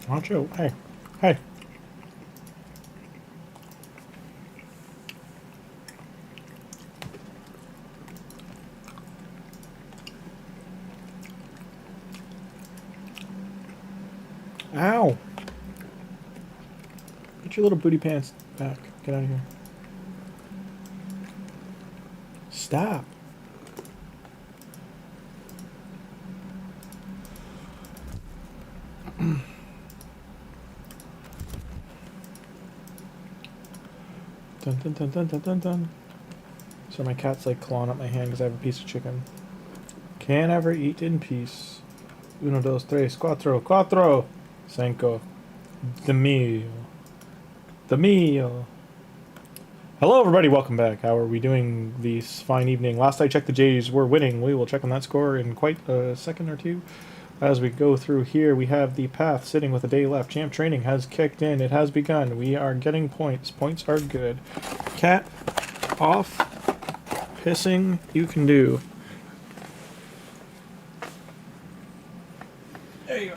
Watch out. Hey. Hey. Ow. Get your little booty pants back. Get out of here. Stop. Dun dun dun dun dun dun dun. So my cat's like clawing up my hand because I have a piece of chicken. Can't ever eat in peace. Uno, dos, tres, cuatro, cuatro, cinco. The meal. The meal. Hello everybody, welcome back. How are we doing this fine evening? Last I checked, the Jays were winning. We will check on that score in quite a second or two. As we go through here, we have the path sitting with a day left. Champ training has kicked in. It has begun. We are getting points. Points are good. Cat off. Pissing you can do. There you go.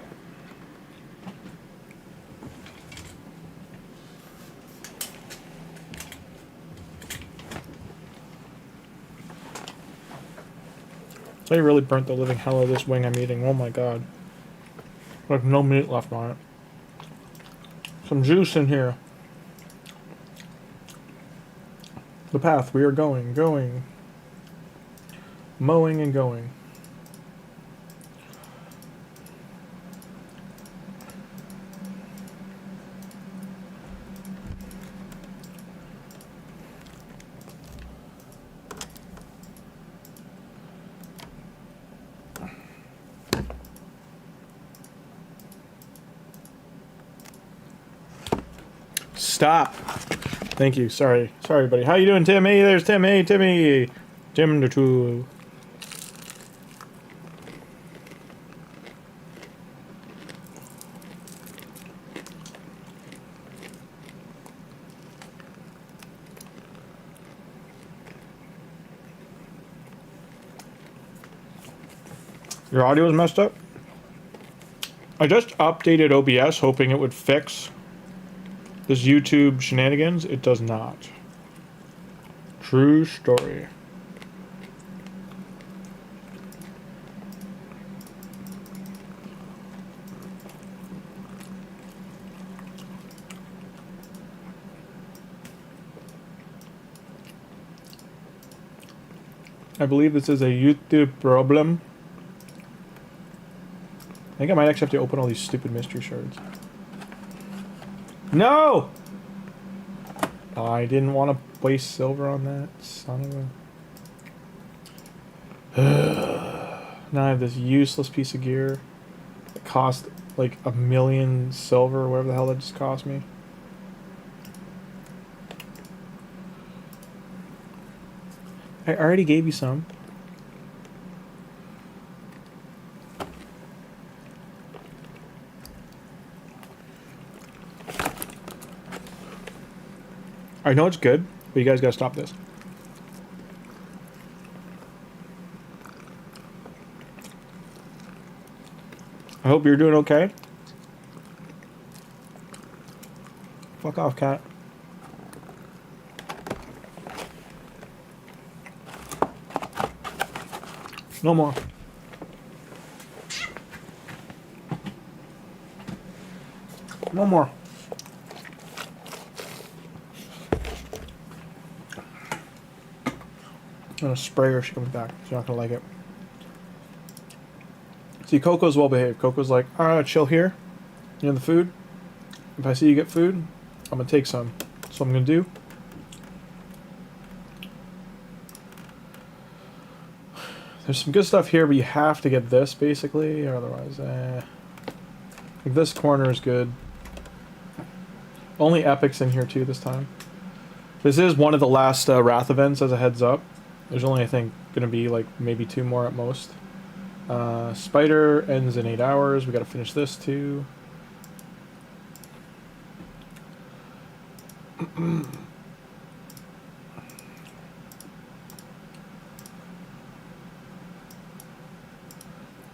They really burnt the living hell out of this wing I'm eating. Oh my god. Like no meat left on it. Some juice in here. The path we are going. Mowing and going. Stop. Thank you. Sorry, buddy. How you doing, Tim? Hey, there's Tim. Hey, Timmy. Tim the True. Your audio is messed up? I just updated OBS hoping it would fix this YouTube shenanigans. It does not. True story. I believe this is a YouTube problem. I think I might actually have to open all these stupid mystery shards. No! I didn't want to waste silver on that, son of a... Now I have this useless piece of gear that cost like 1,000,000 silver or whatever the hell that just cost me. I already gave you some. I know it's good, but you guys gotta stop this. I hope you're doing okay. Fuck off, cat. No more. No more. I'm gonna spray her if she comes back. She's not gonna like it. See, Coco's well behaved. Coco's like, alright, chill here. You know the food? If I see you get food, I'm gonna take some. That's what I'm gonna do. There's some good stuff here, but you have to get this, basically, or otherwise, like this corner is good. Only epics in here, too, this time. This is one of the last Wrath events, as a heads up. There's only, I think, going to be, like, maybe 2 more at most. Spider ends in 8 hours. We got to finish this, too. I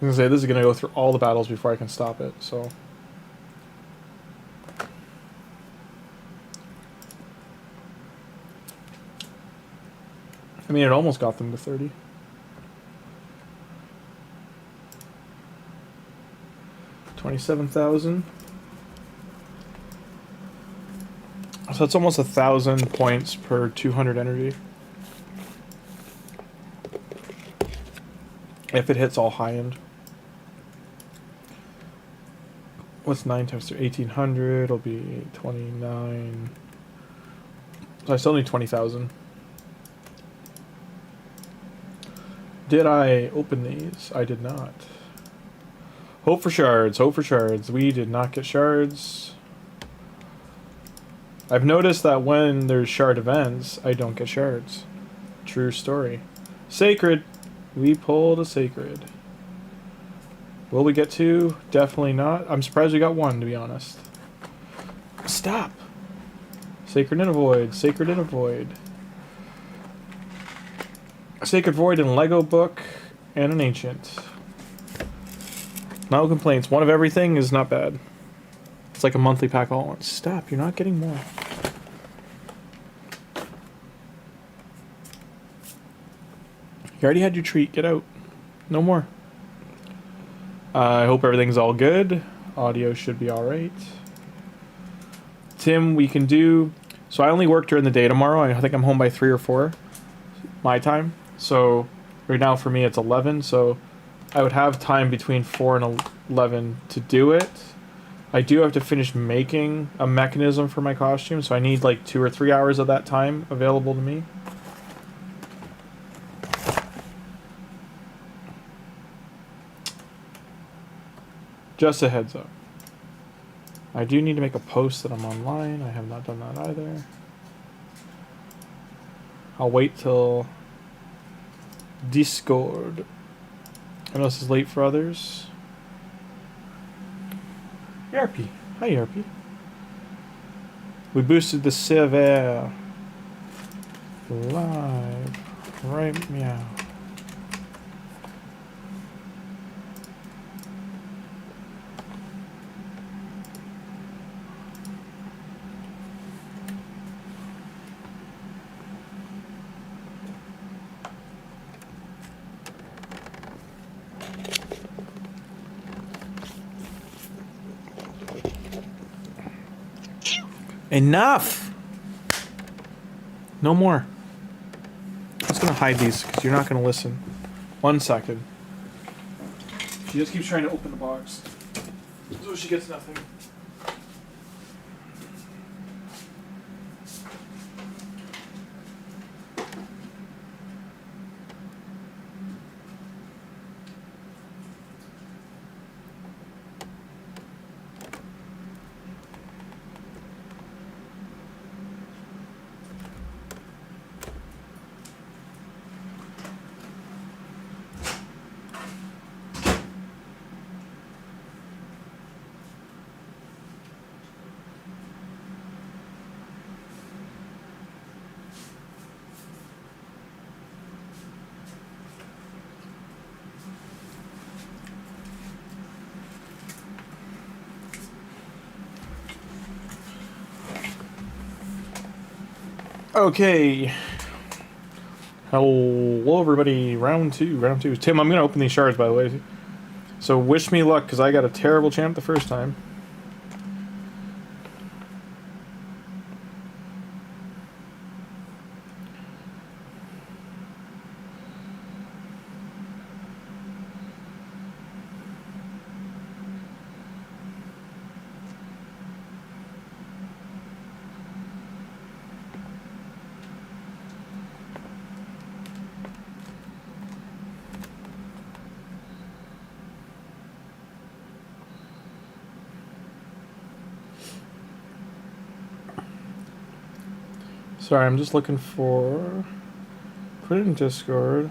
was going to say, this is going to go through all the battles before I can stop it, so... mean, it almost got them to 30. $27,000. So that's almost 1,000 points per 200 energy. If it hits all high end. What's 9 times 3? 1,800. It'll be 29. So I still need 20,000. Did I open these? I did not. Hope for shards. Hope for shards. We did not get shards. I've noticed that when there's shard events, I don't get shards. True story. Sacred. We pulled a sacred. Will we get 2? Definitely not. I'm surprised we got 1, to be honest. Stop. Sacred in a void. Sacred in a void. A sacred void and Lego book and an ancient. No complaints. One of everything is not bad. It's like a monthly pack all at once. Stop. You're not getting more. You already had your treat. Get out. No more. I hope everything's all good. Audio should be alright. Tim, we can do... So I only work during the day tomorrow. I think I'm home by 3 or 4. My time. So right now for me it's 11. So I would have time between 4 and 11 to do it. I do have to finish making a mechanism for my costume. So I need like 2 or 3 hours of that time available to me. Just a heads up. I do need to make a post that I'm online. I have not done that either. I'll wait till Discord. I know this is late for others. Yarpy. Hi, Yarpy. We boosted the server. Live. Right, meow. Enough! No more. I'm just gonna hide these because you're not gonna listen. 1 second. She just keeps trying to open the box. So she gets nothing. Okay. Hello, everybody. Round two. Tim, I'm going to open these shards, by the way. So wish me luck, because I got a terrible champ the first time. Sorry, I'm just looking for... Put it in Discord.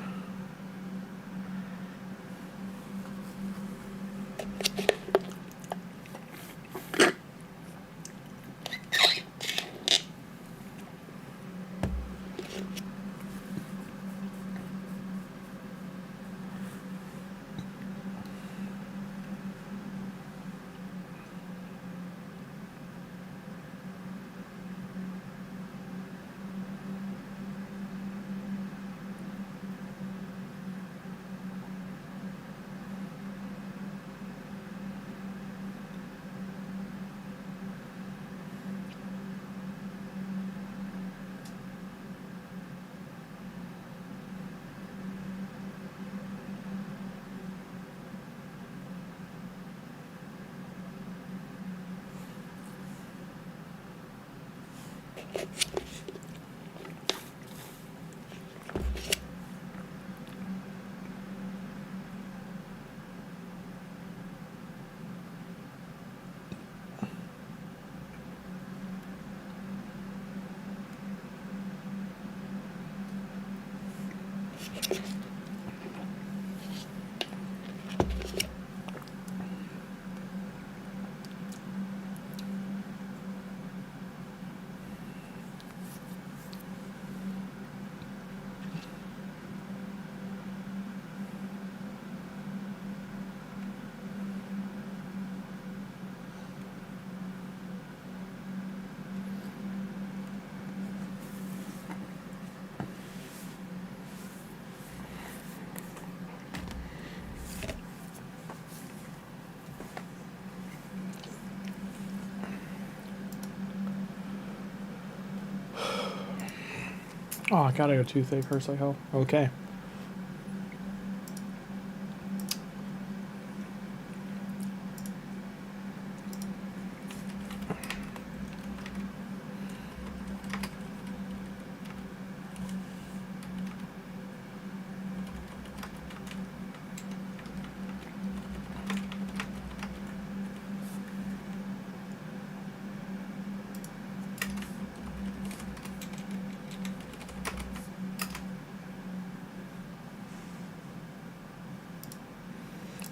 Oh, I gotta go toothache. Hurts like hell. Okay.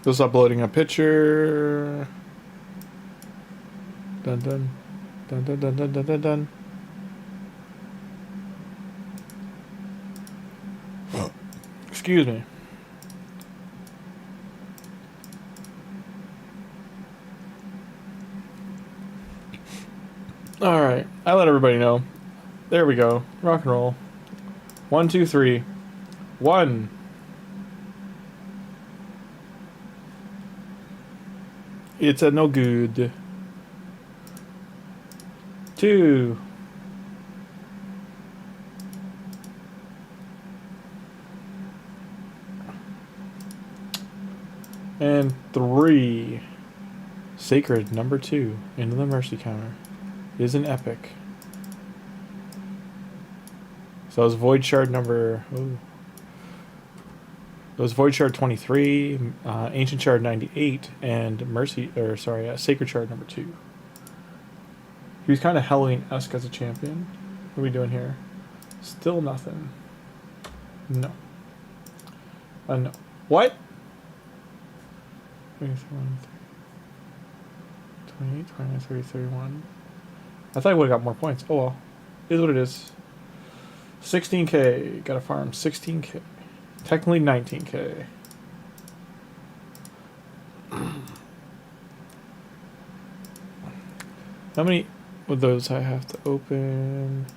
Just uploading a picture. Dun dun dun dun dun dun dun dun dun. Excuse me. All right, I let everybody know. There we go. Rock and roll. 1, 2, 3. 1. It's a no good. 2. And 3. Sacred number 2 into the mercy counter. It is an epic. So it was Void Shard number. Ooh. It was Void Shard 23, Ancient Shard 98, and Sacred Shard number 2. He was kind of Halloween-esque as a champion. What are we doing here? Still nothing. No. No. What? 21, 28, 29, 30, 31. I thought I would have got more points. Oh well. It is what it is. 16k. Gotta farm 16k. Technically 19k. How many of those I have to open?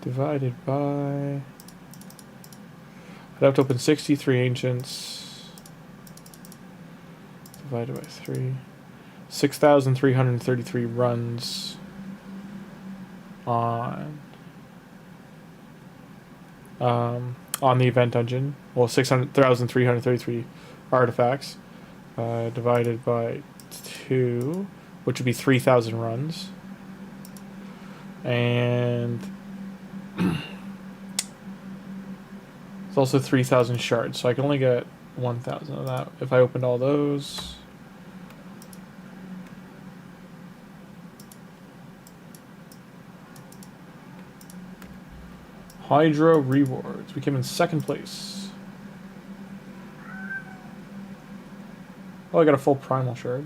Divided by... I'd have to open 63 ancients. Divided by 3. 6,333 runs on the event dungeon. Well, 6,333 artifacts divided by 2, which would be 3,000 runs. And it's also 3,000 shards, so I can only get 1,000 of that if I opened all those. Hydra rewards. We came in 2nd place. Oh, I got a full primal shard.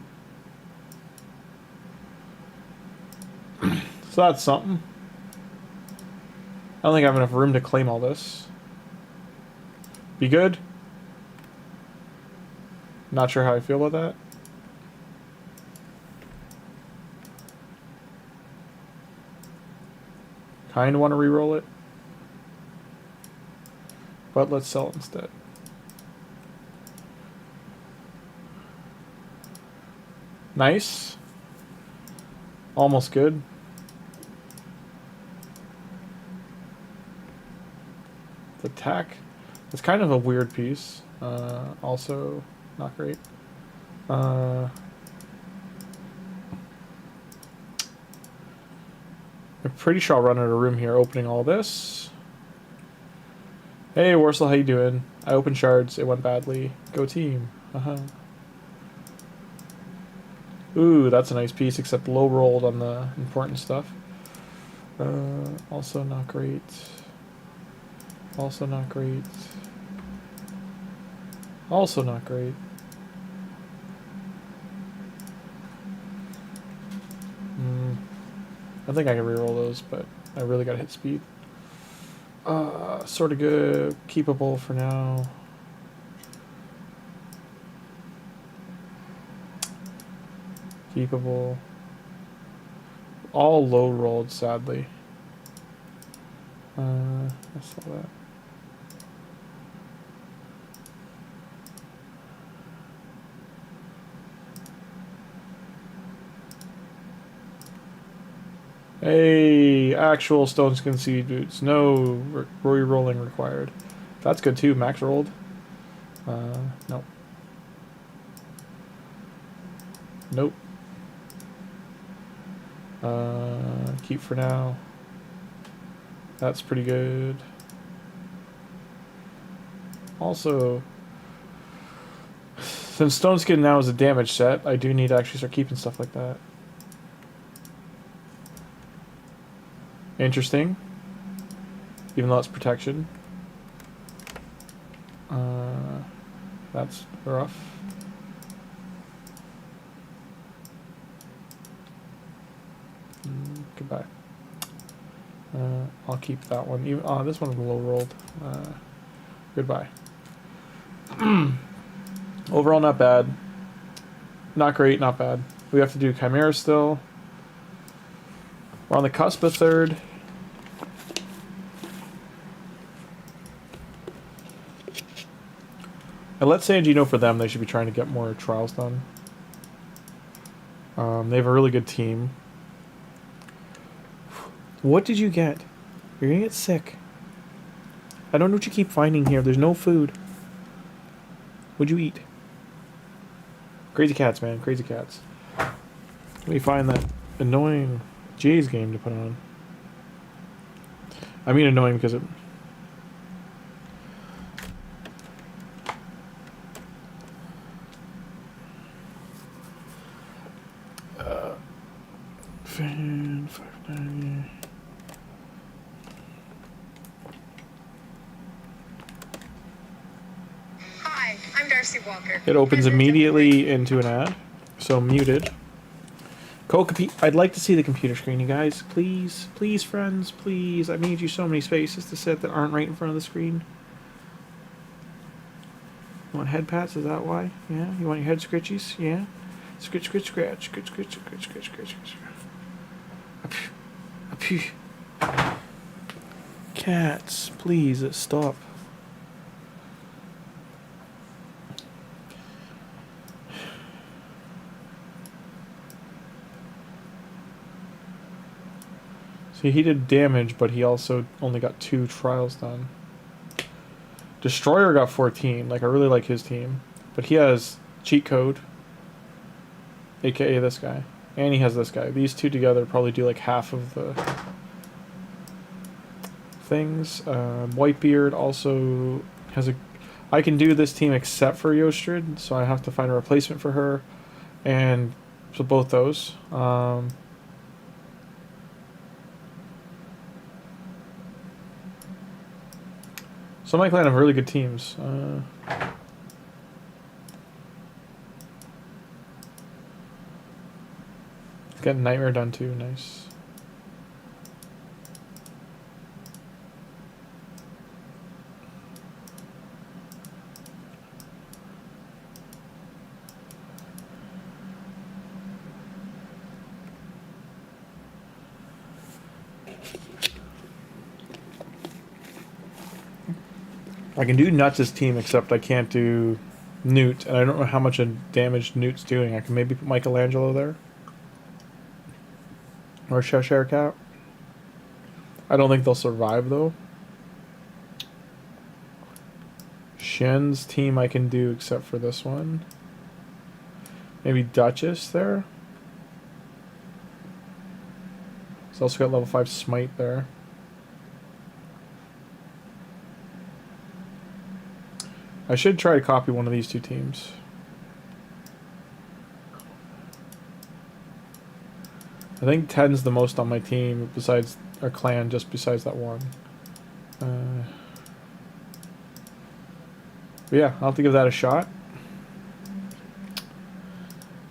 So that's something. I don't think I have enough room to claim all this. Be good. Not sure how I feel about that. Kinda want to reroll it. But let's sell it instead. Nice. Almost good. The attack. It's kind of a weird piece. Also not great. I'm pretty sure I'll run out of room here opening all this. Hey, Warsel, how you doing? I opened shards. It went badly. Go team. Ooh, that's a nice piece, except low rolled on the important stuff. Also not great. Also not great. Also not great. I think I can reroll those, but I really gotta hit speed. Sort of good, keepable for now. Keepable. All low rolled, sadly. I saw that. Hey, actual stone skin seed boots. No re-rolling required. That's good too. Max rolled. Nope. Nope. Keep for now. That's pretty good. Also, since stone skin now is a damage set, I do need to actually start keeping stuff like that. Interesting. Even though it's protection. That's rough. Goodbye. I'll keep that one. Even, this one's low rolled. Goodbye. Overall, not bad. Not great, not bad. We have to do Chimera still. We're on the cusp of third. And let's say, you know, for them, they should be trying to get more trials done. They have a really good team. What did you get? You're gonna get sick. I don't know what you keep finding here. There's no food. What'd you eat? Crazy cats, man. Crazy cats. Let me find that annoying Jay's game to put on. I mean annoying because it... Fan 590. Hi, I'm Darcy Walker. It opens immediately into an ad, so muted. I'd like to see the computer screen, you guys. Please, please, friends, please. I made you so many spaces to sit that aren't right in front of the screen. You want head pats? Is that why? Yeah? You want your head scritchies? Yeah? Scritch, scritch, scratch. Scritch, scritch, scratch, scratch, scratch, scratch. Cats, please stop. See, he did damage, but he also only got 2 trials done. Destroyer got 14. Like, I really like his team. But he has cheat code, aka this guy. And he has this guy. These two together probably do like half of the things. Whitebeard also has a... I can do this team except for Yostrid, so I have to find a replacement for her. And so both those. So my clan have really good teams. Getting Nightmare done too, nice. I can do Nuts' team, except I can't do Newt, and I don't know how much damage Newt's doing. I can maybe put Michelangelo there. Or Cheshire Cat. I don't think they'll survive, though. Shen's team I can do, except for this one. Maybe Duchess there. It's also got level 5 Smite there. I should try to copy one of these two teams. I think 10's the most on my team, besides our clan, just besides that one. But yeah, I'll have to give that a shot.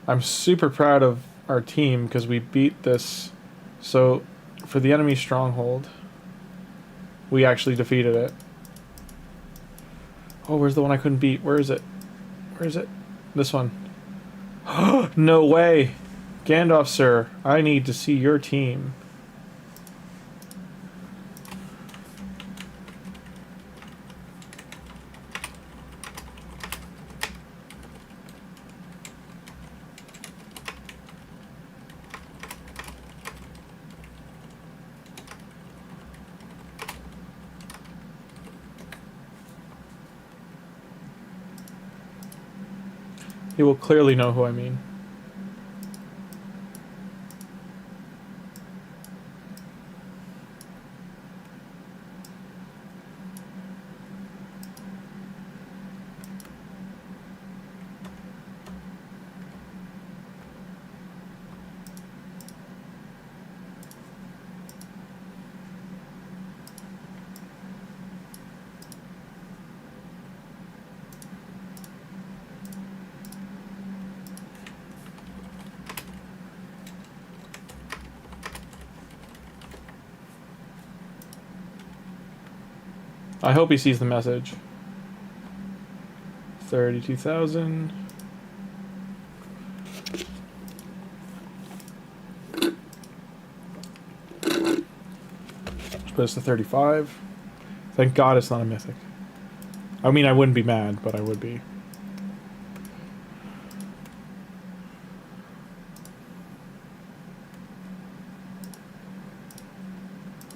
I'm super proud of our team because we beat this. So, for the enemy stronghold, we actually defeated it. Oh, where's the one I couldn't beat? Where is it? Where is it? This one. No way! Gandalf, sir, I need to see your team. He will clearly know who I mean. I hope he sees the message. 32,000. Put us to 35. Thank God it's not a mythic. I mean, I wouldn't be mad, but I would be.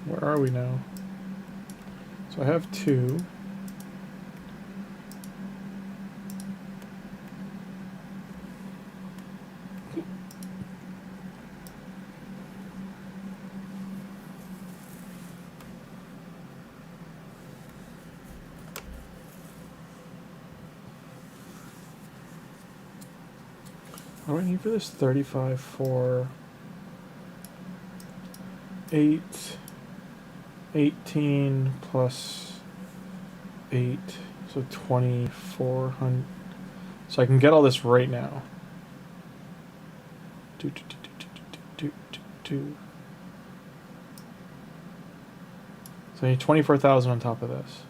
Where are we now? So I have 2. What do I need for this? 35 for 8, 18 plus 8, so 2,400. So I can get all this right now. So I need 24,000 on top of this.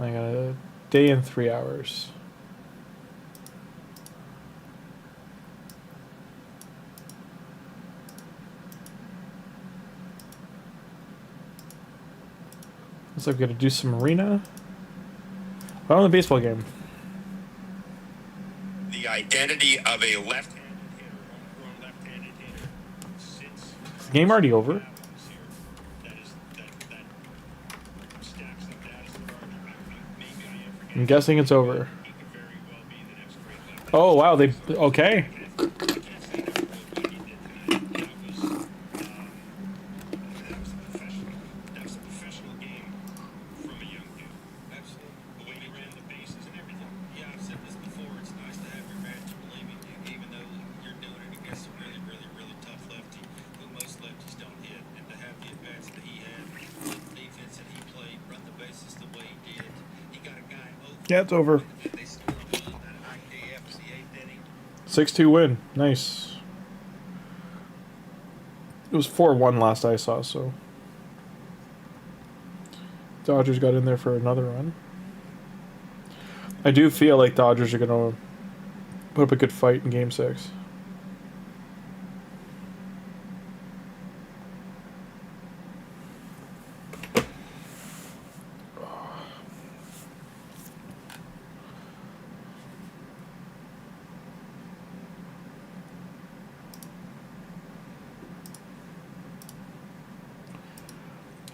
I got a day and 3 hours. Looks like we gotta do some arena. Well, on the baseball game. The identity of a left-handed hitter, homegrown left-handed hitter, sits. Is the game already over? That stacks up that as the larger. Maybe I am forgetting. I'm guessing it's over. He could very well be the next great left-handed. Oh wow, they okay. I can't say that what he did tonight. That was a professional game from a young dude. Absolutely. The way he ran the bases and everything. Yeah, I've said this before. It's nice to have your match, believe me, even though you're doing it against a really, really, really tough lefty who most lefties don't hit. And to have the advance that he had, the defense that he played, run the bases the way he did. He got a guy over. Yeah, it's over. And they scored a run that IKF was the 8th inning. 6-2 win. Nice. It was 4-1 last I saw, so Dodgers got in there for another run. I do feel like Dodgers are gonna put up a good fight in Game 6.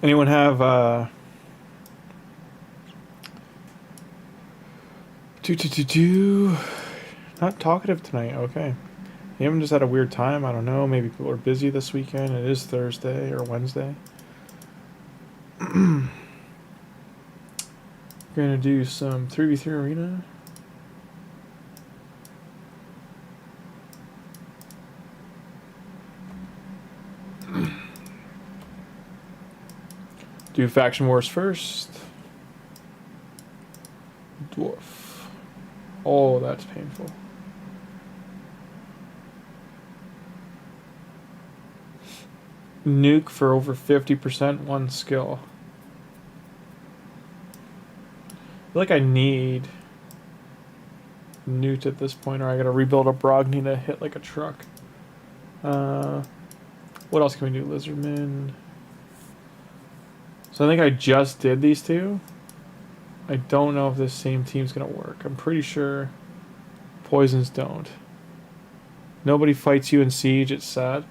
Anyone have not talkative tonight? Okay. You haven't just had a weird time? I don't know. Maybe people are busy this weekend. It is Thursday or Wednesday. We're gonna do some 3v3 arena. Do faction wars first. Dwarf. Oh, that's painful. Nuke for over 50%, one skill. I feel like I need Newt at this point, or I gotta rebuild a Brogni to hit like a truck. What else can we do? Lizardman. So I think I just did these two. I don't know if this same team's gonna work. I'm pretty sure poisons don't. Nobody fights you in Siege, it's sad.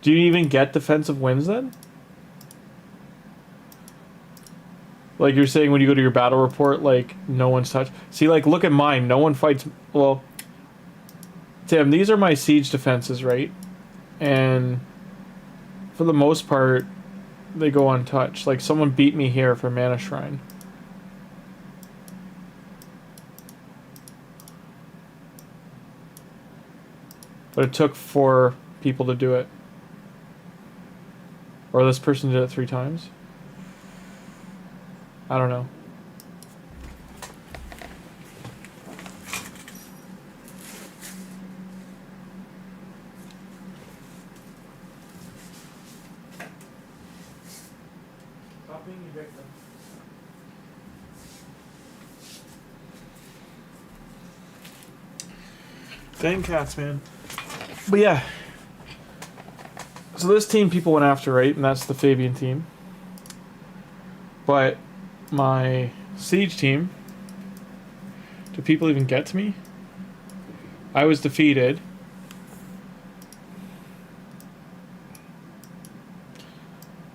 Do you even get defensive wins then? Like you're saying when you go to your battle report, like no one's touched. See, like look at mine. No one fights. Well, Tim, these are my siege defenses, right? And for the most part, they go untouched. Like someone beat me here for Mana Shrine. But it took 4 people to do it. Or this person did it 3 times. I don't know. Stop being a victim. Dang cats, man. But yeah. So this team people went after, right? And that's the Fabian team. But my siege team, do people even get to me? I was defeated.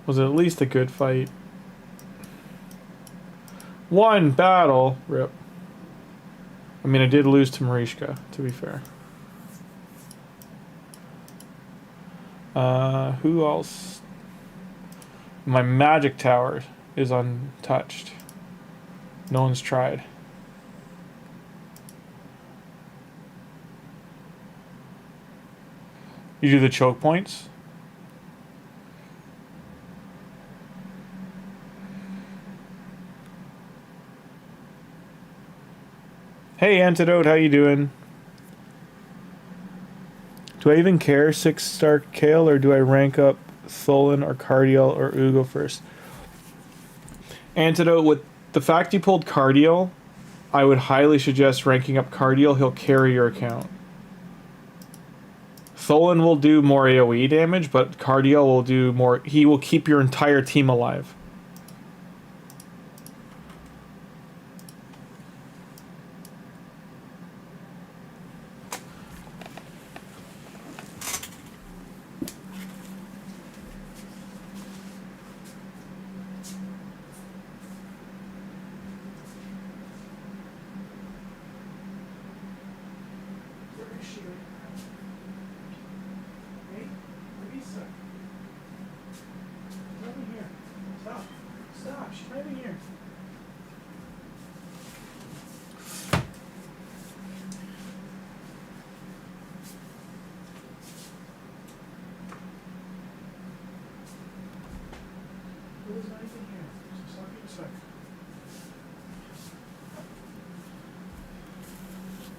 Was it at least a good fight? 1 battle. Rip. I mean, I did lose to Marishka, to be fair. Who else? My magic tower is untouched. No one's tried. You do the choke points? Hey Antidote, how you doing? Do I even care 6-star Kale, or do I rank up Tholin or Cardiel or Ugo first? Antidote, with the fact you pulled Cardiel, I would highly suggest ranking up Cardiel. He'll carry your account. Tholin will do more AoE damage, but Cardiel will do more. He will keep your entire team alive.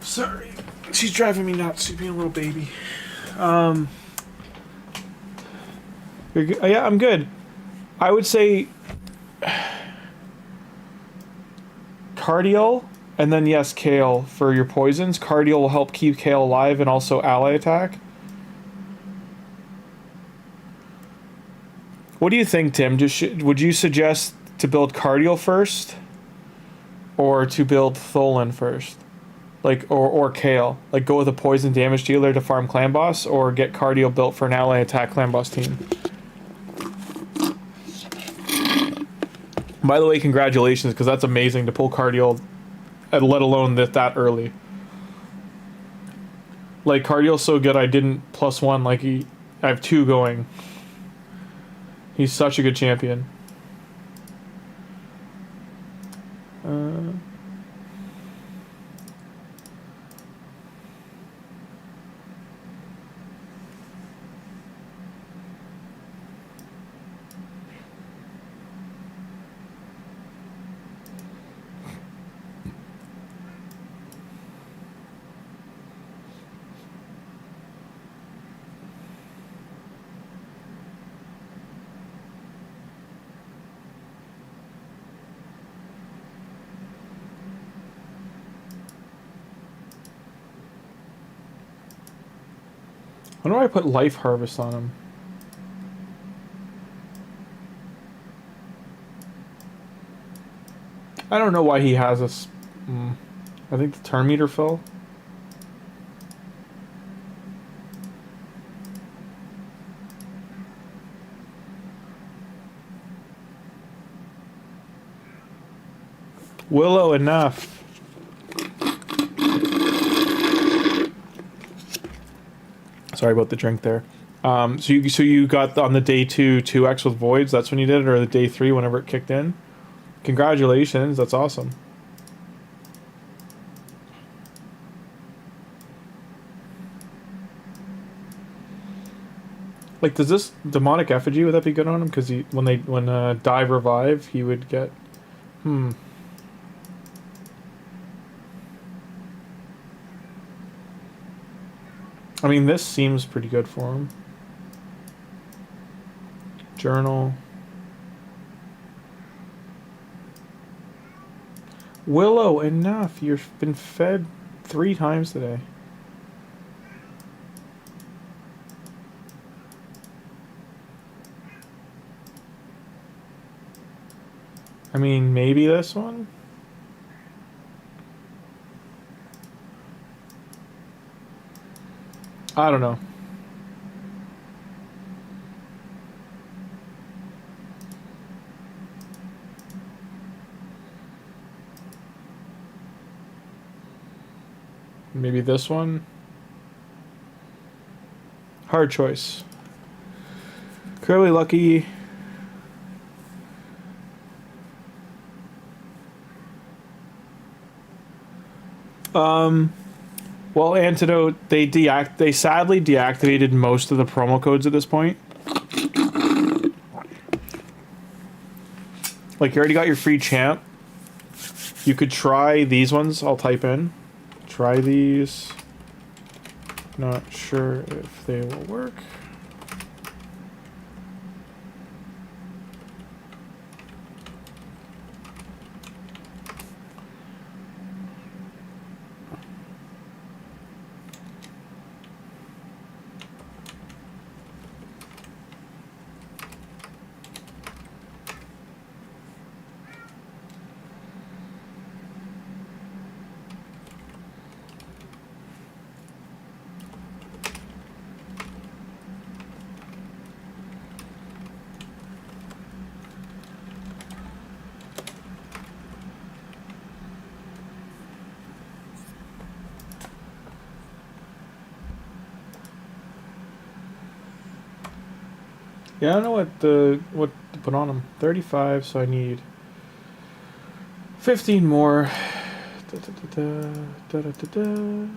Sorry, she's driving me nuts. She's being a little baby. You're good? Yeah, I'm good. I would say Cardiel, and then yes, Kale for your poisons. Cardiel will help keep Kale alive and also ally attack. What do you think, Tim? Would you suggest to build Cardiel first, or to build Tholin first? Like, or Kale. Like, go with a poison damage dealer to farm clan boss, or get Cardiel built for an ally attack clan boss team. By the way, congratulations, because that's amazing to pull Cardiel, let alone that early. Like, Cardiel's so good I didn't +1, like I have 2 going. He's such a good champion. Why do I put Life Harvest on him? I don't know why he has this. I think the turn meter fell. Willow, enough. Sorry about the drink there. So you got on the day 2x with voids. That's when you did it, or the day 3 whenever it kicked in. Congratulations, that's awesome. Like, does this demonic effigy, would that be good on him? Because when dive revive, he would get. I mean, this seems pretty good for him. Journal. Willow, enough. You've been fed 3 times today. I mean, maybe this one? I don't know. Maybe this one? Hard choice. Curly Lucky. Well, Antidote, they sadly deactivated most of the promo codes at this point. Like, you already got your free champ. You could try these ones. I'll type in. Try these. Not sure if they will work. Yeah, I don't know what to put on them. 35, so I need 15 more. Da, da, da, da, da, da, da.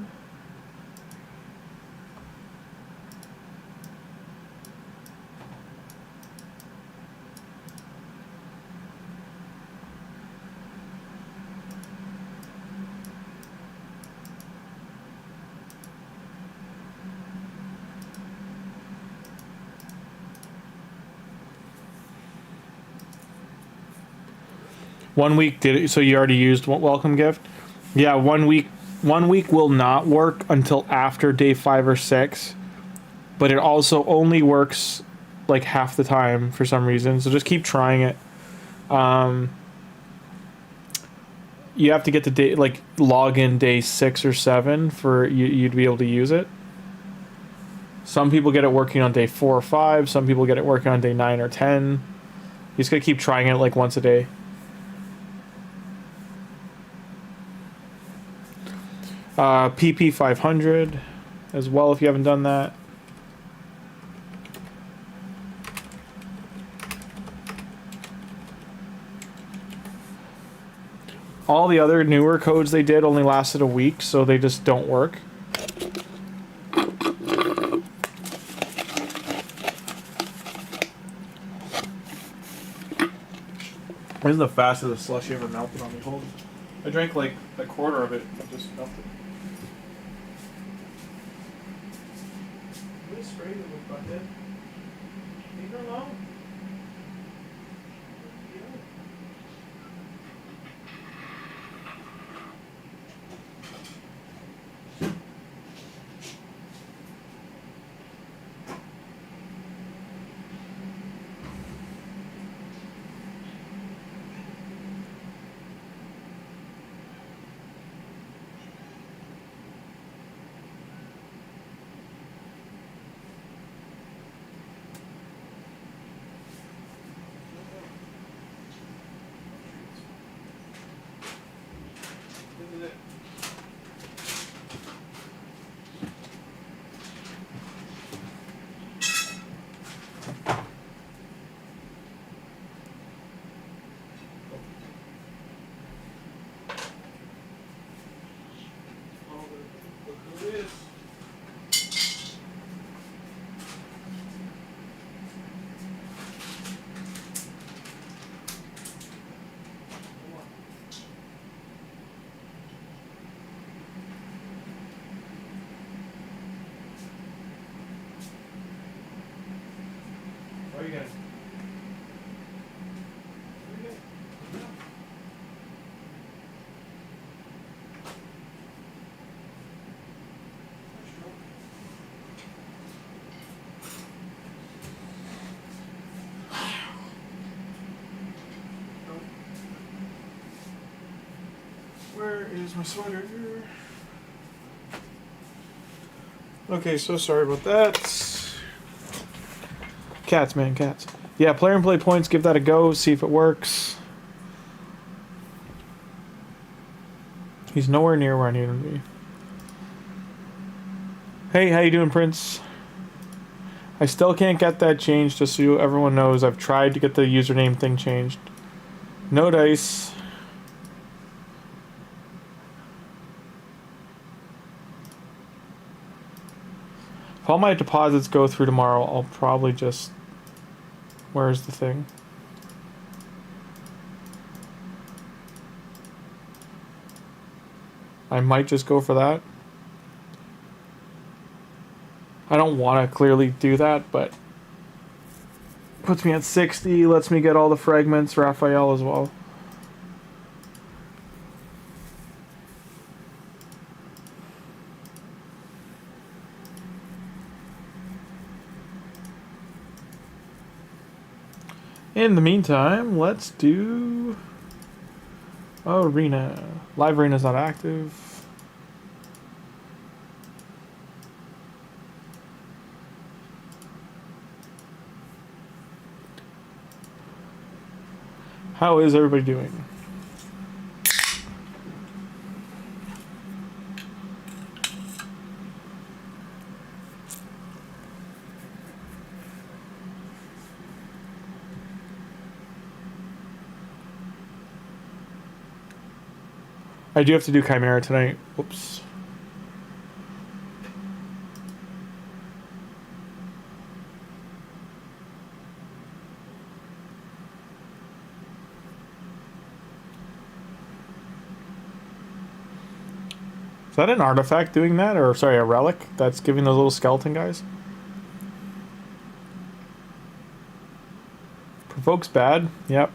One week did it, so you already used welcome gift? Yeah, 1 week. 1 week will not work until after day 5 or 6, but it also only works like half the time for some reason. So just keep trying it. You have to get the day, like, log in day 6 or 7 for you'd be able to use it. Some people get it working on day 4 or 5. Some people get it working on day 9 or 10. You just gotta keep trying it like once a day. PP 500 as well if you haven't done that. All the other newer codes they did only lasted a week, so they just don't work. This is the fastest slushy ever melted on me. Hold. I drank like a quarter of it. It just melted. Sprayed it with bucket. Leave her alone. Where is my sweater? Okay, so sorry about that. Cats, man, cats. Yeah, player and play points, give that a go, see if it works. He's nowhere near where I need him to be. Hey, how you doing, Prince? I still can't get that changed, just so everyone knows. I've tried to get the username thing changed. No dice. If all my deposits go through tomorrow, I'll probably just... Where's the thing? I might just go for that. I don't want to clearly do that, but... Puts me at 60, lets me get all the fragments, Raphael as well. In the meantime, let's do... Oh, Arena. Live Arena's not active. How is everybody doing? I do have to do Chimera tonight. Whoops. Is that an artifact doing that? Or, sorry, a relic that's giving those little skeleton guys? Provokes bad. Yep.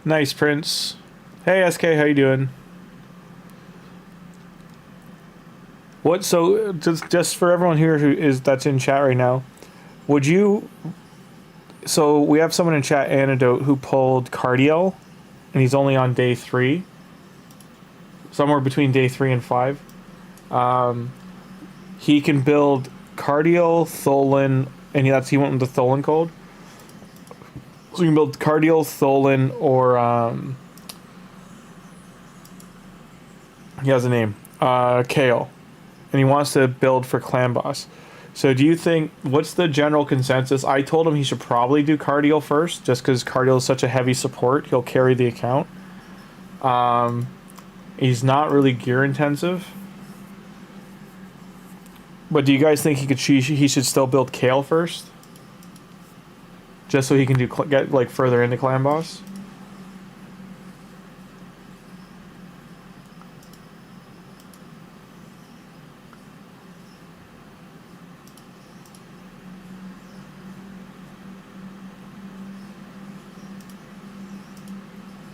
Nice, Prince. Hey, SK, how you doing? What? So, just for everyone here that's in chat right now, would you? So we have someone in chat, Antidote, who pulled Cardiel, and he's only on day 3. Somewhere between day 3 and 5. He can build Cardiel, Tholin, and he went with the Tholin code. So you can build Cardiel, Tholin, or he has a name, Kale, and he wants to build for Clan Boss. So do you think, what's the general consensus? I told him he should probably do Cardiel first, just because Cardiel is such a heavy support. He'll carry the account. He's not really gear intensive. But do you guys think he should still build Kale first? Just so he can get like further into Clan Boss?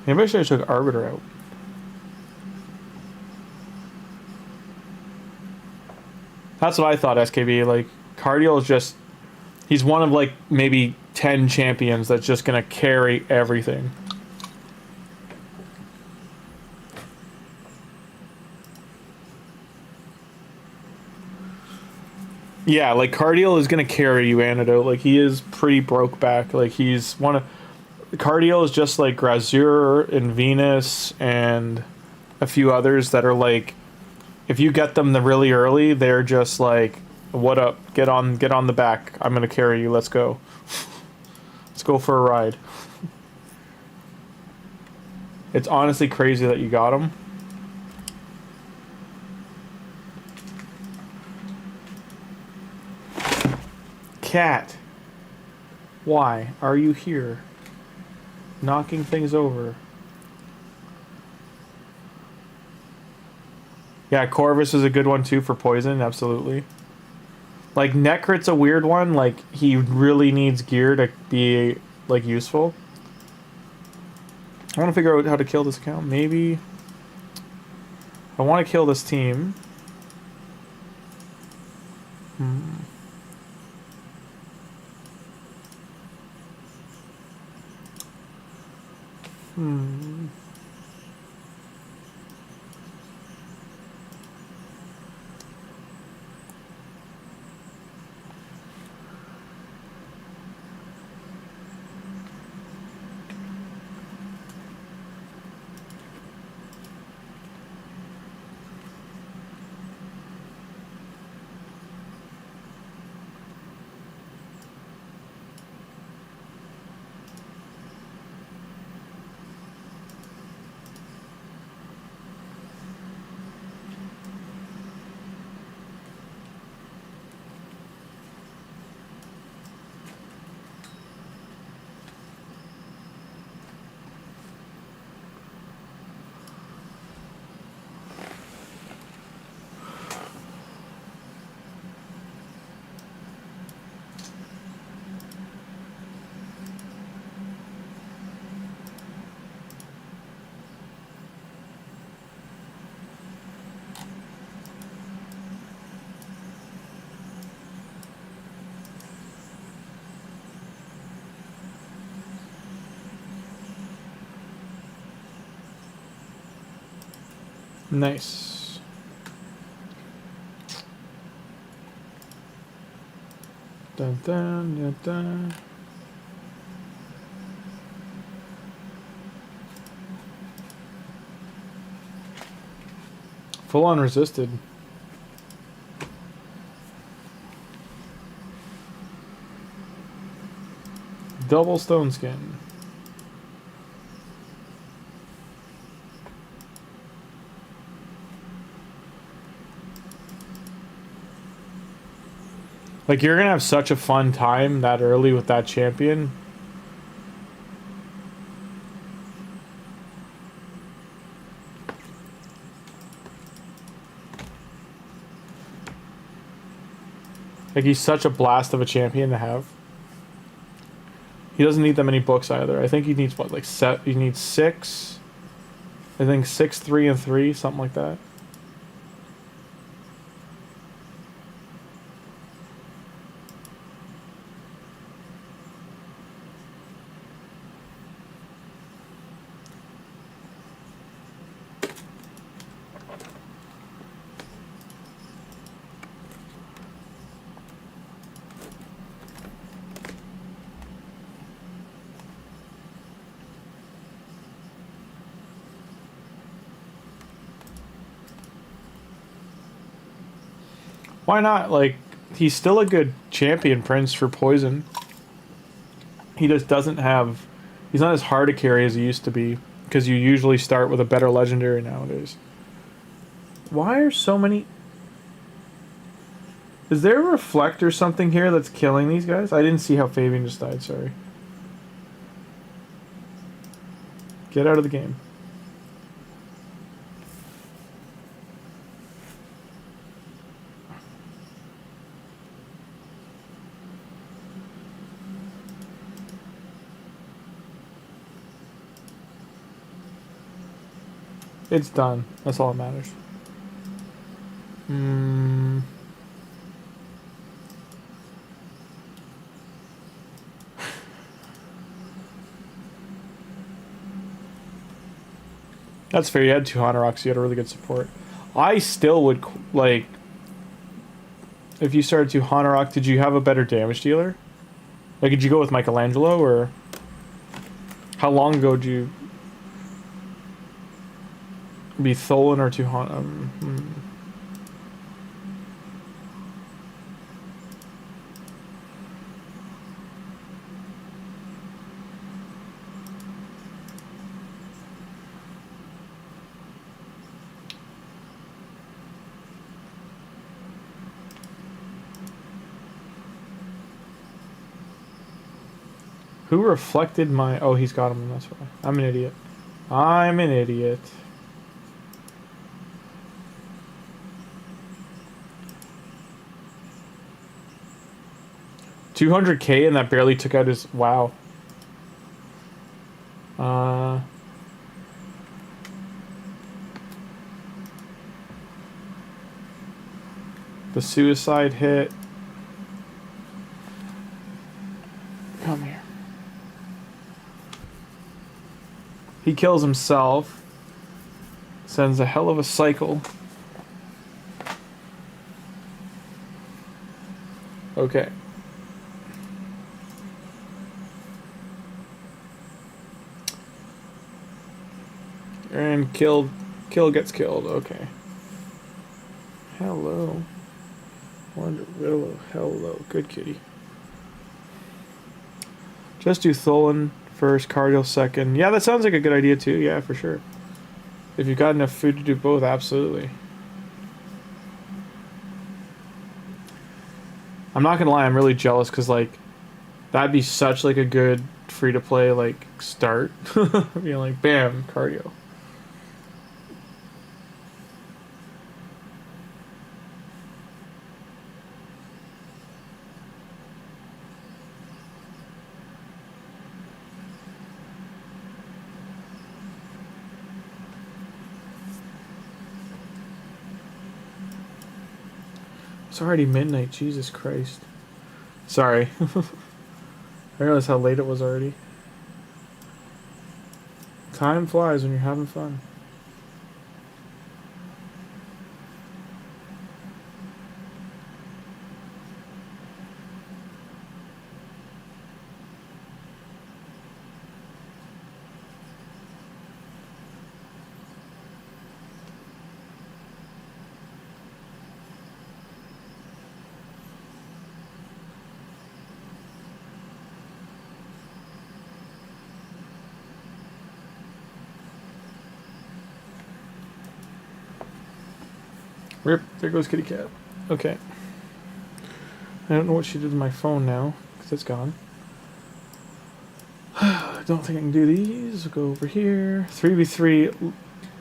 Maybe I should have took Arbiter out. That's what I thought, SKB. Like, Cardiel is just... He's one of, like, maybe 10 champions that's just going to carry everything. Yeah, like, Cardiel is going to carry you, Antidote. Like, he is pretty broke back. Like, he's one of... Cardiel is just like Grazur and Venus and a few others that are like, if you get them really early, they're just like, what up? Get on the back. I'm gonna carry you. Let's go. Let's go for a ride. It's honestly crazy that you got him. Cat, why are you here? Knocking things over. Yeah, Corvus is a good one too for poison, absolutely. Like Necrit's a weird one, like he really needs gear to be like useful. I want to figure out how to kill this account. Maybe I want to kill this team. Nice. Dun dun dun dun. Full on resisted. Double stone skin. Like, you're gonna have such a fun time that early with that champion. Like, he's such a blast of a champion to have. He doesn't need that many books either. I think he needs, what, like, he needs 6? I think 6, 3, and 3, something like that. Why not? Like, he's still a good champion prince for poison. He just doesn't have... He's not as hard to carry as he used to be. Because you usually start with a better legendary nowadays. Why are so many... Is there a reflect or something here that's killing these guys? I didn't see how Fabian just died, sorry. Get out of the game. It's done. That's all that matters. That's fair. You had Tuhanarak, so you had a really good support. I still would, like... If you started Tuhanarak, did you have a better damage dealer? Like, did you go with Michelangelo, or... How long ago did you... be Tholin or Tuhanarak? Who reflected my... Oh, he's got him, that's why. I'm an idiot. I'm an idiot. 200k and that barely took out his... Wow. The suicide hit. Come here. He kills himself. Sends a hell of a cycle. Okay. And kill gets killed. Okay. Hello. Hello. Good kitty. Just do Tholin first, Cardial second. Yeah, that sounds like a good idea too. Yeah, for sure. If you've got enough food to do both, absolutely. I'm not gonna lie, I'm really jealous because like that'd be such like a good free to play like start. Being like bam, cardio. It's already midnight, Jesus Christ. Sorry. I realized how late it was already. Time flies when you're having fun. Rip, there goes kitty cat. Okay. I don't know what she did with my phone now, because it's gone. I don't think I can do these. We'll go over here. 3v3.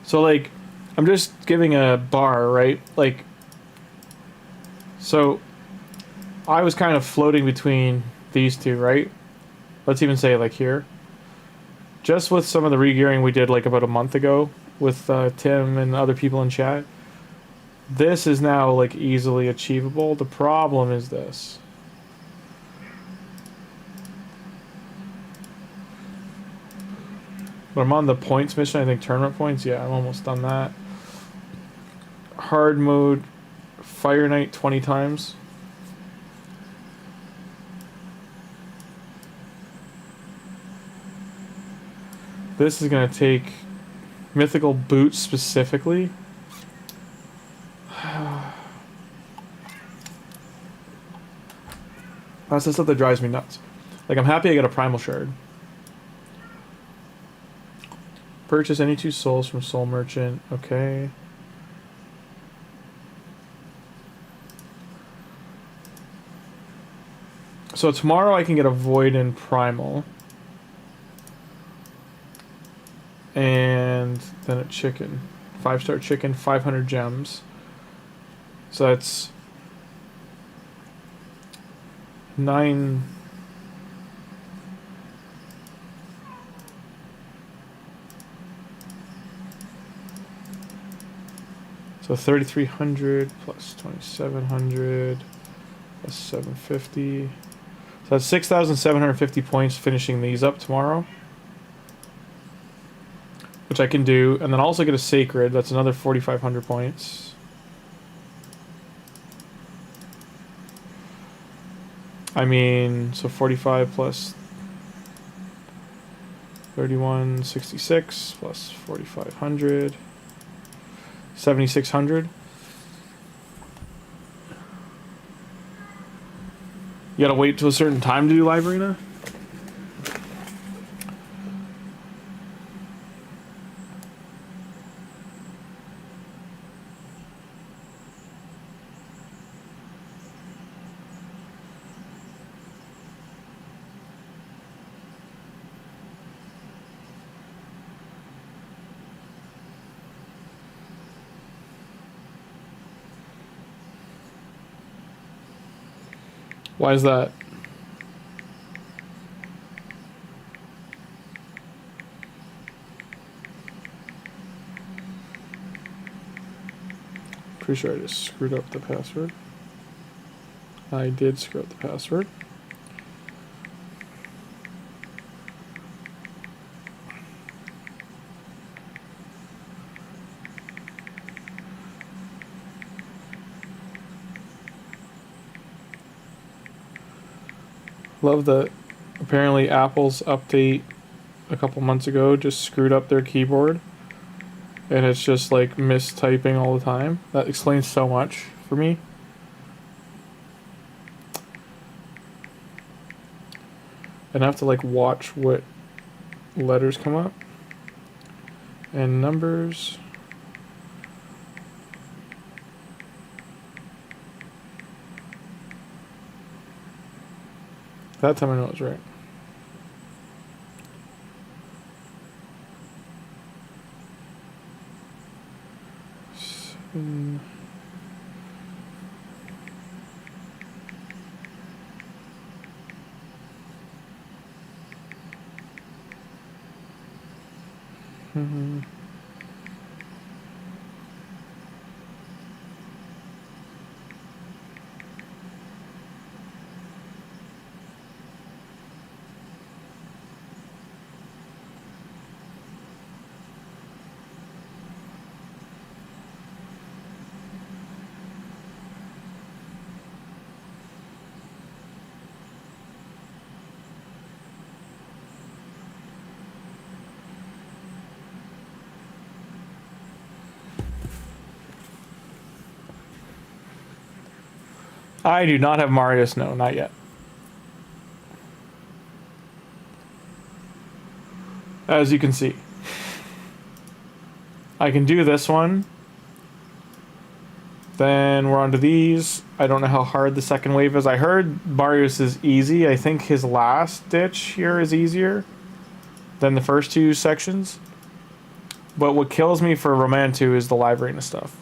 So, like, I'm just giving a bar, right? Like, so, I was kind of floating between these two, right? Let's even say, like, here. Just with some of the re-gearing we did, like, about a month ago with Tim and other people in chat. This is now, like, easily achievable. The problem is this. But I'm on the points mission, I think tournament points. Yeah, I'm almost done that. Hard mode, Fire Knight 20 times. This is going to take mythical boots specifically. That's the stuff that drives me nuts. Like, I'm happy I got a primal shard. Purchase any 2 souls from Soul Merchant. Okay. So tomorrow I can get a Void in primal. And then a chicken. 5-star chicken, 500 gems. So that's 9. So 3,300 plus 2,700 plus 750. So that's 6,750 points finishing these up tomorrow. Which I can do. And then also get a Sacred. That's another 4,500 points. I mean, so 45 plus 3166 plus 4,500. 7,600. You gotta wait till a certain time to do Live Arena? Why is that? Pretty sure I just screwed up the password. I did screw up the password. Love that apparently Apple's update a couple months ago just screwed up their keyboard. And it's just like mistyping all the time. That explains so much for me. And I have to like watch what letters come up. And numbers. That time I know it was right. Mm-hmm. I do not have Marius, no, not yet. As you can see. I can do this one. Then we're on to these. I don't know how hard the second wave is. I heard Marius is easy. I think his last ditch here is easier than the first two sections. But what kills me for Roman 2 is the live arena stuff.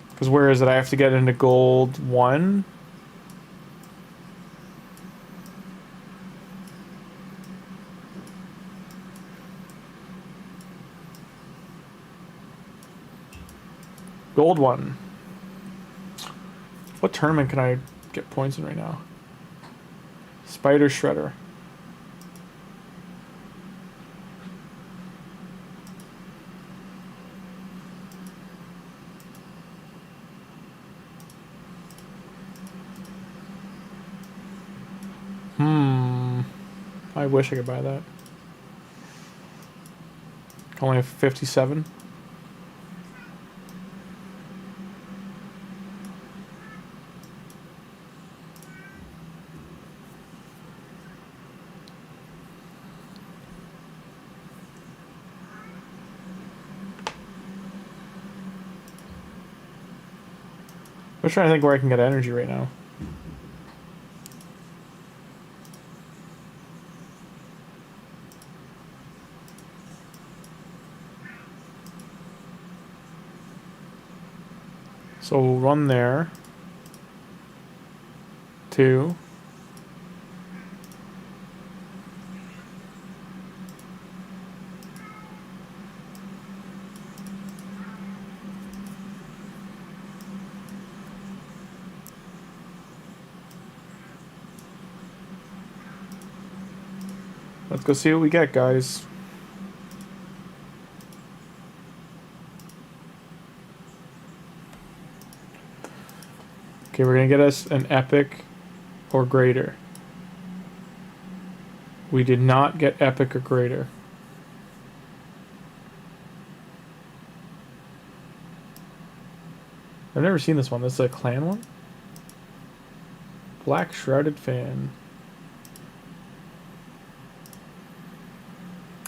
Because where is it? I have to get into gold 1. Gold 1. What tournament can I get points in right now? Spider Shredder. I wish I could buy that. Only have 57. I'm trying to think where I can get energy right now. So we'll run there. 2. Let's go see what we get, guys. Okay, we're gonna get us an epic or greater. We did not get epic or greater. I've never seen this one. This is a clan one? Black Shrouded Fan.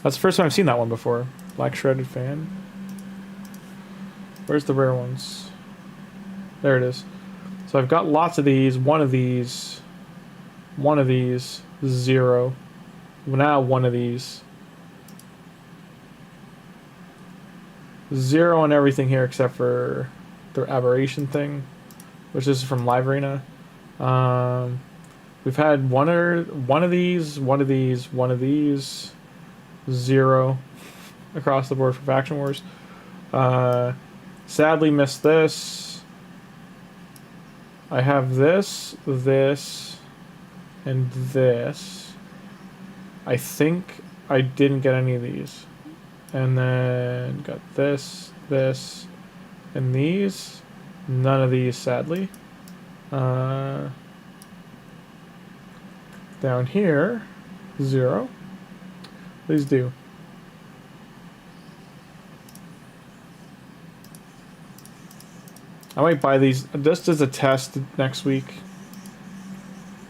That's the first time I've seen that one before. Black Shrouded Fan. Where's the rare ones? There it is. So I've got lots of these. One of these. 0. Now one of these. 0 on everything here except for the aberration thing, which is from Live Arena. We've had one of these. 0 across the board for Faction Wars. Sadly missed this. I have this, this, and this. I think I didn't get any of these. And then got this, this, and these. None of these, sadly. Down here, 0. Please do. I might buy these just as a test next week.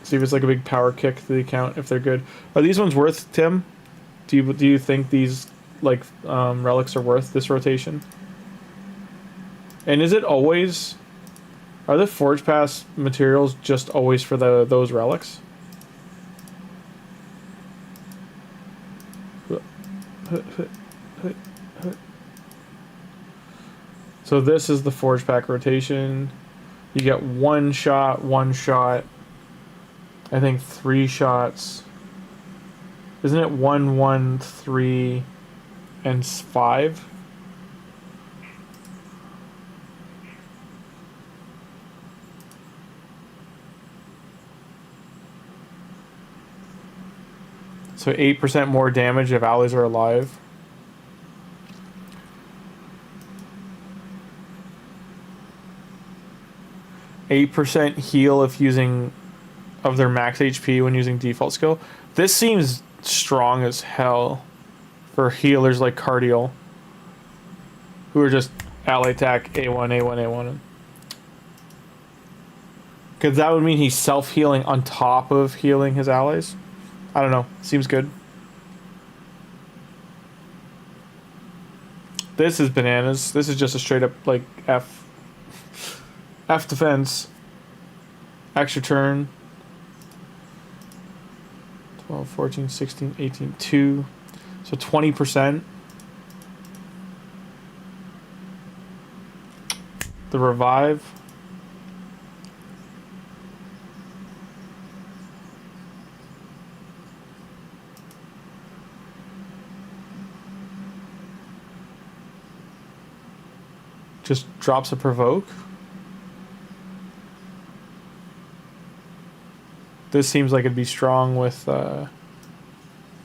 See if it's like a big power kick to the account if they're good. Are these ones worth, Tim? Do you think these like relics are worth this rotation? And is it always? Are the Forge Pass materials just always for those relics? So this is the Forge Pack rotation. You get one shot. I think 3 shots. Isn't it 1, 1, 3, and 5? So 8% more damage if allies are alive. %8 heal if using of their max HP when using default skill. This seems strong as hell for healers like Cardial, who are just ally attack A1, A1, A1. Because that would mean he's self-healing on top of healing his allies. I don't know. Seems good. This is bananas. This is just a straight up like F defense. Extra turn. 12, 14, 16, 18, 2. So 20%. The revive. Just drops a provoke. This seems like it'd be strong with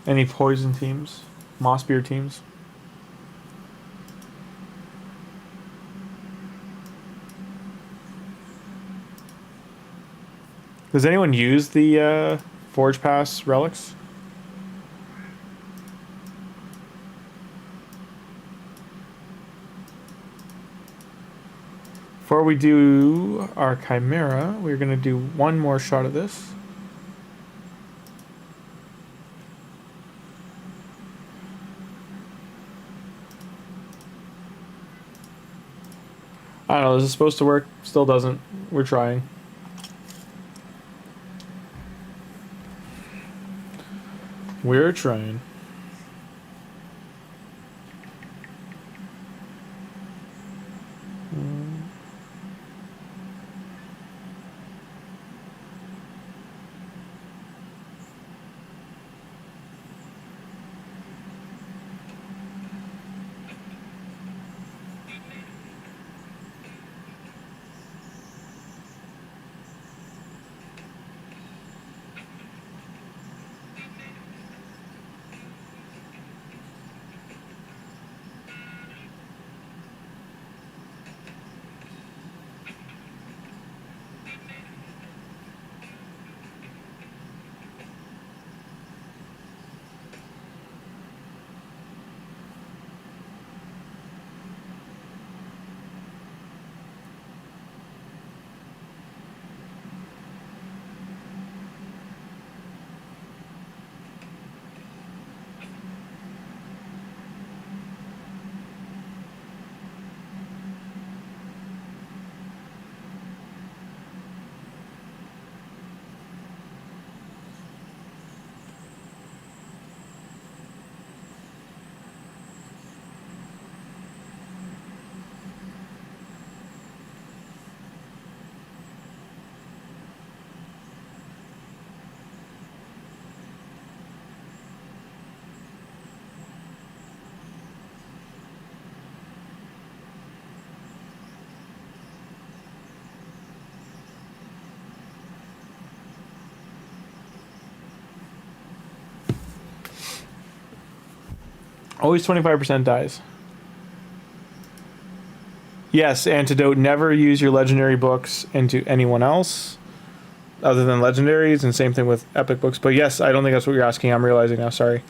any poison teams, Mossbeard teams. Does anyone use the Forge Pass relics? Before we do our Chimera, we're going to do one more shot of this. I don't know, is it supposed to work? Still doesn't. We're trying. We're trying. Always 25% dies. Yes, antidote. Never use your legendary books into anyone else other than legendaries, and same thing with epic books. But yes, I don't think that's what you're asking. I'm realizing now. Sorry.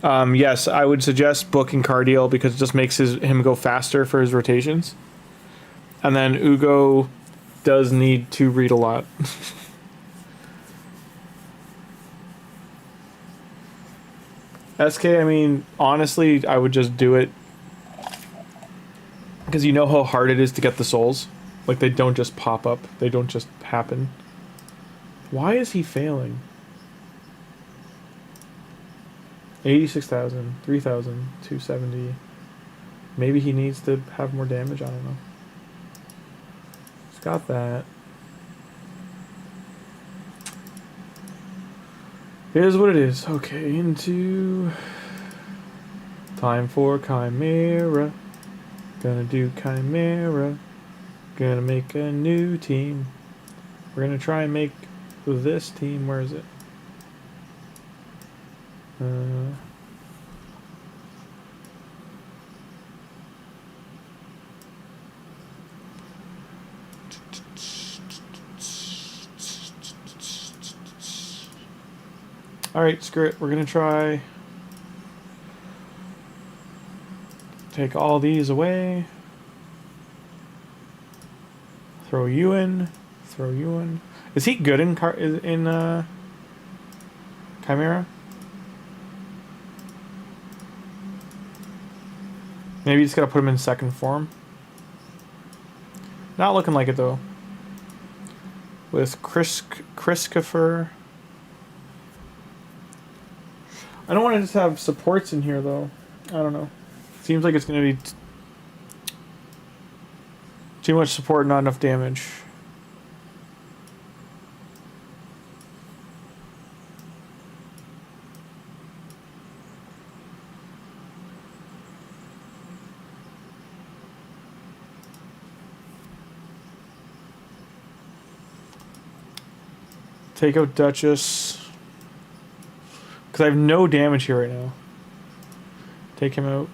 Yes, I would suggest booking Cardiel because it just makes him go faster for his rotations. And then Ugo does need to read a lot. SK, I mean, honestly, I would just do it because you know how hard it is to get the souls. Like, they don't just pop up. They don't just happen. Why is he failing? 86,000, 3,000, 270. Maybe he needs to have more damage. I don't know. He's got that. Here's what it is. Okay, into... Time for Chimera. Gonna do Chimera. Gonna make a new team. We're gonna try and make this team. Where is it? Alright, screw it. We're gonna try... Take all these away. Throw you in. Throw you in. Is he good in Chimera? Maybe you just gotta put him in second form. Not looking like it though. With Christopher. I don't want to just have supports in here though. I don't know. Seems like it's gonna be too much support, not enough damage. Take out Duchess. Because I have no damage here right now. Take him out.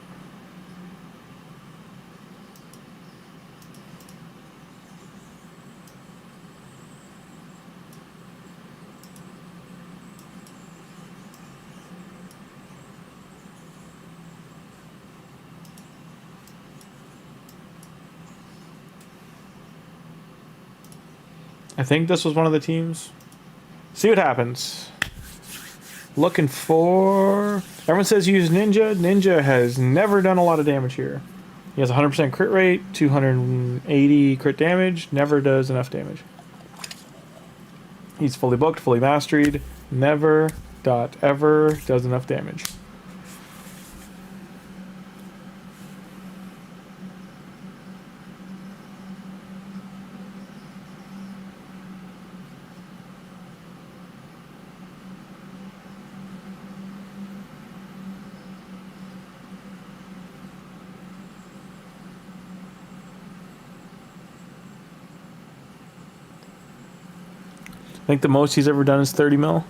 I think this was one of the teams. See what happens. Looking for... Everyone says use Ninja. Ninja has never done a lot of damage here. He has 100% crit rate, 280 crit damage. Never does enough damage. He's fully booked, fully mastered. Never, ever does enough damage. I think the most he's ever done is 30 mil.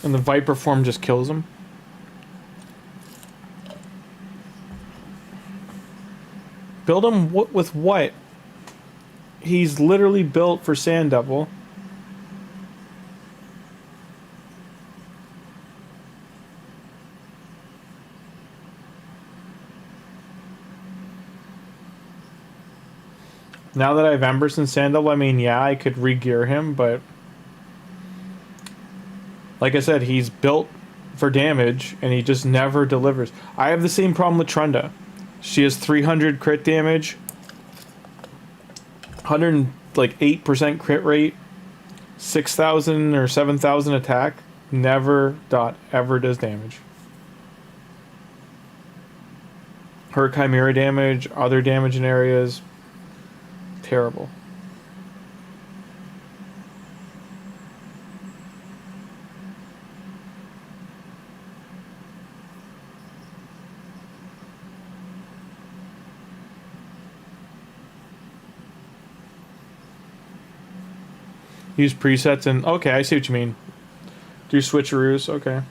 And the Viper form just kills him. Build him with what? He's literally built for Sand Devil. Now that I have Embers and Sand Devil, I mean, yeah, I could re-gear him, but... Like I said, he's built for damage, and he just never delivers. I have the same problem with Trunda. She has 300 crit damage, 108% crit rate, 6,000 or 7,000 attack. Never ever does damage. Her Chimera damage, other damage in areas, terrible. Use presets and okay, I see what you mean. Do switcheroos, okay.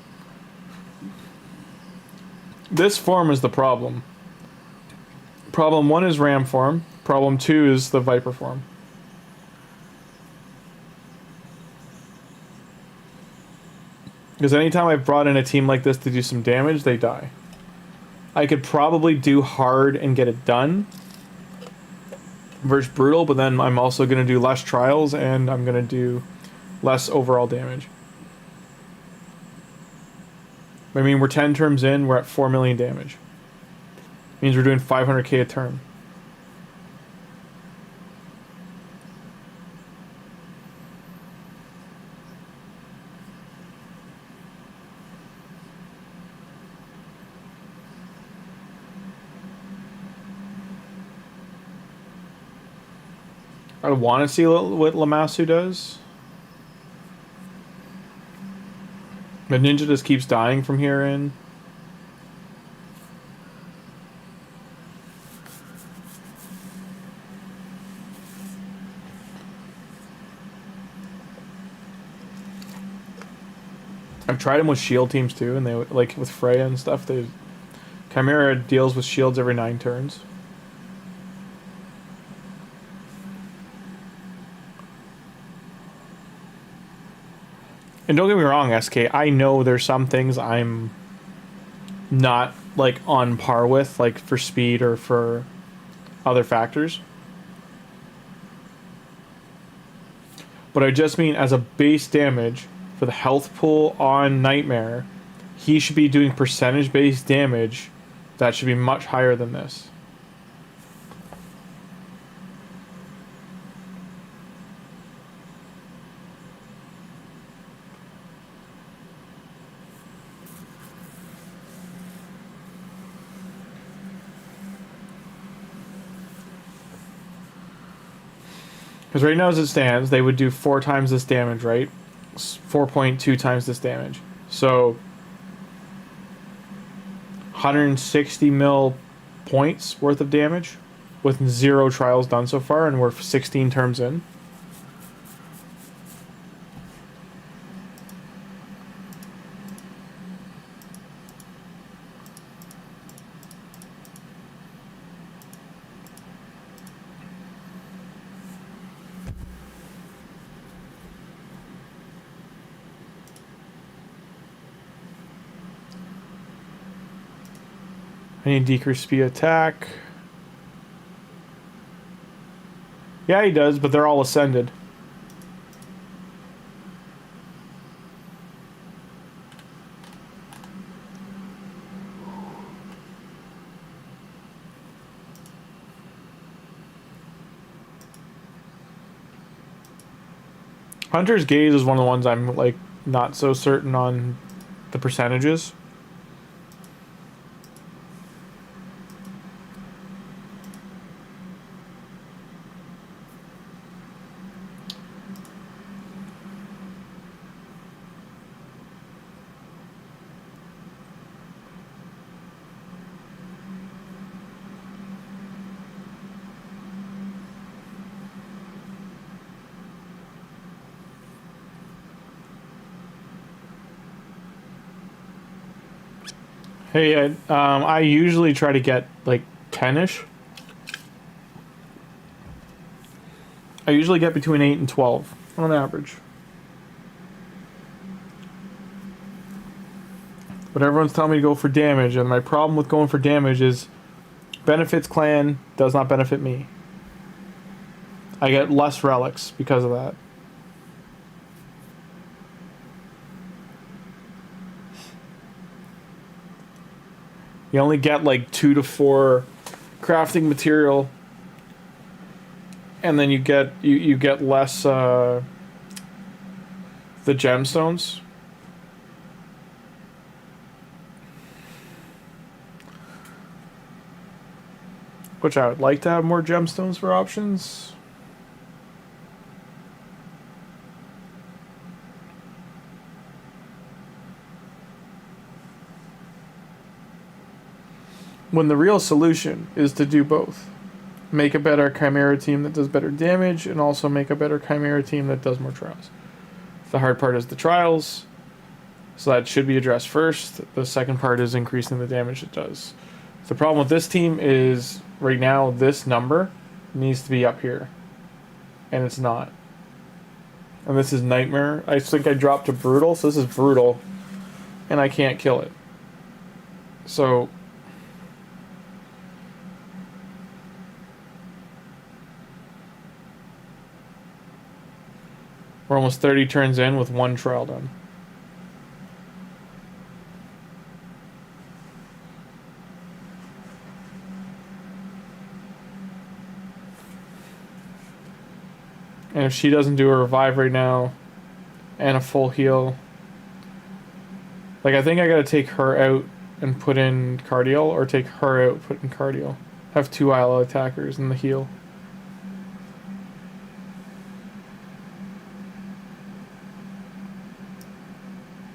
This form is the problem. Problem 1 is Ram form. Problem 2 is the Viper form. Because anytime I've brought in a team like this to do some damage, they die. I could probably do hard and get it done versus brutal, but then I'm also going to do less trials and I'm going to do less overall damage. I mean, we're 10 turns in, we're at 4 million damage. Means we're doing 500k a turn. I want to see what Lamasu does. The ninja just keeps dying from here in. I've tried them with shield teams too, and they like with Freya and stuff. They Chimera deals with shields every 9 turns. And don't get me wrong, SK, I know there's some things I'm not, like, on par with, like, for speed or for other factors. But I just mean as a base damage for the health pool on Nightmare, he should be doing percentage-based damage that should be much higher than this. Because right now as it stands, they would do 4 times this damage, right? 4.2 times this damage. So 160 mil points worth of damage with 0 trials done so far, and we're 16 turns in. I need decrease speed attack. Yeah, he does, but they're all ascended. Hunter's Gaze is one of the ones I'm like not so certain on the percentages. Hey, I usually try to get like 10-ish. I usually get between 8 and 12 on average. But everyone's telling me to go for damage, and my problem with going for damage is benefits clan does not benefit me. I get less relics because of that. You only get like 2 to 4 crafting material, and then you get you get less the gemstones. Which I would like to have more gemstones for options. When the real solution is to do both. make a better Chimera team that does better damage, and also make a better Chimera team that does more trials. The hard part is the trials, so that should be addressed first. The second part is increasing the damage it does. The problem with this team is, right now, this number needs to be up here, and it's not. And this is Nightmare. I think I dropped to Brutal, so this is Brutal, and I can't kill it. So we're almost 30 turns in with one trial done. And if she doesn't do a revive right now and a full heal, like, I think I gotta take her out and put in Cardial, or take her out, put in Cardial. Have 2 ally attackers in the heal.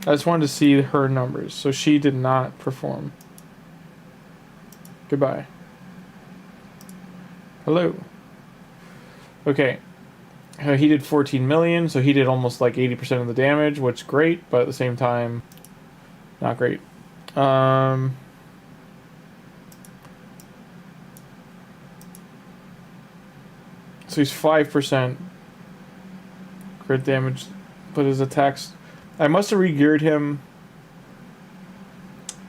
I just wanted to see her numbers. So she did not perform. Goodbye. Hello. Okay. He did 14 million, so he did almost like 80% of the damage, which is great, but at the same time, not great. So he's 5% crit damage, but his attacks... I must have re-geared him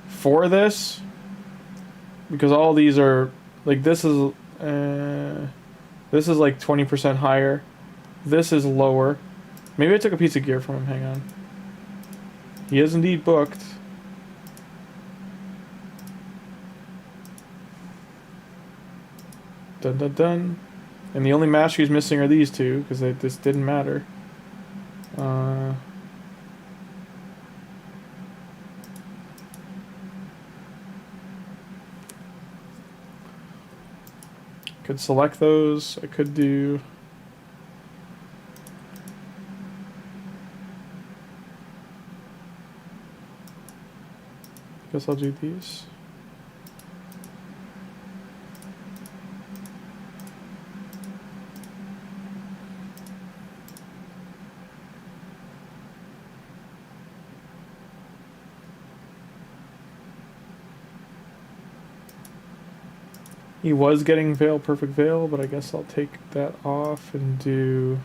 for this, because all these are... Like, this is like 20% higher. This is lower. Maybe I took a piece of gear from him. Hang on. He is indeed booked. Dun dun dun. And the only masteries missing are these two, because this didn't matter. Could select those. I could do... Guess I'll do these. He was getting Veil, Perfect Veil, but I guess I'll take that off and do...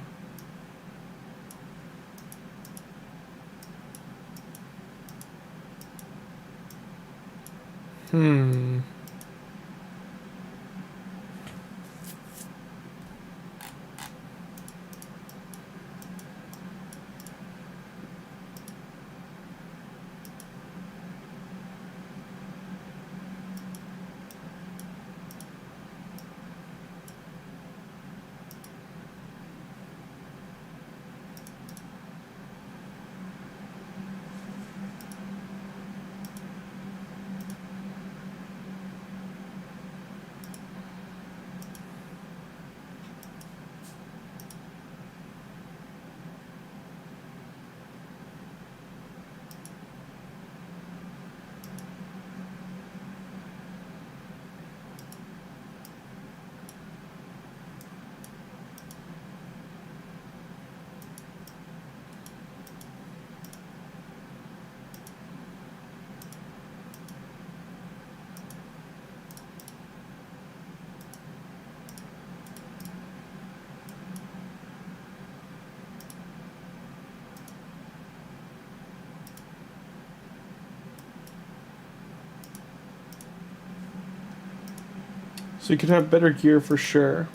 So you could have better gear for sure.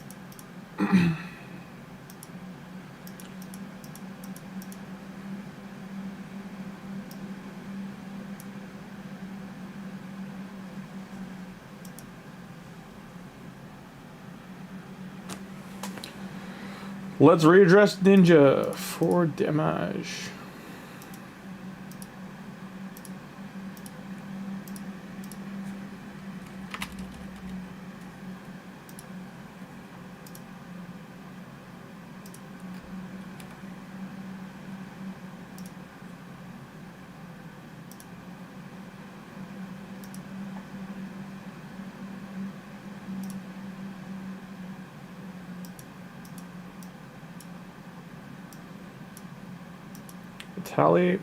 Let's readdress Ninja for damage. Tally.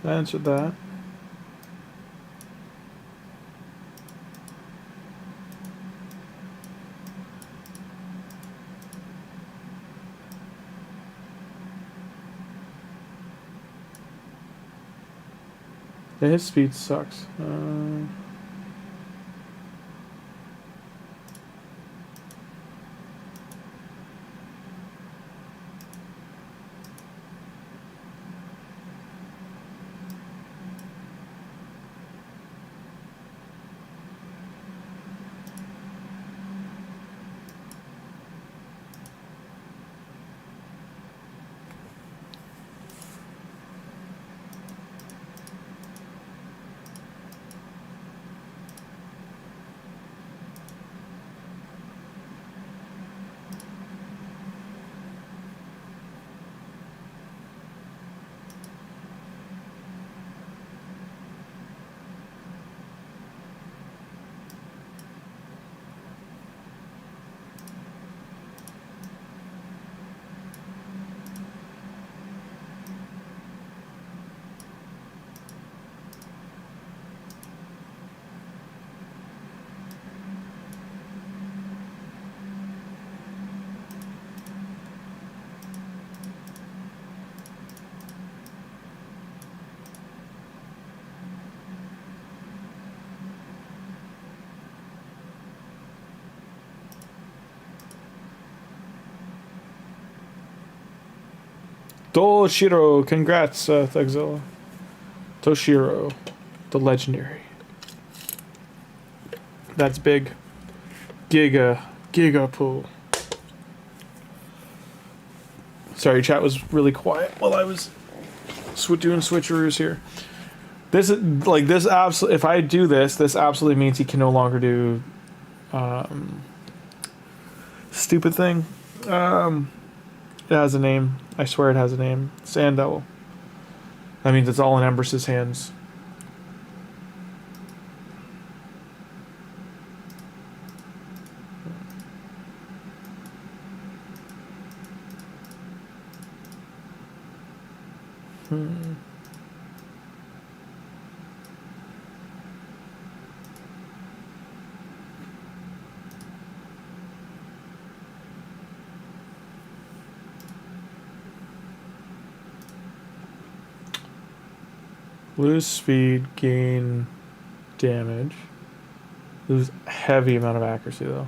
I answered that. Yeah, his speed sucks. Toshiro, congrats, Thugzilla. Toshiro, the legendary. That's big. Giga pool. Sorry, chat was really quiet while I was doing switcheroos here. This is like this absolutely. If I do this, this absolutely means he can no longer do stupid thing. It has a name. I swear it has a name. Sand Devil. That means it's all in Embers's hands. Lose speed, gain damage. Lose heavy amount of accuracy though.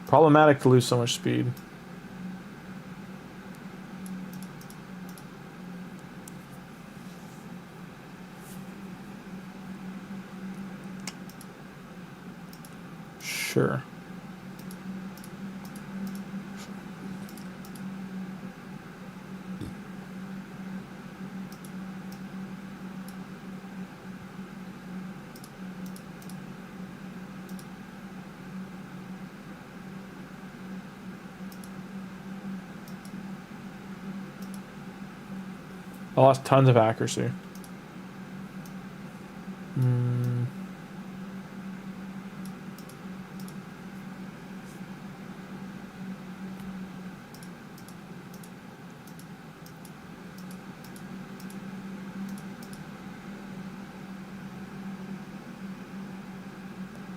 Problematic to lose so much speed. Sure. I lost tons of accuracy.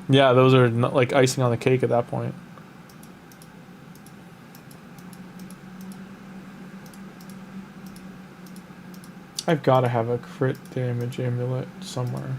Yeah, those are not like icing on the cake at that point. I've got to have a crit damage amulet somewhere.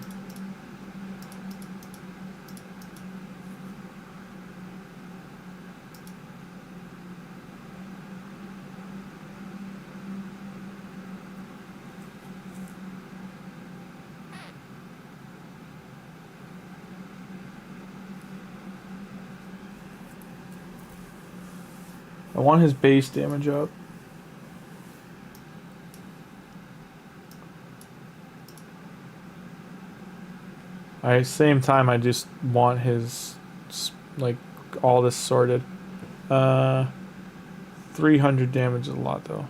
I want his base damage up. At same time, I just want his like all this sorted. 300 damage is a lot though.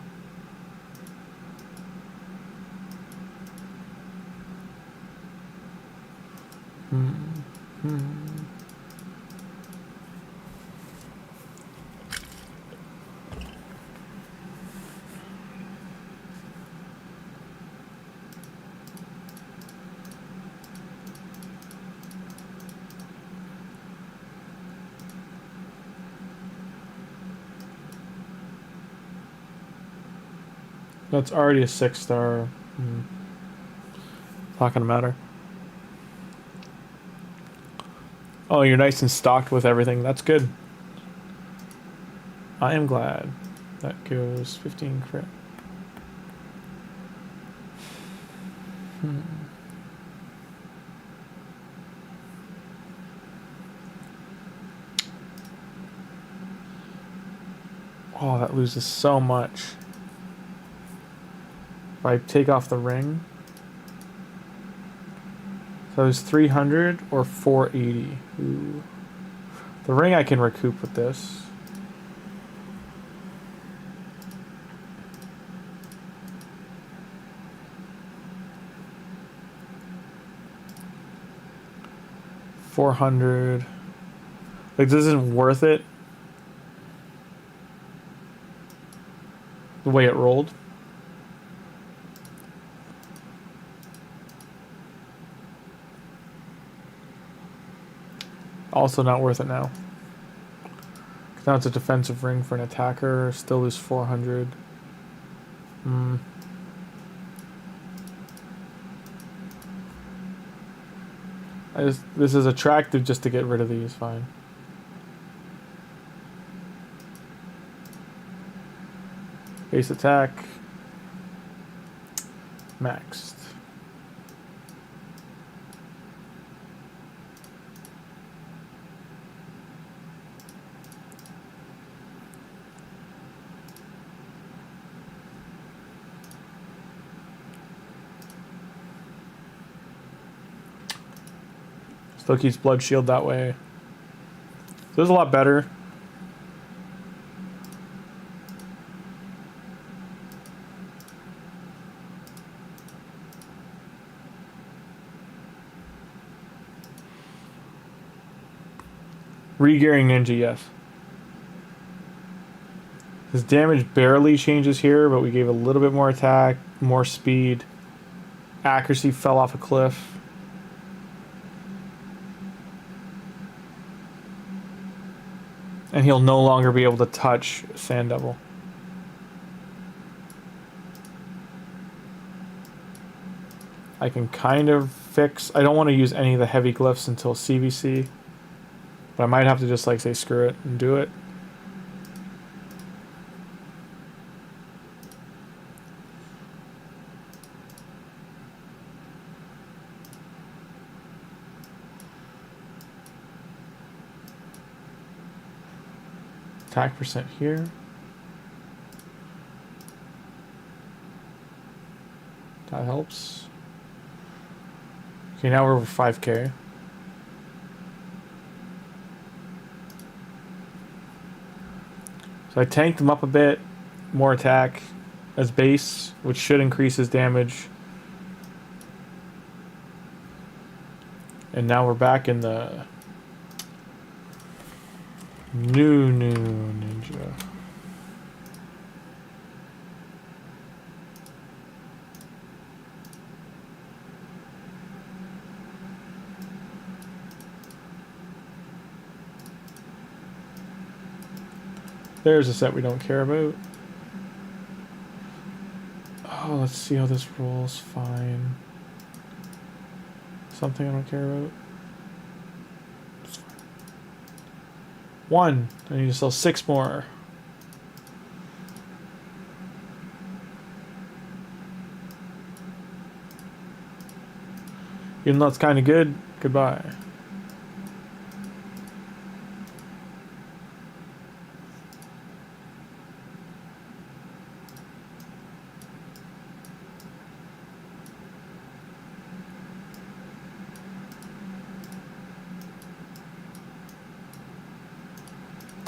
That's already a 6-star. It's not gonna matter. Oh, you're nice and stocked with everything. That's good. I am glad. That goes 15 crit. Oh, that loses so much. If I take off the ring. So it was 300 or 480. Ooh. The ring I can recoup with this. $400. Like, this isn't worth it. The way it rolled. Also not worth it now. Now it's a defensive ring for an attacker. Still lose 400. This is attractive just to get rid of these. Fine. Base attack. Maxed. Still keeps blood shield that way. So it's a lot better. Re-gearing Ninja, yes. His damage barely changes here, but we gave a little bit more attack, more speed. Accuracy fell off a cliff. And he'll no longer be able to touch Sand Devil. I can kind of fix... I don't want to use any of the heavy glyphs until CVC. But I might have to just, like, say screw it and do it. Attack percent here. That helps. Okay, now we're over 5k. So I tanked him up a bit. More attack as base, which should increase his damage. And now we're back in the new ninja. There's a set we don't care about. Oh, let's see how this rolls. Fine. Something I don't care about. One. I need to sell 6 more. Even though it's kind of good, goodbye.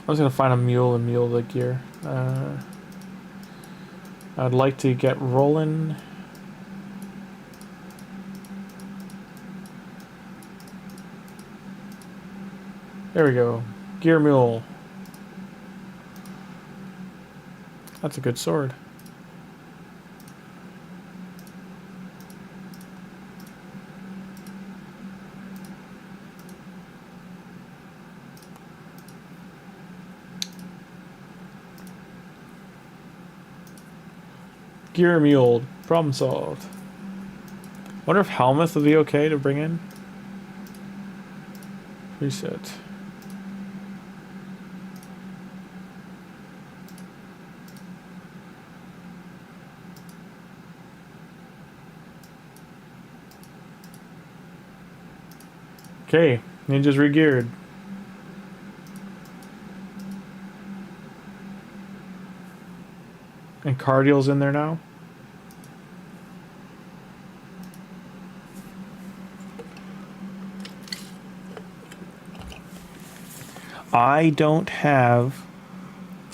I was gonna find a mule and mule the gear. I'd like to get rolling. There we go. Gear mule. That's a good sword. Gear mule. Problem solved. Wonder if Helmuth would be okay to bring in. Reset. Okay, ninja's regeared. And Cardial's in there now. I don't have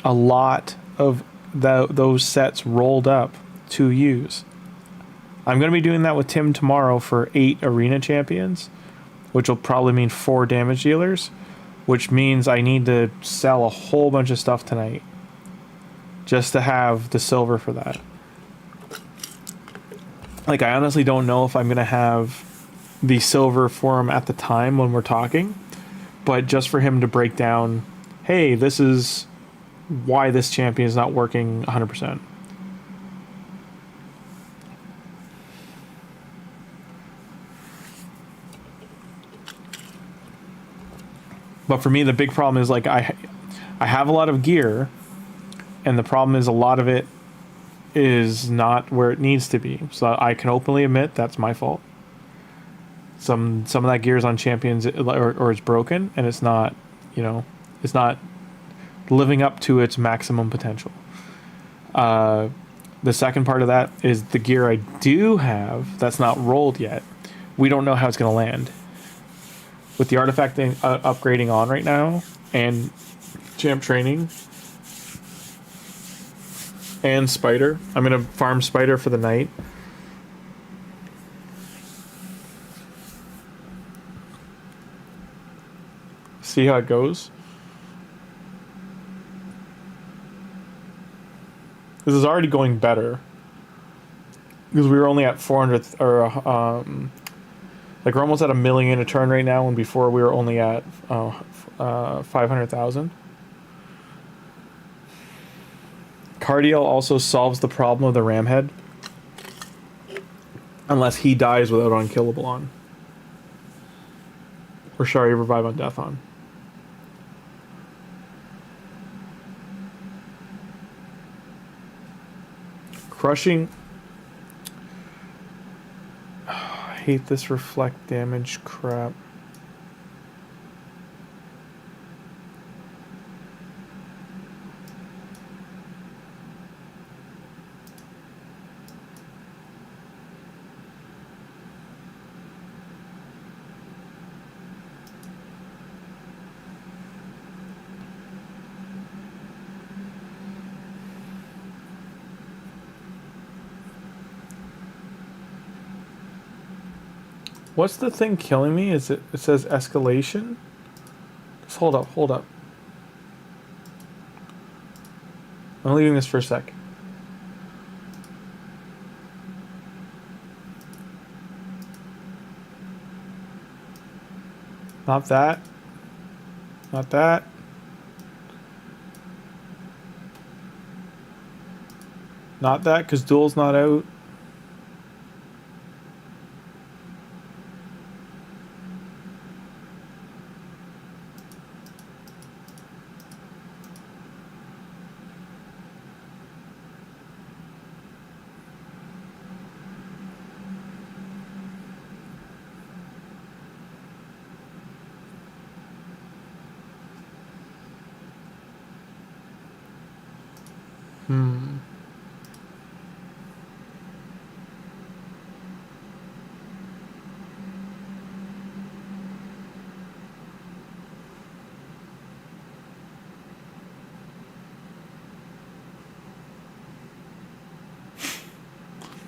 a lot of those sets rolled up to use. I'm going to be doing that with Tim tomorrow for 8 arena champions, which will probably mean 4 damage dealers, which means I need to sell a whole bunch of stuff tonight just to have the silver for that. Like, I honestly don't know if I'm going to have the silver for him at the time when we're talking, but just for him to break down, hey, this is why this champion is not working 100%. But for me, the big problem is, like, I have a lot of gear, and the problem is a lot of it is not where it needs to be. So I can openly admit that's my fault. Some of that gear is on champions, or it's broken, and it's not, you know, it's not living up to its maximum potential. The second part of that is the gear I do have that's not rolled yet. We don't know how it's going to land. With the artifact upgrading on right now, and champ training, and spider, I'm going to farm spider for the night. See how it goes. This is already going better because we were only at 400, or like, we're almost at 1 million a turn right now, and before we were only at 500,000. Cardial also solves the problem of the ram head, unless he dies without unkillable on, or sorry, revive on death on. Crushing. I hate this reflect damage crap. What's the thing killing me? Is it says escalation? Just hold up. I'm leaving this for a sec. Not that. Not that. Not that, because duel's not out.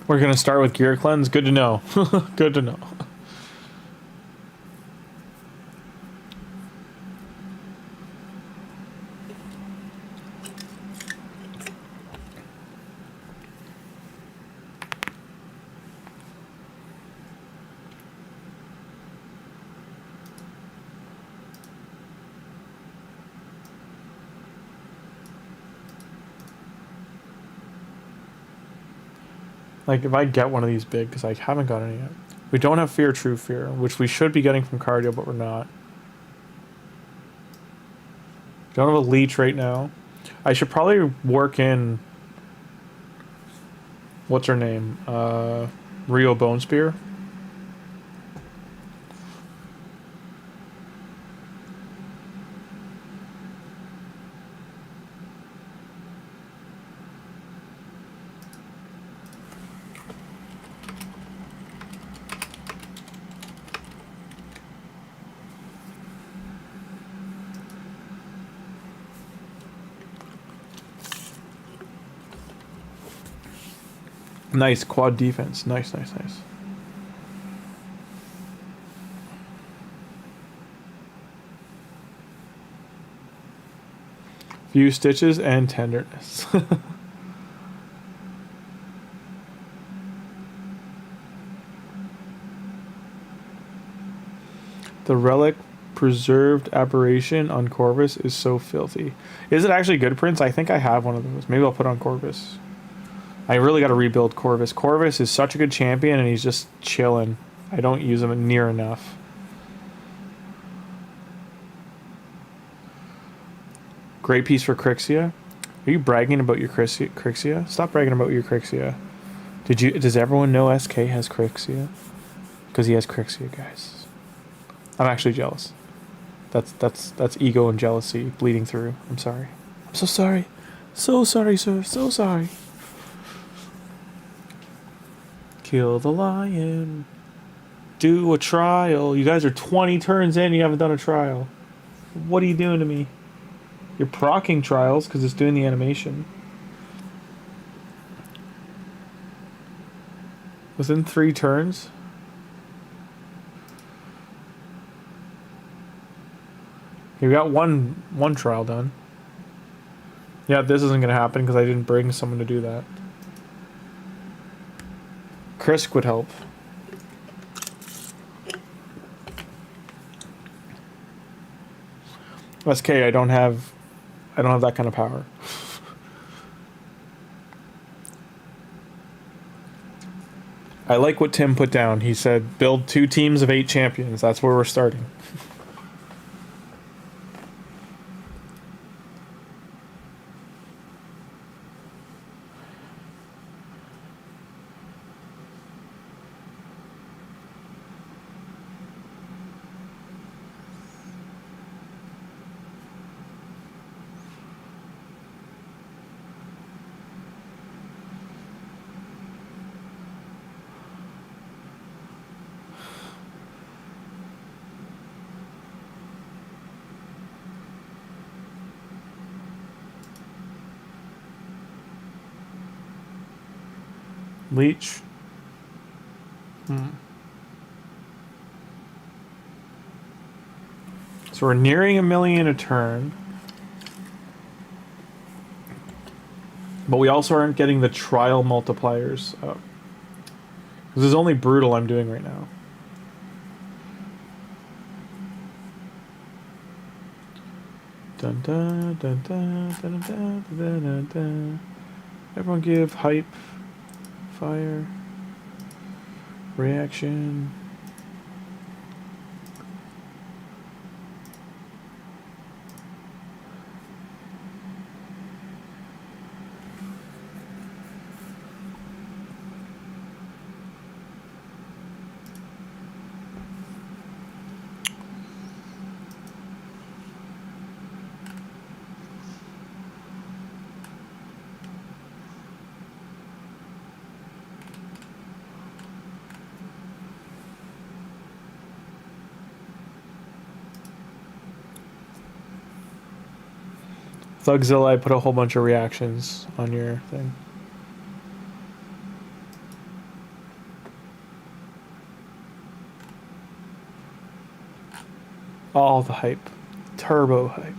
We're gonna start with gear cleanse. Good to know. Good to know. Like, if I get one of these big, because I haven't got any yet. We don't have Fear True Fear, which we should be getting from Cardio, but we're not. Don't have a Leech right now. I should probably work in... What's her name? Rio Bone Spear. Nice quad defense. Nice, nice, nice. Few stitches and tenderness. The relic preserved aberration on Corvus is so filthy. Is it actually good, Prince? I think I have one of those. Maybe I'll put on Corvus. I really got to rebuild Corvus. Corvus is such a good champion, and he's just chilling. I don't use him near enough. Great piece for Crixia. Are you bragging about your Crixia? Stop bragging about your Crixia. Does everyone know SK has Crixia? Because he has Crixia, guys. I'm actually jealous. That's ego and jealousy bleeding through. I'm sorry. I'm so sorry. So sorry, sir. So sorry. Kill the lion. Do a trial. You guys are 20 turns in. You haven't done a trial. What are you doing to me? You're proccing trials because it's doing the animation. Within 3 turns? Okay, we got one trial done. Yeah, this isn't going to happen because I didn't bring someone to do that. Krisk would help. SK, I don't have that kind of power. I like what Tim put down. He said, build 2 teams of 8 champions. That's where we're starting. Leech. So we're nearing 1 million a turn. But we also aren't getting the trial multipliers up. This is only brutal I'm doing right now. Dun dun dun dun dun dun dun dun dun. Everyone give hype. Fire. Reaction. Thugzilla, I put a whole bunch of reactions on your thing. All the hype. Turbo hype.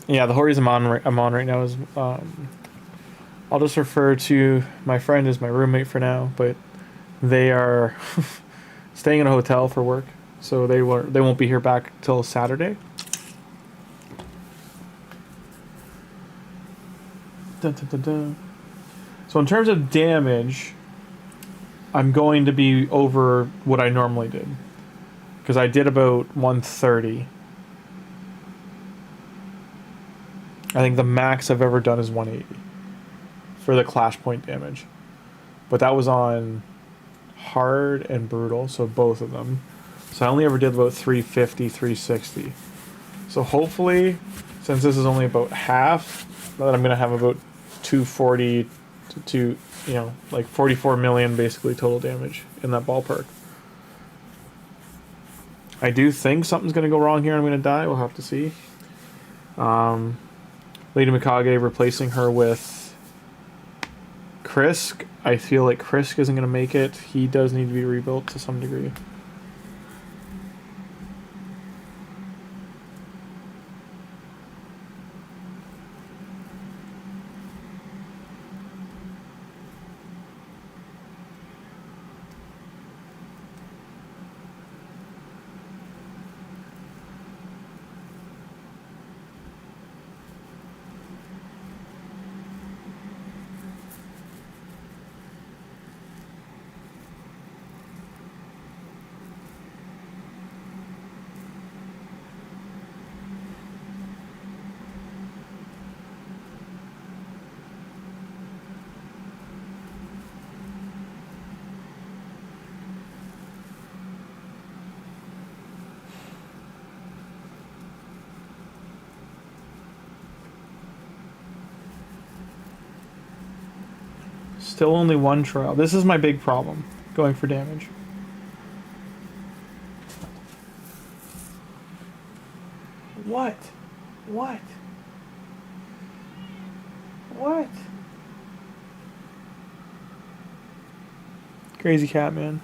Yeah, the Hori's I'm on right now is I'll just refer to my friend as my roommate for now, but they are staying in a hotel for work, so they won't be here back till Saturday. Dun, dun, dun, dun. So in terms of damage, I'm going to be over what I normally did, because I did about 130. I think the max I've ever done is 180 for the clash point damage. But that was on hard and brutal, so both of them. So I only ever did about 350, 360. So hopefully, since this is only about half, that I'm going to have about 240 to you know, like 44 million basically total damage in that ballpark. I do think something's going to go wrong here. I'm going to die. We'll have to see. Lady Mikage replacing her with Krisk. I feel like Krisk isn't going to make it. He does need to be rebuilt to some degree. Still only one trial. This is my big problem, going for damage. What? What? What? Crazy cat, man.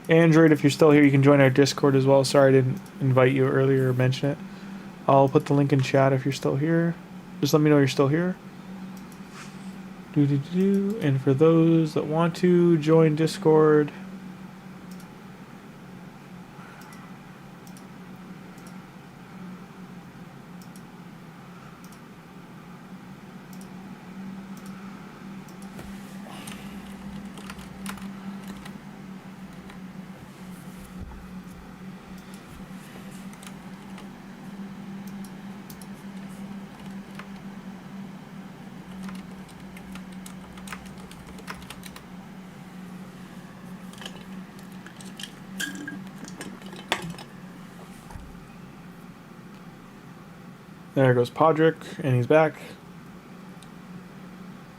Android, if you're still here, you can join our Discord as well. Sorry I didn't invite you earlier or mention it. I'll put the link in chat if you're still here. Just let me know you're still here. And for those that want to join Discord, there goes Podrick, and he's back.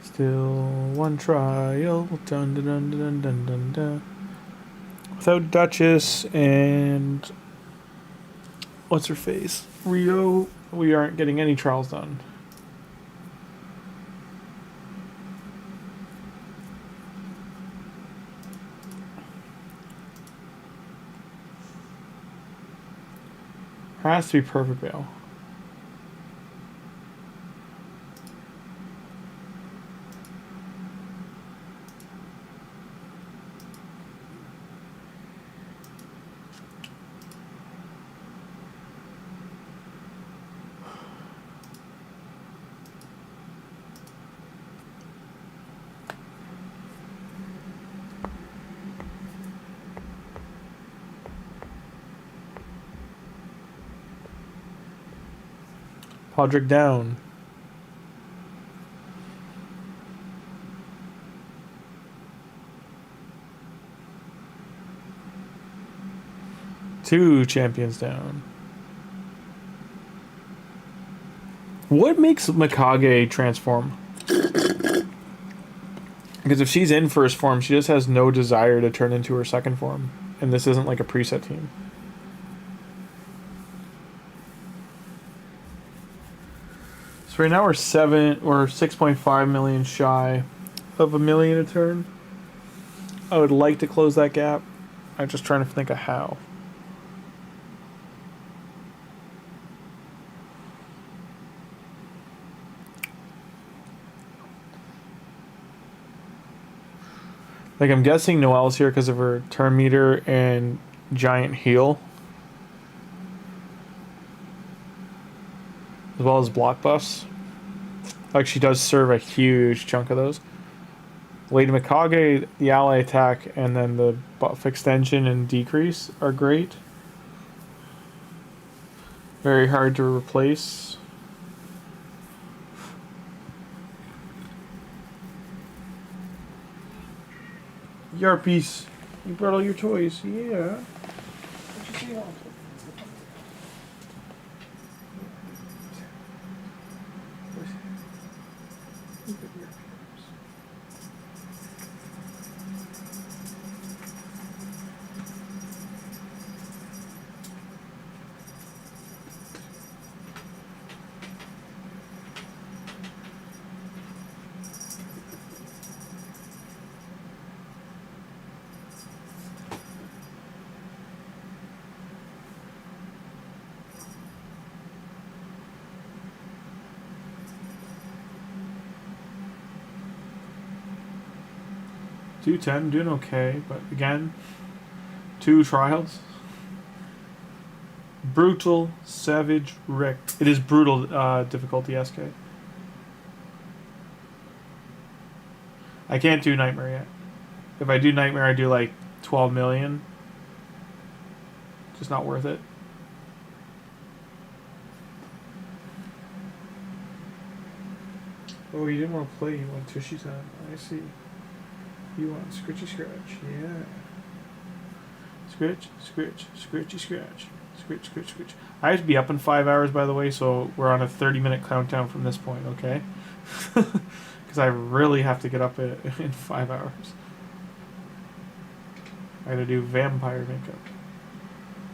Still one trial. Dun, dun, dun, dun, dun, dun, dun. Without Duchess and what's her face? Rio, we aren't getting any trials done. Has to be perfect bail. Podrick down. Two champions down. What makes Mikage transform? Because if she's in first form, she just has no desire to turn into her second form. And this isn't like a preset team. So right now we're 6.5 million shy of a million a turn. I would like to close that gap. I'm just trying to think of how. Like, I'm guessing Noelle's here because of her turn meter and giant heal. As well as block buffs. Like, she does serve a huge chunk of those. Lady Mikage, the ally attack, and then the buff extension and decrease are great. Very hard to replace. Yarpies, you brought all your toys. Yeah. What you say? $210, doing okay, but again, 2 trials. Brutal, Savage, Wrecked. It is brutal difficulty SK. I can't do Nightmare yet. If I do Nightmare, I do like 12 million. Just not worth it. Oh, you didn't want to play, you want Tushy time. I see. You want scritchy scratch, yeah. Scritch, scritch, scritchy scratch. Scritch, scritch, scritch. I have to be up in 5 hours, by the way, so we're on a 30-minute countdown from this point, okay? Because I really have to get up in 5 hours. I gotta do vampire makeup.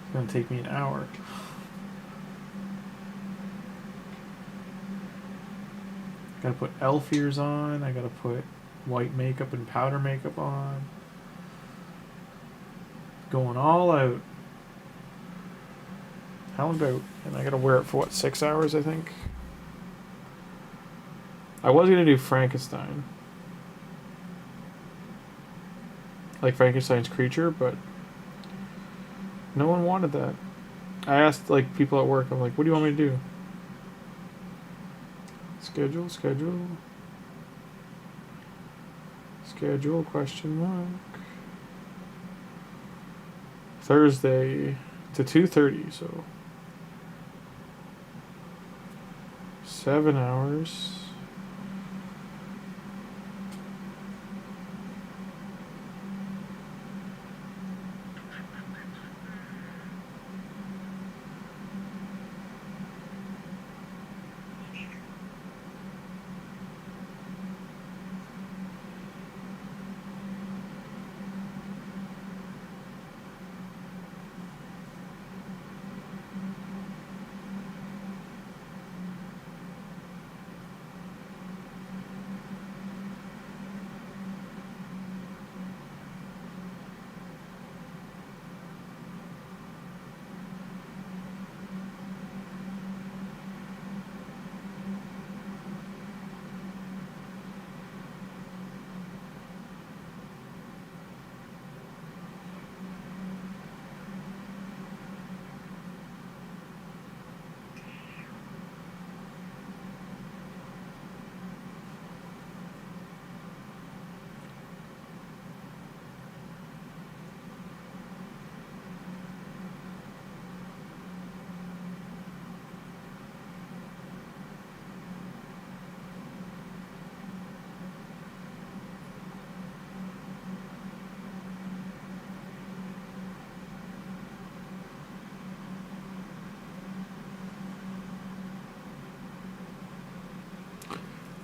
It's gonna take me an hour. Gotta put elf ears on, I gotta put white makeup and powder makeup on. Going all out. How about? And I gotta wear it for what, 6 hours, I think? I was gonna do Frankenstein. Like Frankenstein's creature, but no one wanted that. I asked like people at work, I'm like, what do you want me to do? Schedule, schedule. Schedule, question mark. Thursday to 2:30, so 7 hours.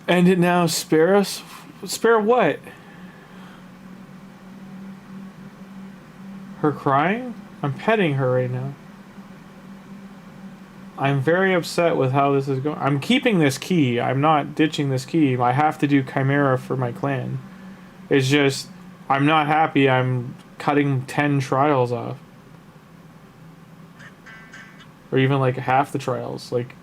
End it now, spare us? Spare what? Her crying? I'm petting her right now. I'm very upset with how this is going. I'm keeping this key. I'm not ditching this key. I have to do Chimera for my clan. It's just, I'm not happy. I'm cutting 10 trials off. Or even like half the trials. Like,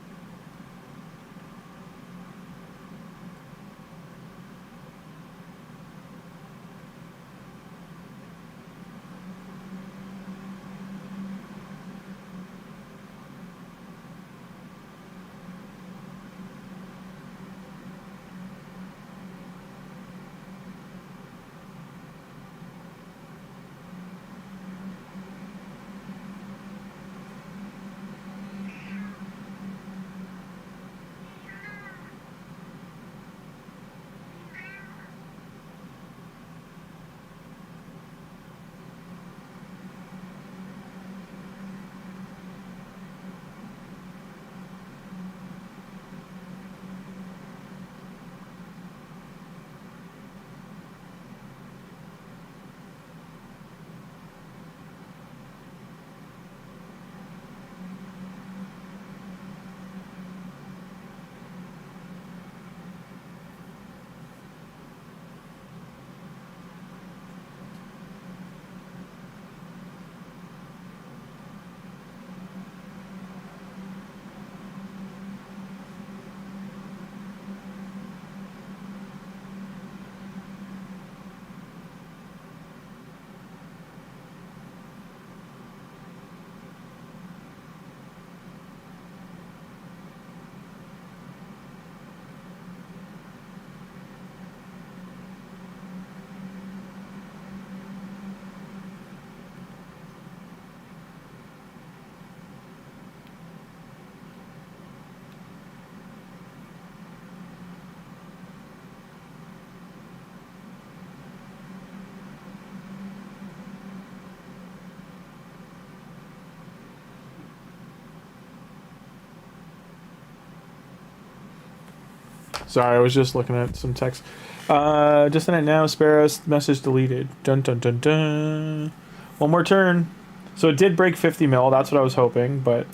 sorry, I was just looking at some text. Just in it now, spare us. Message deleted. Dun dun dun dun. One more turn. So it did break 50 mil. That's what I was hoping, but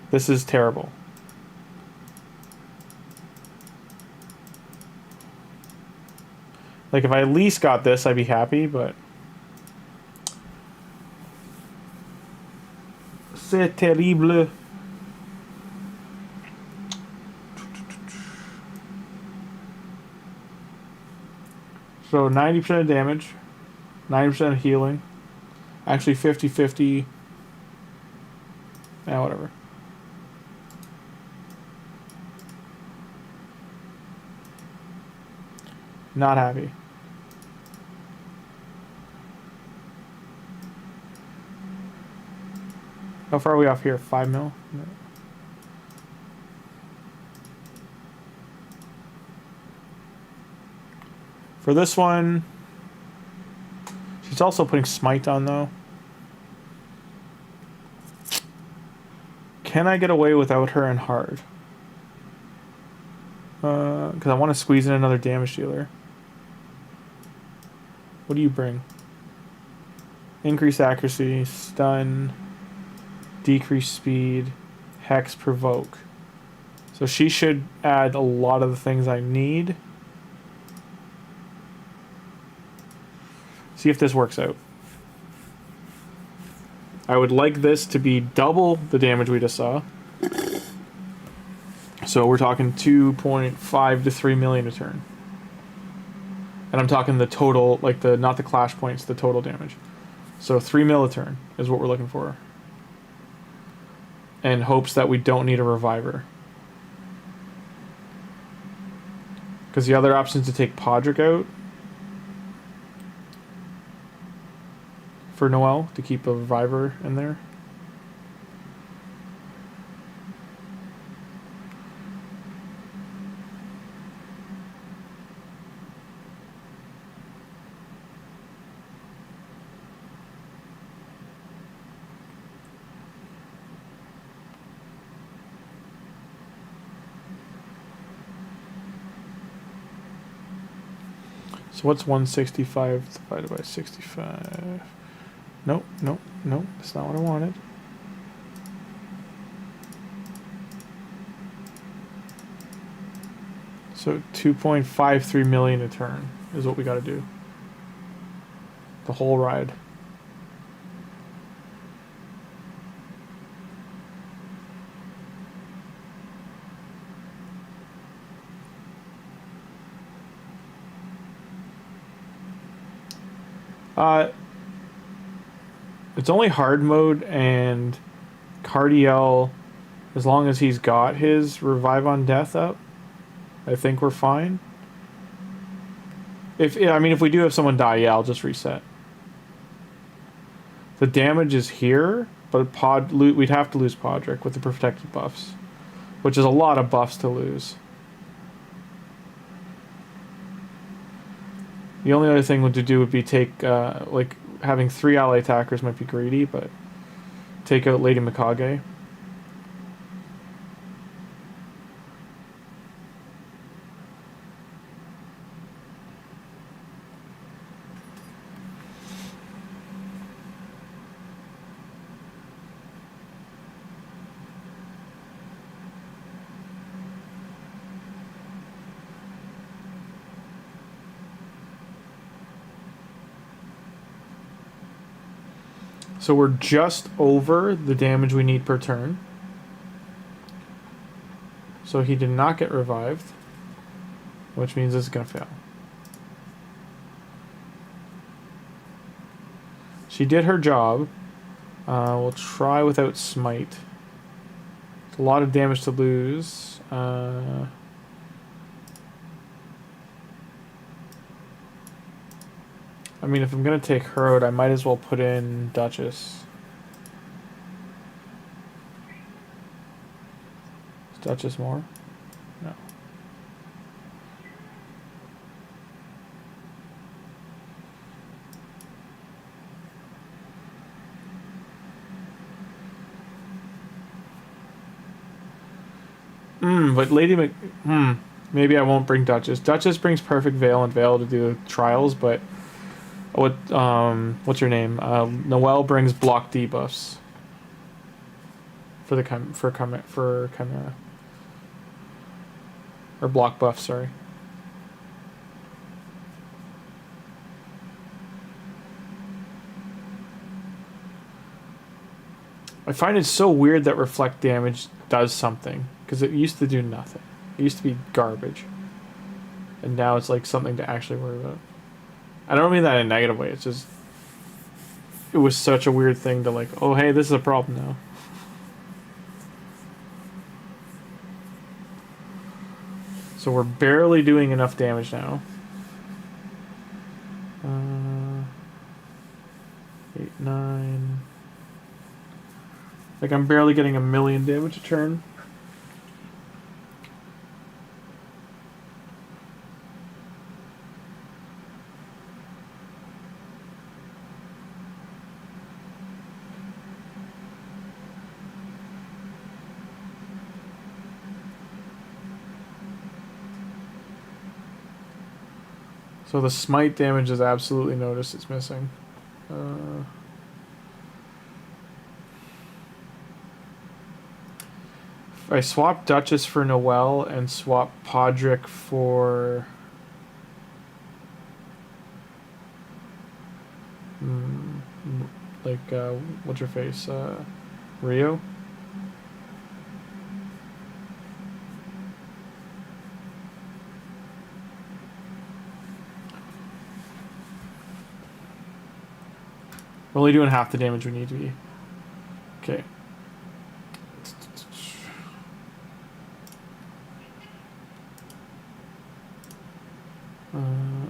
this is terrible. Like, if I at least got this, I'd be happy, but... C'est terrible. So 90% of damage, 90% of healing. Actually 50-50. Yeah, whatever. Not happy. How far are we off here? 5 mil? No. For this one, she's also putting Smite on, though. Can I get away without her in hard? Because I want to squeeze in another damage dealer. What do you bring? Increase accuracy, stun, decrease speed, hex, provoke. So she should add a lot of the things I need. See if this works out. I would like this to be double the damage we just saw. So we're talking 2.5 to 3 million a turn. And I'm talking the total, like the, not the clash points, the total damage. So 3 mil a turn is what we're looking for. And hopes that we don't need a reviver. Because the other option is to take Podrick out for Noelle to keep a reviver in there. So what's 165 divided by 65? Nope, nope, nope. That's not what I wanted. So 2.53 million a turn is what we got to do. The whole ride. It's only hard mode and Cardiel, as long as he's got his revive on death up, I think we're fine. If we do have someone die, yeah, I'll just reset. The damage is here, but we'd have to lose Podrick with the protected buffs, which is a lot of buffs to lose. The only other thing to do would be take, like, having 3 ally attackers might be greedy, but take out Lady Mikage. So we're just over the damage we need per turn. So he did not get revived, which means this is going to fail. She did her job. We'll try without smite. It's a lot of damage to lose. I mean, if I'm going to take her out, I might as well put in Duchess. Is Duchess more? No. But maybe I won't bring Duchess. Duchess brings Perfect Veil and Veil to do trials, but what's your name? Noelle brings block debuffs for the Chimera, or block buff. Sorry. I find it so weird that reflect damage does something, because it used to do nothing. It used to be garbage, and now it's like something to actually worry about. I don't mean that in a negative way. It's just, it was such a weird thing to like, oh hey, this is a problem now. So we're barely doing enough damage now. 8, 9. Like, I'm barely getting 1,000,000 damage a turn. So the smite damage is absolutely noticed. It's missing. If I swap Duchess for Noelle and swap Podrick for what's her face? Rio? We're only doing half the damage we need to be. Okay.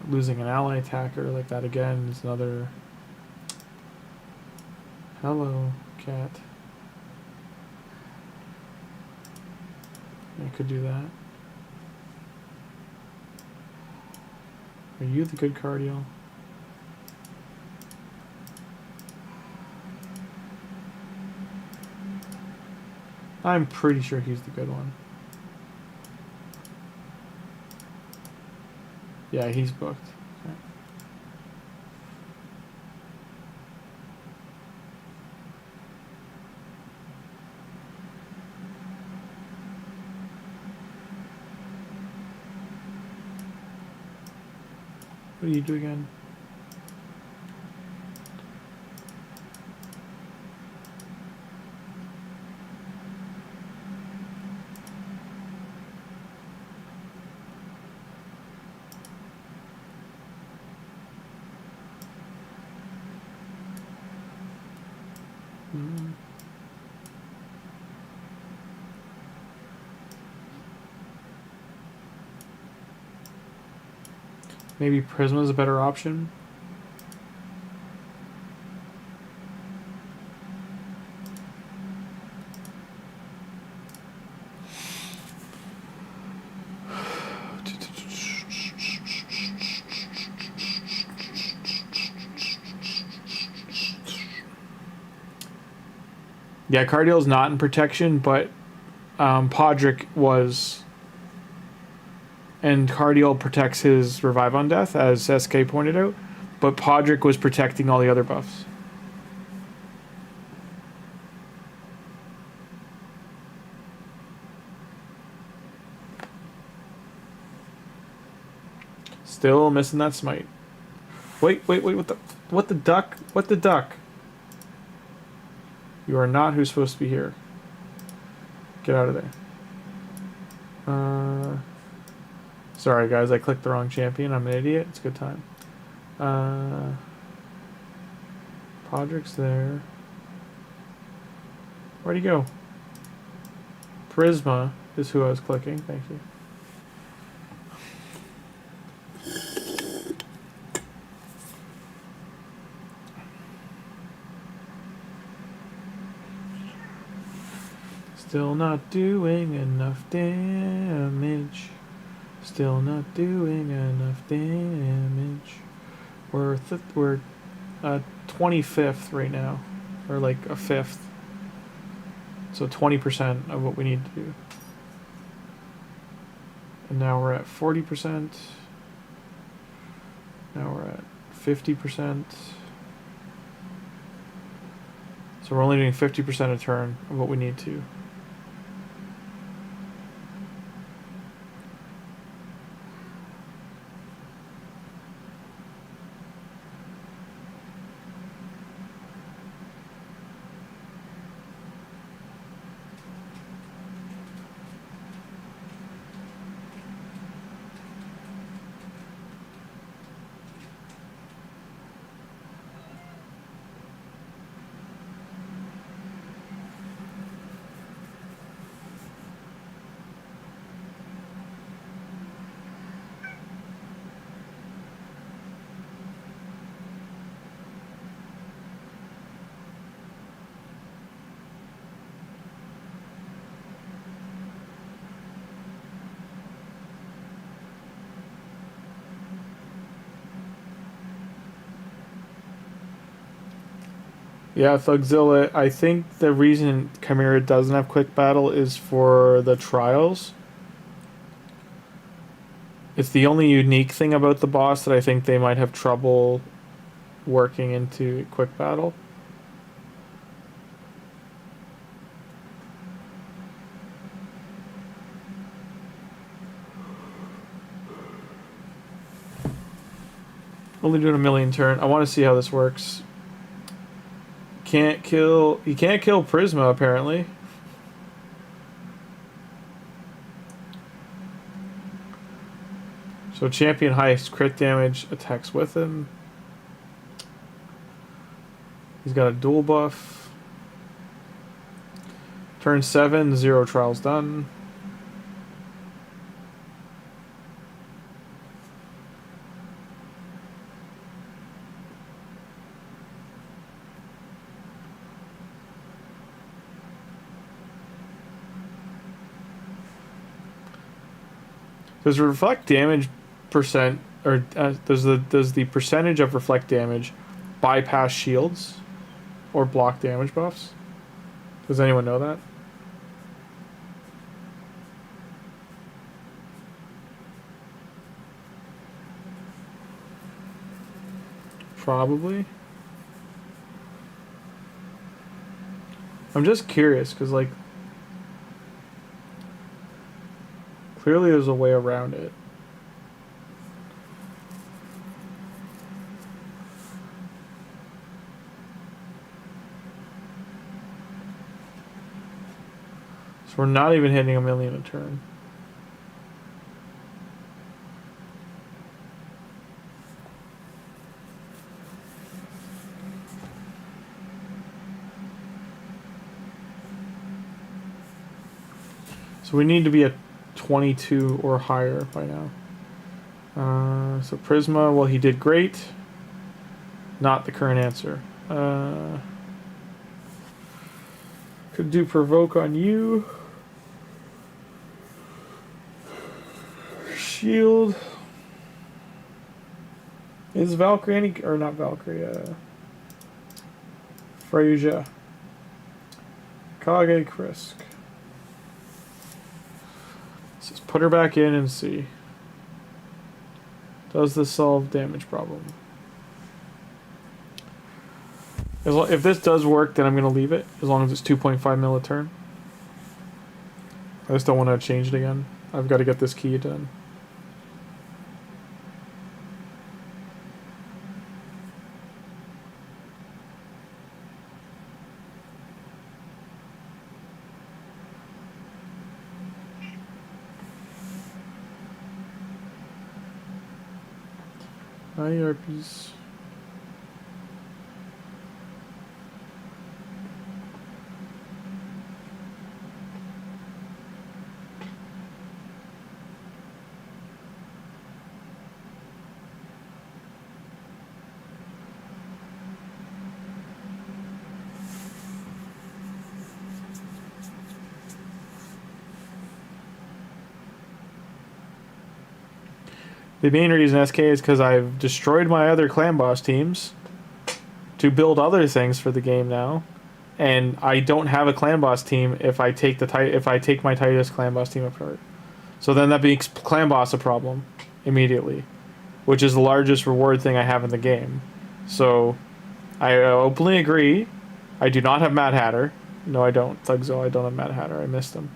Losing an ally attacker like that again is another... Hello, cat. I could do that. Are you the good cardio? I'm pretty sure he's the good one. Yeah, he's booked. Okay. What do you do again? Maybe Prisma's a better option. Yeah, Cardiel's not in protection, but Podrick was. And Cardiel protects his Revive on Death, as SK pointed out. But Podrick was protecting all the other buffs. Still missing that smite. Wait, what the duck? What the duck? You are not who's supposed to be here. Get out of there. Sorry guys, I clicked the wrong champion. I'm an idiot. It's a good time. Podrick's there. Where'd he go? Prisma is who I was clicking. Thank you. Still not doing enough damage. Still not doing enough damage. We're 25th right now, or like a fifth. So 20% of what we need to do. And now we're at 40%. Now we're at 50%. So we're only doing 50% a turn of what we need to. Yeah, Thugzilla, I think the reason Chimera doesn't have quick battle is for the trials. It's the only unique thing about the boss that I think they might have trouble working into quick battle. Only doing a million turn. I want to see how this works. You can't kill Prisma apparently. So champion heist, crit damage, attacks with him. He's got a dual buff. Turn 7, 0 trials done. Does reflect damage percent, or does the percentage of reflect damage bypass shields or block damage buffs? Does anyone know that? Probably. I'm just curious because, like, clearly there's a way around it. we're not even hitting 1,000,000 a turn. So we need to be at 22 or higher by now. So Prisma, well, he did great. Not the current answer. Could do Provoke on you. Shield. Is Valkyrie any... Or not Valkyrie, Freyja. Kage Krisk. Let's just put her back in and see. Does this solve damage problem? If this does work, then I'm going to leave it. As long as it's 2.5 mil a turn. I just don't want to change it again. I've got to get this key done. IRPs. The main reason SK is because I've destroyed my other clan boss teams to build other things for the game now, and I don't have a clan boss team if I take my Titus clan boss team apart. So then that makes clan boss a problem immediately, which is the largest reward thing I have in the game. So I openly agree. I do not have Mad Hatter. No, I don't. Thugzilla, I don't have Mad Hatter. I missed him.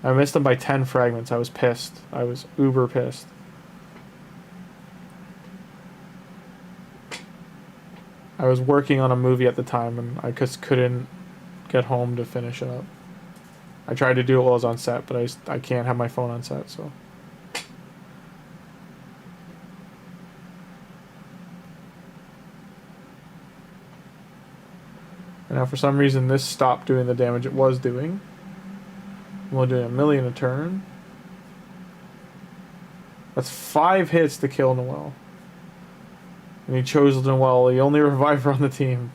I missed him by 10 fragments. I was pissed. I was uber pissed. I was working on a movie at the time, and I just couldn't get home to finish it up. I tried to do it while I was on set, but I can't have my phone on set, so... And now for some reason this stopped doing the damage it was doing. I'm only doing 1,000,000 a turn. That's 5 hits to kill Noel. And he chose Noel, the only reviver on the team.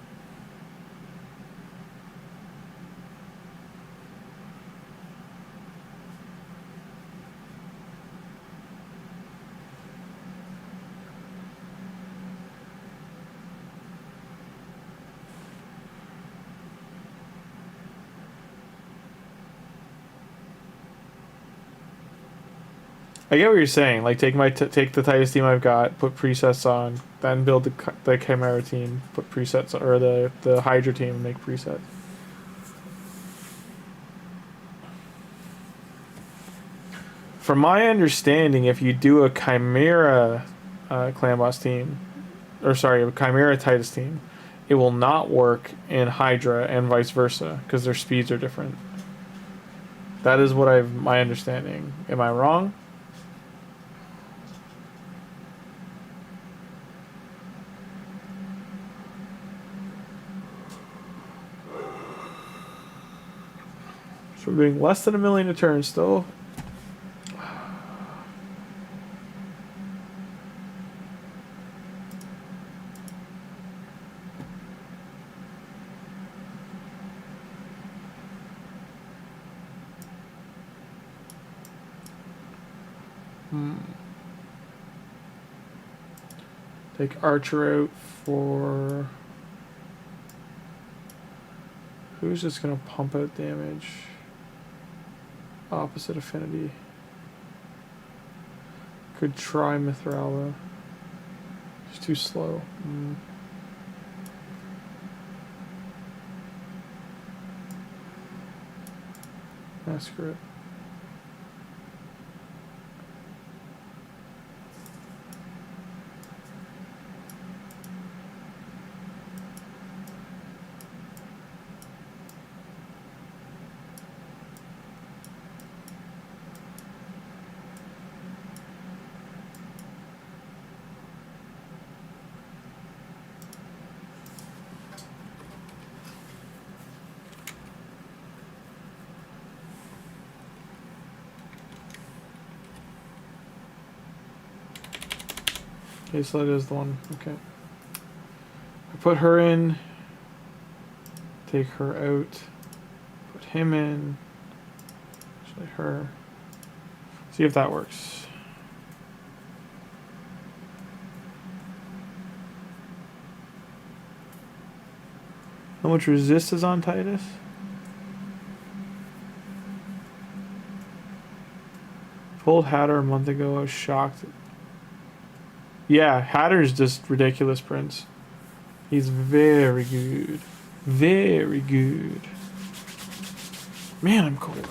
I get what you're saying. Like, take the Titus team I've got, put presets on, then build the Chimera team, put presets, or the Hydra team, and make presets. From my understanding, if you do a Chimera clan boss team, or sorry, a Chimera Titus team, it will not work in Hydra and vice versa because their speeds are different. That is what my understanding. Am I wrong? So we're doing less than 1,000,000 a turn still. Take Archer out for... Who's just gonna pump out damage? Opposite affinity. Could try Mithrala. It's too slow. Screw it. Okay, so that is the one. Okay. I put her in. Take her out. Put him in. Actually, her. See if that works. How much resist is on Titus? Pulled Hatter a month ago. I was shocked. Yeah, Hatter's just ridiculous, Prince. He's very good. Very good. Man, I'm cold.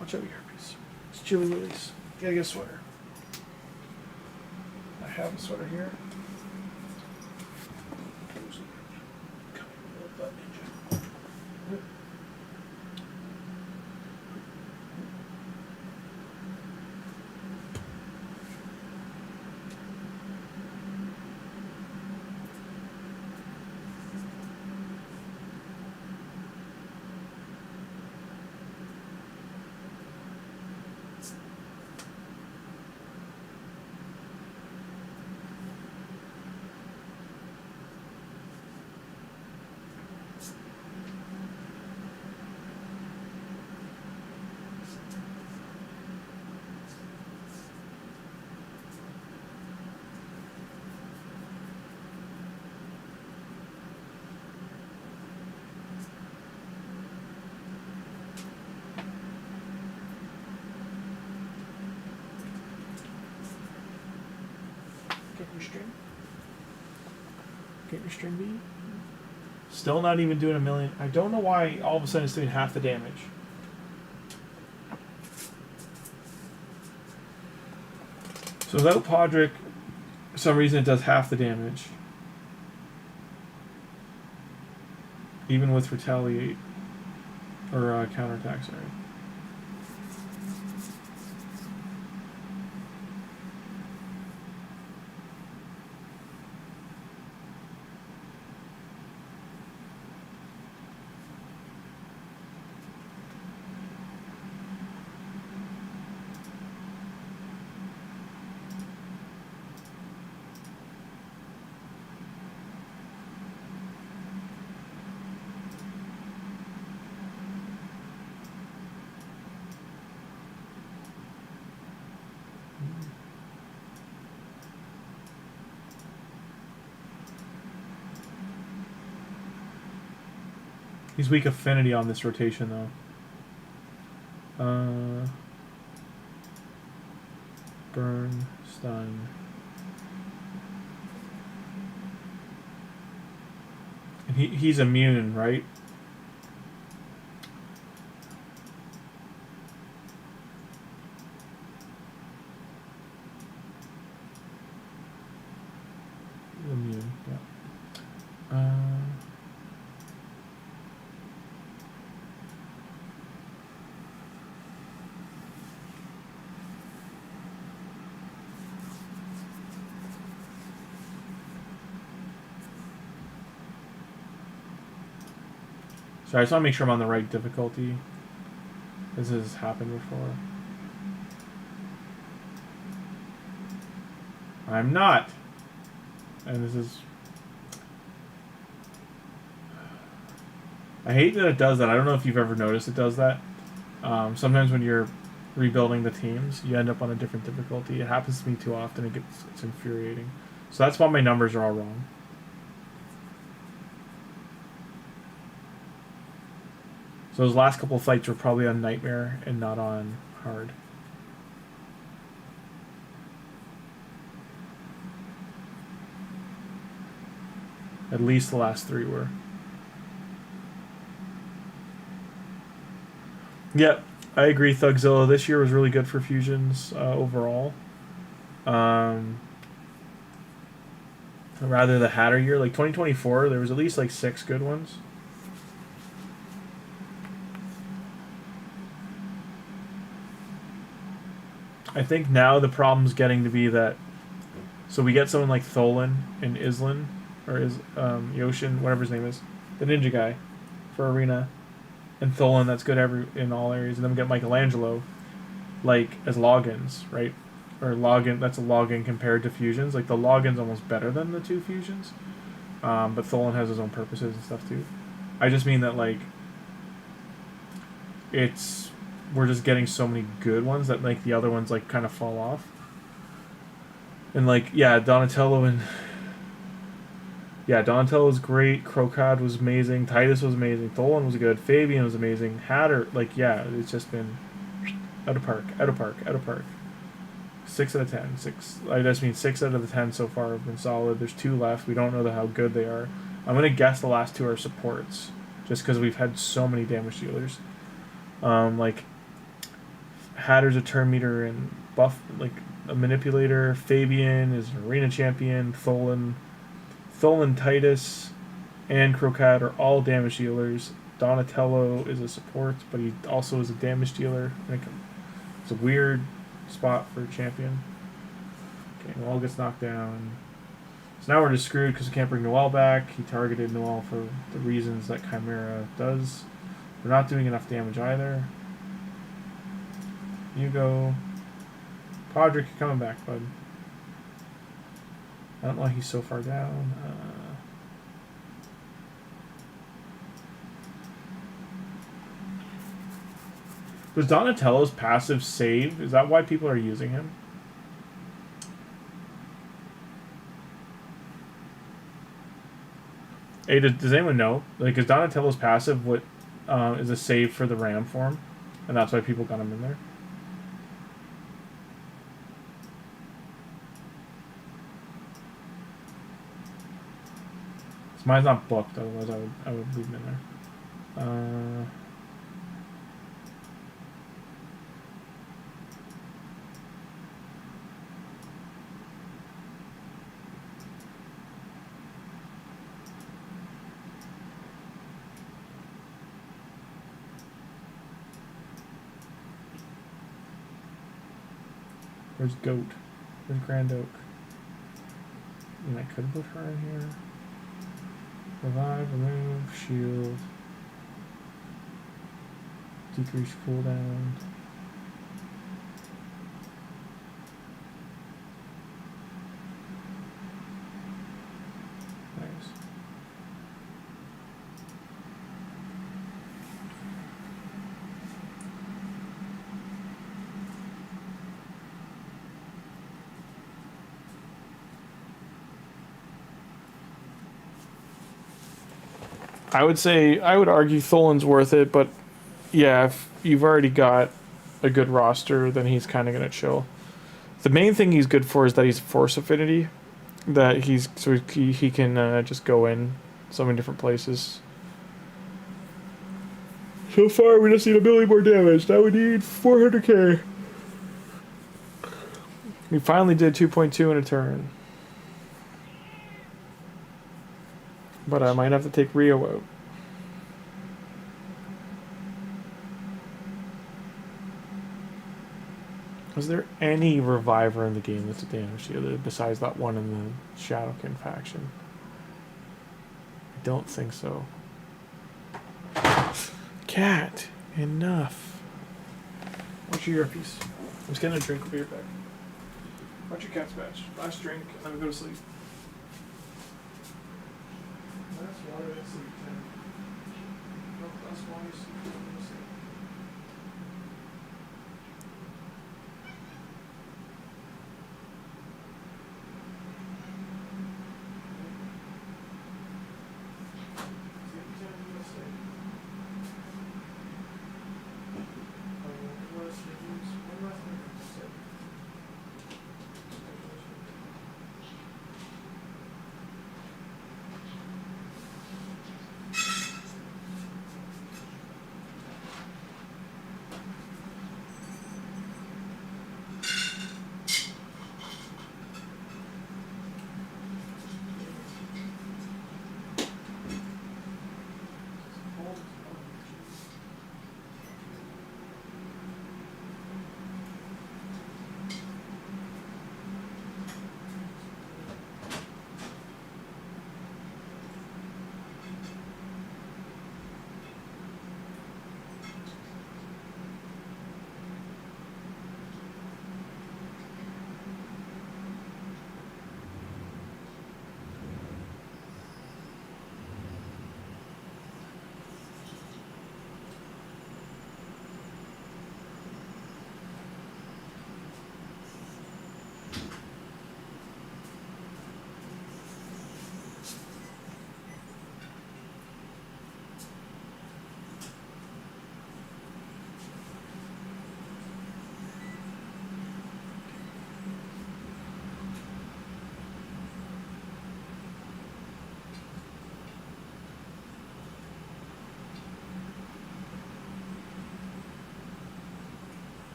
Watch out, earpiece. It's chilly willies. Gotta get a sweater. I have a sweater here. Get your string B. Still not even doing a million. I don't know why all of a sudden it's doing half the damage. So without Podrick, for some reason it does half the damage. Even with Retaliate. Or Counterattack, sorry. He's weak affinity on this rotation, though. Burn, stun. And he's immune, right? Immune, yeah. So I just want to make sure I'm on the right difficulty. This has happened before. I'm not. And this is... I hate that it does that. I don't know if you've ever noticed it does that. Sometimes when you're rebuilding the teams, you end up on a different difficulty. It happens to me too often. It's infuriating. So that's why my numbers are all wrong. So those last couple of fights were probably on Nightmare and not on Hard. At least the last 3 were. Yep, I agree. Thugzilla this year was really good for fusions overall. Rather the Hatter year, like 2024, there was at least like 6 good ones. I think now the problem's getting to be that, so we get someone like Tholin and Islin, or Yoshin, whatever his name is, the ninja guy, for Arena, and Tholin that's good in all areas, and then we get Michelangelo, like, as logins, right? or login. That's a login compared to fusions. Like the login's almost better than the 2 fusions. But Tholin has his own purposes and stuff too. I just mean that like we're just getting so many good ones that like the other ones like kind of fall off. And like Donatello was great. Crocod was amazing. Titus was amazing. Tholin was good. Fabian was amazing. Hatter, like it's just been out of park. 6 out of 10. I just mean 6 out of the 10 so far have been solid. There's 2 left. We don't know how good they are. I'm gonna guess the last 2 are supports, just because we've had so many damage dealers. Like Hatter's a turn meter and buff, like a manipulator. Fabian is an arena champion. Tholin, Titus, and Crocad are all damage dealers. Donatello is a support, but he also is a damage dealer. It's a weird spot for a champion. Okay, Noel gets knocked down. So now we're just screwed because we can't bring Noel back. He targeted Noel for the reasons that Chimera does. We're not doing enough damage either. You go. Podrick, you're coming back, bud. I don't know why he's so far down. Does Donatello's passive save? Is that why people are using him? Hey, does anyone know? Like, is Donatello's passive what is a save for the Ram form? And that's why people got him in there? So mine's not booked, otherwise I would leave him in there. Where's Goat? Where's Grand Oak? And I could put her in here. Revive, remove, shield. Decrease cooldown. Nice. I would argue Tholin's worth it, but yeah, if you've already got a good roster, then he's kind of gonna chill. The main thing he's good for is that he's force affinity, that he can just go in so many different places. So far, we just need a million more damage. Now we need 400k. We finally did 2.2 in a turn. But I might have to take Rio out. Was there any reviver in the game that's a damage dealer besides that one in the Shadowkin faction? I don't think so. Cat, enough. What's your earpiece? I'm just getting a drink. I'll be right back. What's your cat's badge? Last drink, and then we go to sleep. Last water, that's sleep. Last water, sleep.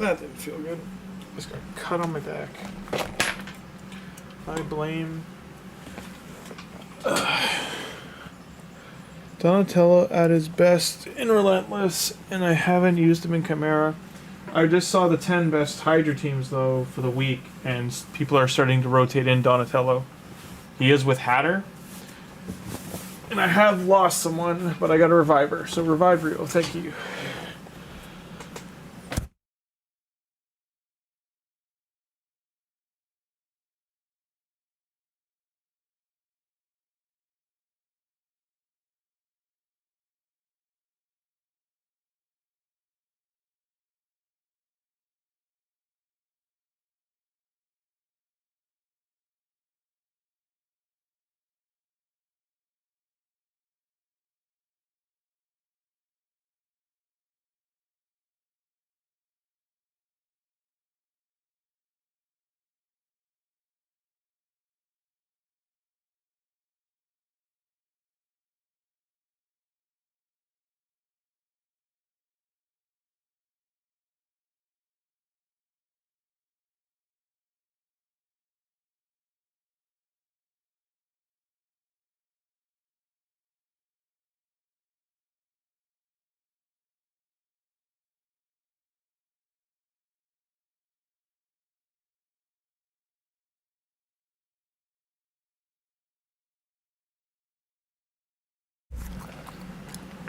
That didn't feel good. Just got cut on my back. I blame Donatello at his best in Relentless, and I haven't used him in Chimera. I just saw the 10 best Hydra teams, though, for the week, and people are starting to rotate in Donatello. He is with Hatter. And I have lost someone, but I got a Reviver, so Revive Rio, thank you.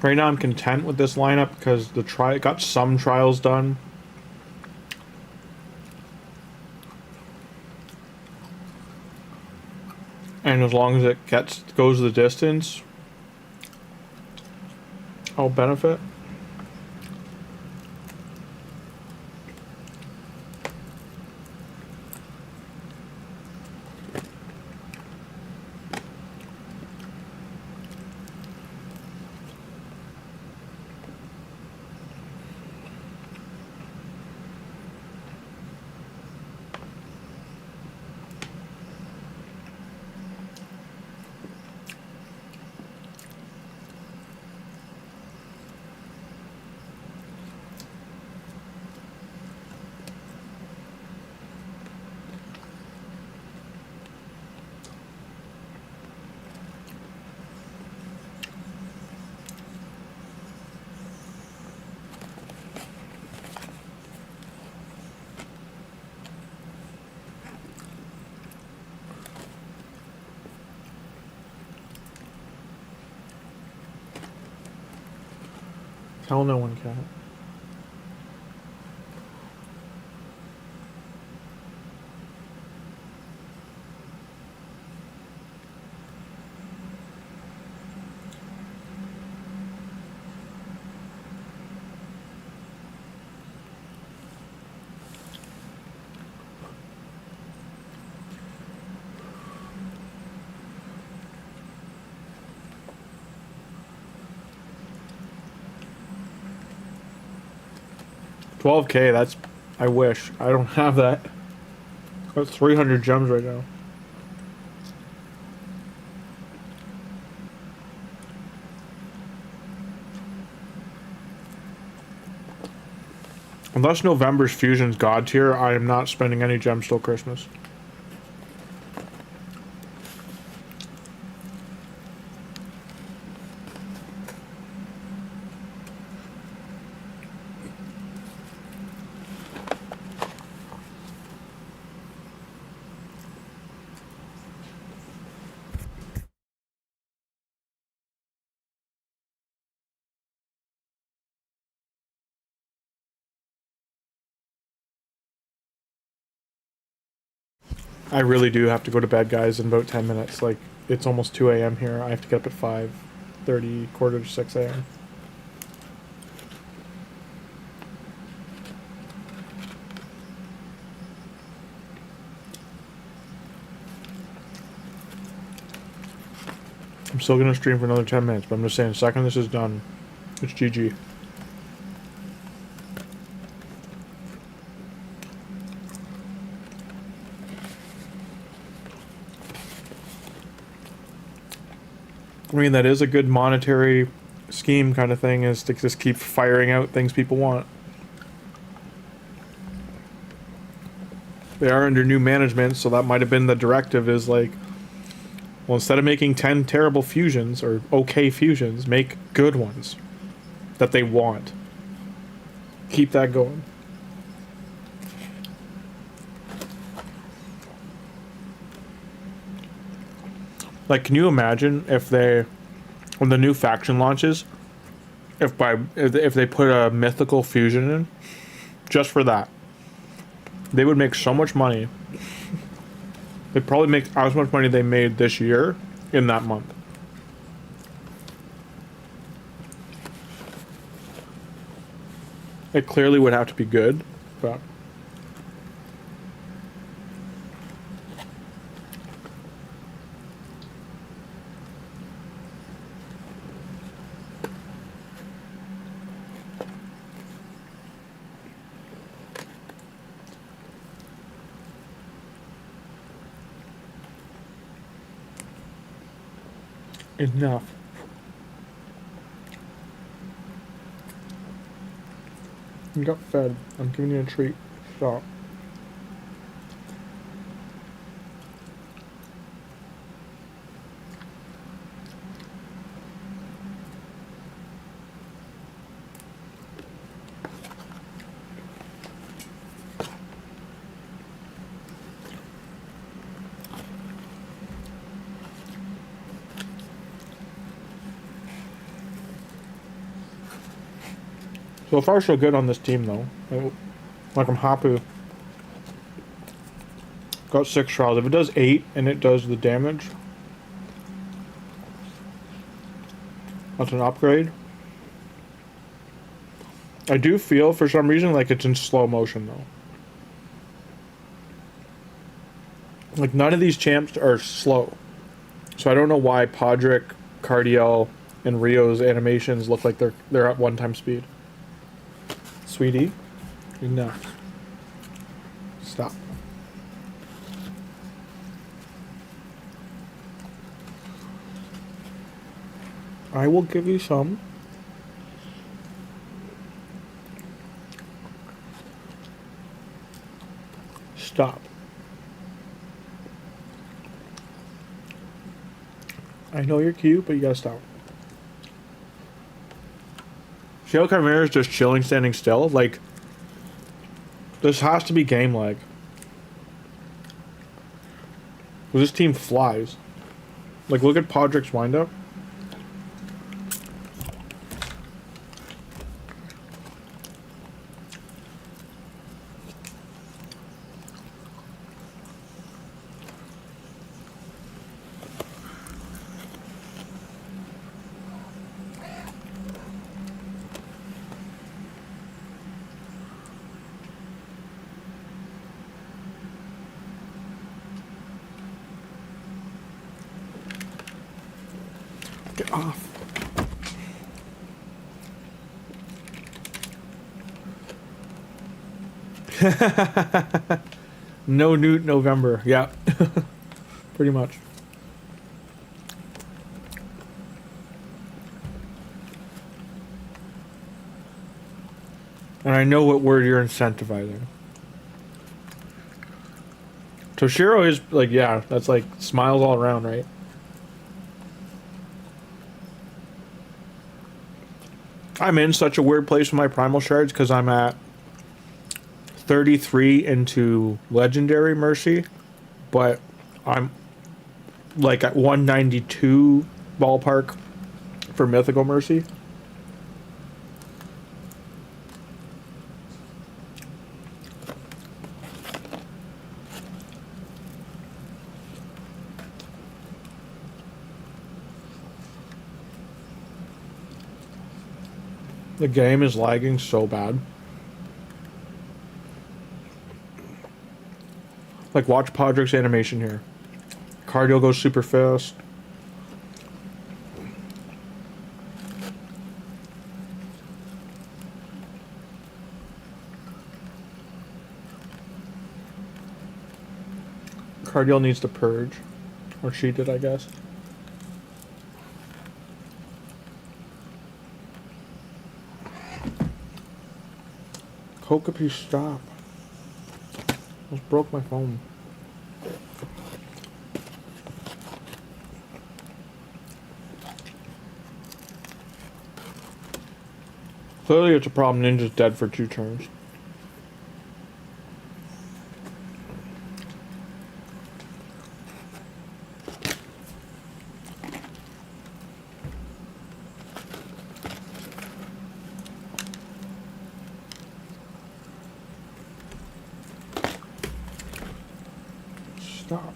Right now I'm content with this lineup because the got some trials done. And as long as it goes the distance, I'll benefit. Tell no one, cat. $12K, that's... I wish. I don't have that. I've got 300 gems right now. Unless November's Fusion's God tier, I am not spending any gems till Christmas. I really do have to go to bed, guys, in about 10 minutes. Like, it's almost 2 a.m. here. I have to get up at 5:30, quarter to 6 a.m. I'm still going to stream for another 10 minutes, but I'm just saying, the second this is done, it's GG. I mean, that is a good monetary scheme kind of thing, is to just keep firing out things people want. They are under new management, so that might have been the directive is like, well, instead of making 10 terrible fusions or okay fusions, make good ones that they want. Keep that going. Like, can you imagine if they, when the new faction launches, if they put a mythical fusion in, just for that, they would make so much money. They'd probably make as much money they made this year in that month. It clearly would have to be good, but enough. You got fed. I'm giving you a treat. Stop. So far, so good on this team, though. Like, I'm happy. Got 6 trials. If it does 8 and it does the damage, that's an upgrade. I do feel, for some reason, like it's in slow motion, though. Like, none of these champs are slow. So I don't know why Podrick, Cardiel, and Rio's animations look like they're at 1x speed. Sweetie, enough. Stop. I will give you some. Stop. I know you're cute, but you gotta stop. Shale Chimera is just chilling, standing still. Like, this has to be game lag. Well, this team flies. Like, look at Podrick's windup. Get off. No Newt November. Yeah. Pretty much. And I know what word you're incentivizing. Toshiro is like, yeah, that's like smiles all around, right? I'm in such a weird place with my primal shards because I'm at 33 into legendary mercy, but I'm like at 192 ballpark for mythical mercy. The game is lagging so bad. Like, watch Podrick's animation here. Cardio goes super fast. Cardio needs to purge. Or she did, I guess. Kokapi, stop. Almost broke my phone. Clearly it's a problem. Ninja's dead for 2 turns. Stop.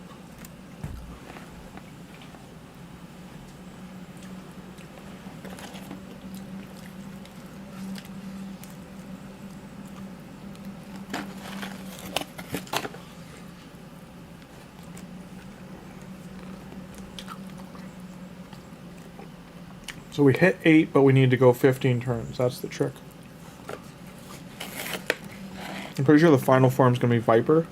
So we hit 8, but we need to go 15 turns. That's the trick. I'm pretty sure the final form is going to be Viper.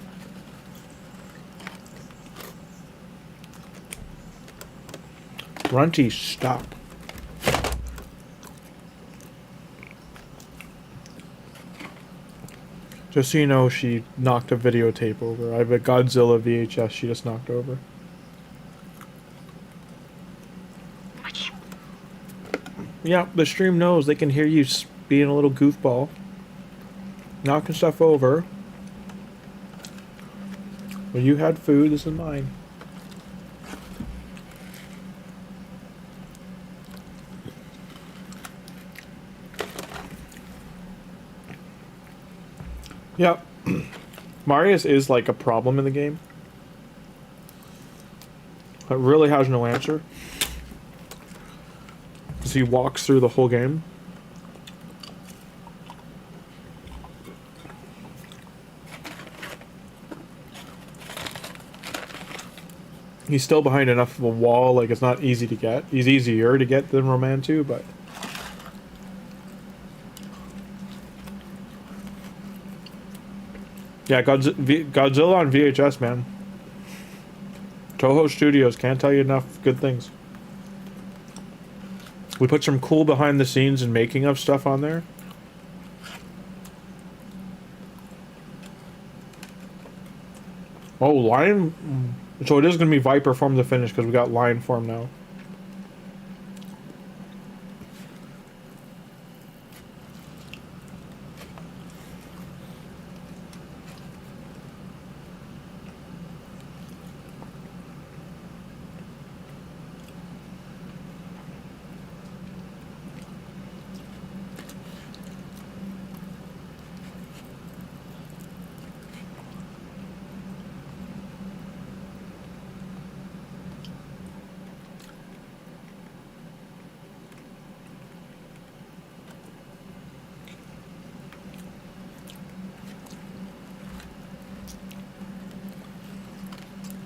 Runty, stop. Just so you know, she knocked a videotape over. I have a Godzilla VHS she just knocked over. Yeah, the stream knows. They can hear you being a little goofball. Knocking stuff over. Well, you had food. This is mine. Yep. Marius is like a problem in the game. It really has no answer. Because he walks through the whole game. He's still behind enough of a wall, like it's not easy to get. He's easier to get than Roman 2, but... Yeah, Godzilla on VHS, man. Toho Studios, can't tell you enough good things. We put some cool behind the scenes and making of stuff on there. Oh, Lion... So it is going to be Viper form to finish because we got Lion form now.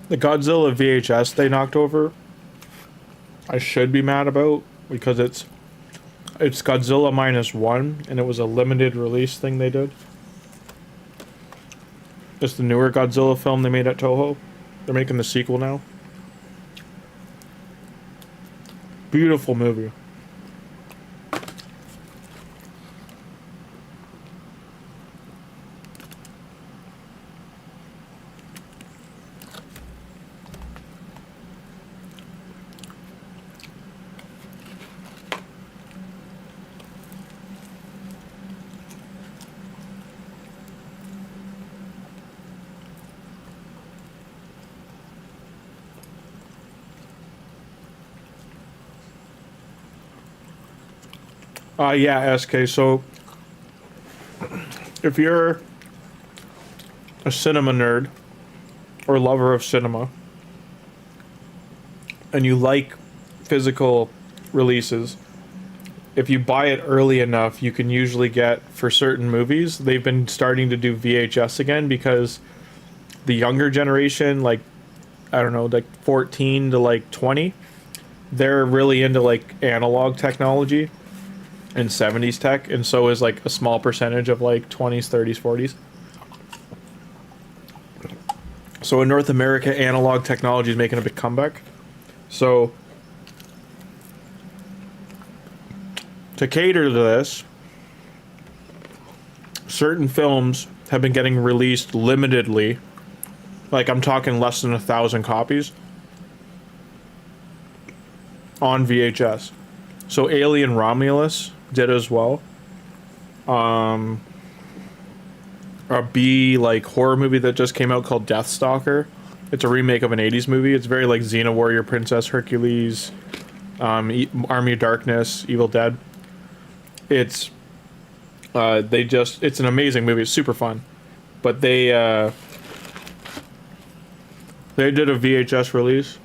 The Godzilla VHS they knocked over, I should be mad about because it's Godzilla -1 and it was a limited release thing they did. It's the newer Godzilla film they made at Toho. They're making the sequel now. Beautiful movie. Yeah, SK, so if you're a cinema nerd or lover of cinema and you like physical releases, if you buy it early enough, you can usually get, for certain movies, they've been starting to do VHS again because the younger generation, like, I don't know, like 14 to like 20, they're really into like analog technology and 70s tech, and so is like a small percentage of like 20s, 30s, 40s. So in North America, analog technology is making a big comeback. So to cater to this, certain films have been getting released limitedly Like, I'm talking less than 1,000 copies on VHS. So Alien Romulus did as well. A B like horror movie that just came out called Deathstalker. It's a remake of an 80s movie. It's very like Xena Warrior Princess, Hercules, Army of Darkness, Evil Dead. It's it's an amazing movie. It's super fun. But they did a VHS release.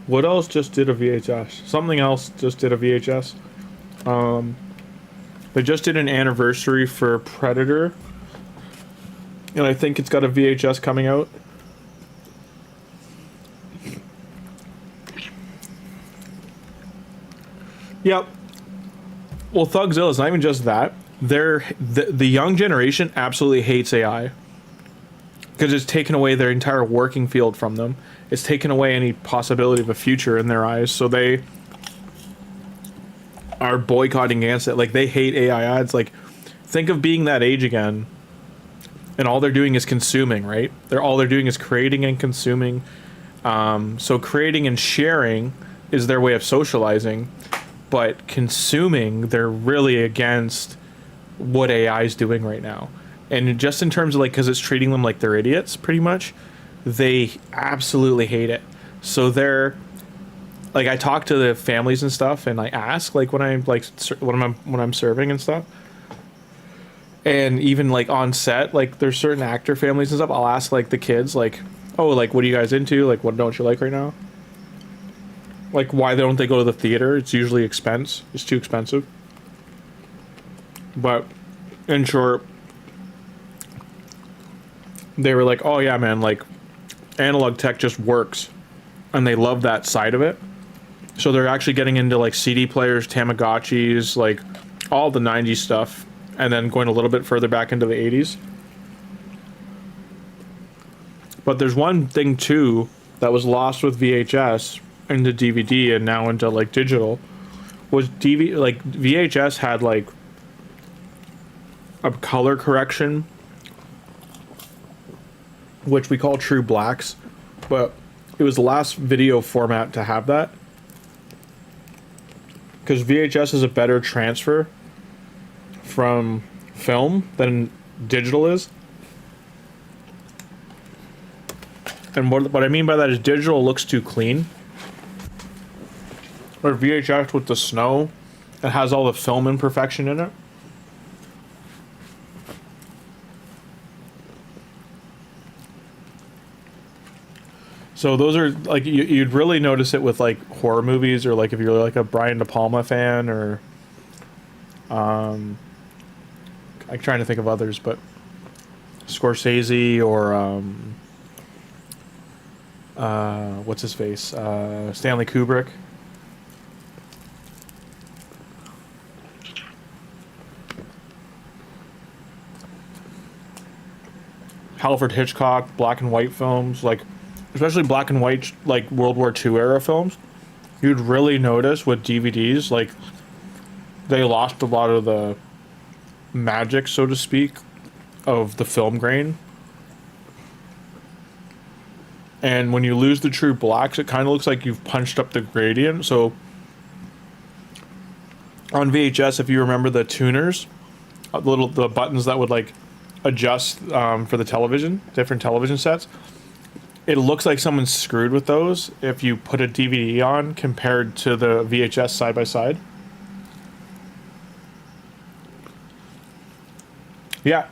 What else just did a VHS? Something else just did a VHS. They just did an anniversary for Predator. And I think it's got a VHS coming out. Yep. Well, Thugzilla is not even just that. The young generation absolutely hates AI. Because it's taken away their entire working field from them. It's taken away any possibility of a future in their eyes. So they are boycotting against it. Like, they hate AI ads. Like, think of being that age again, and all they're doing is consuming, right? All they're doing is creating and consuming. So creating and sharing is their way of socializing, but consuming, they're really against what AI is doing right now. And just in terms of like, because it's treating them like they're idiots, pretty much, they absolutely hate it. So they're like, I talk to the families and stuff, and I ask like when I'm like when I'm serving and stuff, and even like on set, like there's certain actor families and stuff. I'll ask like the kids, like, oh, like what are you guys into? Like, what don't you like right now? Like, why don't they go to the theater? It's usually expense. It's too expensive. But in short, they were like, oh yeah, man, like analog tech just works, and they love that side of it. So they're actually getting into like CD players, Tamagotchis, like all the 90s stuff, and then going a little bit further back into the 80s. But there's one thing too that was lost with VHS into DVD and now into like digital, was VHS had like a color correction, which we call true blacks, but it was the last video format to have that, because VHS is a better transfer from film than digital is. And what I mean by that is digital looks too clean, or VHS with the snow, it has all the film imperfection in it. So those are like, you'd really notice it with like horror movies, or like if you're like a Brian De Palma fan, or I'm trying to think of others, but Scorsese, or what's his face, Stanley Kubrick. Alfred Hitchcock, black and white films, like especially black and white, like World War II era films, you'd really notice with DVDs, like they lost a lot of the magic, so to speak, of the film grain. And when you lose the true blacks, it kind of looks like you've punched up the gradient. So on VHS, if you remember the tuners, the buttons that would like adjust for the television, different television sets, it looks like someone screwed with those if you put a DVD on compared to the VHS side by side. Yeah.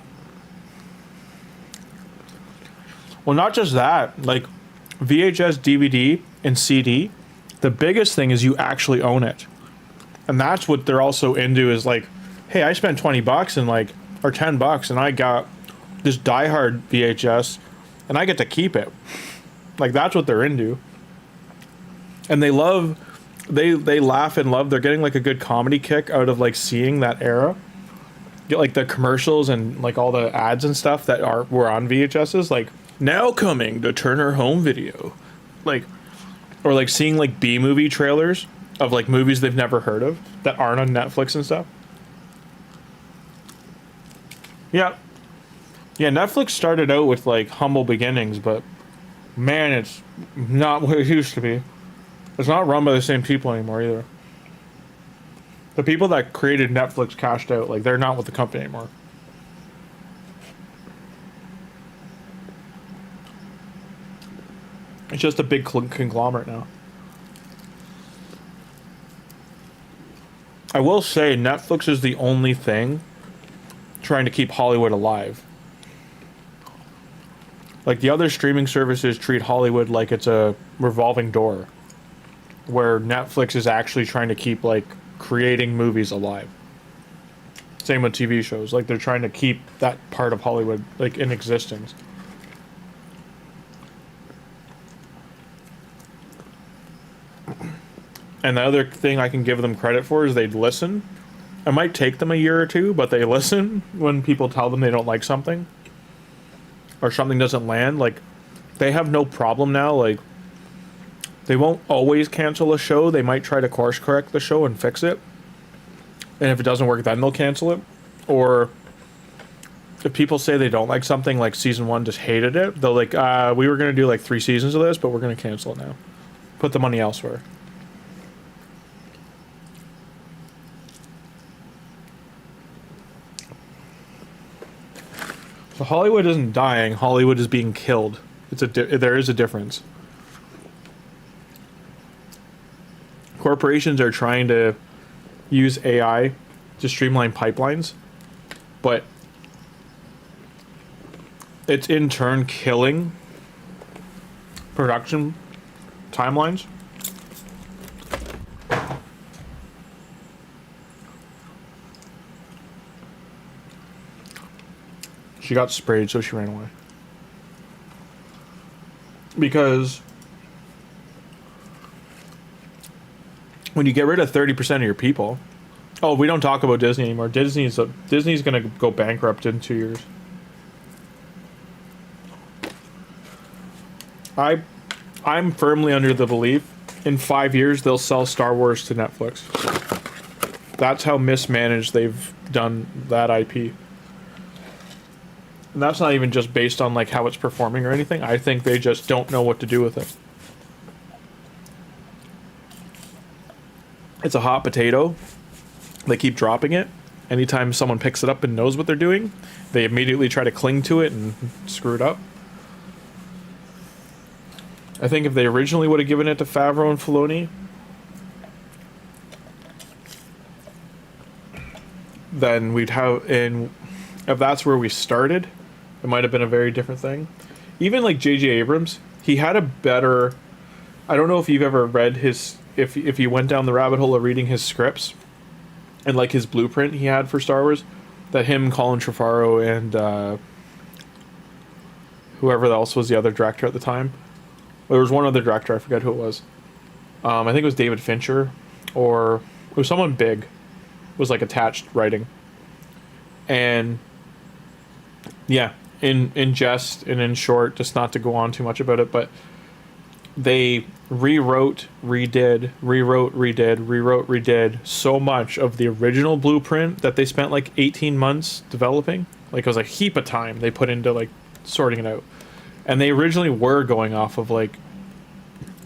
Well, not just that, like VHS, DVD, and CD, the biggest thing is you actually own it. And that's what they're also into, is like, hey, I spent $20 and like, or $10, and I got this diehard VHS, and I get to keep it. Like, that's what they're into. And they love, they laugh and love, they're getting like a good comedy kick out of like seeing that era. Get like the commercials and like all the ads and stuff that were on VHSs, like now coming to Turner Home Video, like, or like seeing like B-movie trailers of like movies they've never heard of that aren't on Netflix and stuff. Yeah. Yeah, Netflix started out with like humble beginnings, but man, it's not what it used to be. It's not run by the same people anymore either. The people that created Netflix cashed out. Like, they're not with the company anymore. It's just a big conglomerate now. I will say Netflix is the only thing trying to keep Hollywood alive. Like, the other streaming services treat Hollywood like it's a revolving door, where Netflix is actually trying to keep, like, creating movies alive. Same with TV shows. Like, they're trying to keep that part of Hollywood, like, in existence. And the other thing I can give them credit for is they'd listen. It might take them a year or two, but they listen when people tell them they don't like something. Or something doesn't land. Like, they have no problem now. Like, they won't always cancel a show. They might try to course correct the show and fix it. And if it doesn't work, then they'll cancel it. Or if people say they don't like something, like season 1 just hated it, they'll like, we were going to do like 3 seasons of this, but we're going to cancel it now. Put the money elsewhere. So Hollywood isn't dying. Hollywood is being killed. There is a difference. Corporations are trying to use AI to streamline pipelines, but it's in turn killing production timelines. She got sprayed, so she ran away. Because when you get rid of 30% of your people... Oh, we don't talk about Disney anymore. Disney's going to go bankrupt in 2 years. I'm firmly under the belief in 5 years they'll sell Star Wars to Netflix. That's how mismanaged they've done that IP. And that's not even just based on like how it's performing or anything. I think they just don't know what to do with it. It's a hot potato. They keep dropping it. Anytime someone picks it up and knows what they're doing, they immediately try to cling to it and screw it up. I think if they originally would have given it to Favreau and Filoni, then we'd have... And if that's where we started, it might have been a very different thing. Even like J.J. Abrams, he had a better... I don't know if you've ever read his... If you went down the rabbit hole of reading his scripts and like his blueprint he had for Star Wars, that him, Colin Trevorrow, and whoever else was the other director at the time. There was one other director, I forget who it was. I think it was David Fincher, or it was someone big. It was like attached writing. And yeah, in jest and in short, just not to go on too much about it, but they rewrote, redid so much of the original blueprint that they spent like 18 months developing. Like, it was a heap of time they put into like sorting it out. And they originally were going off of like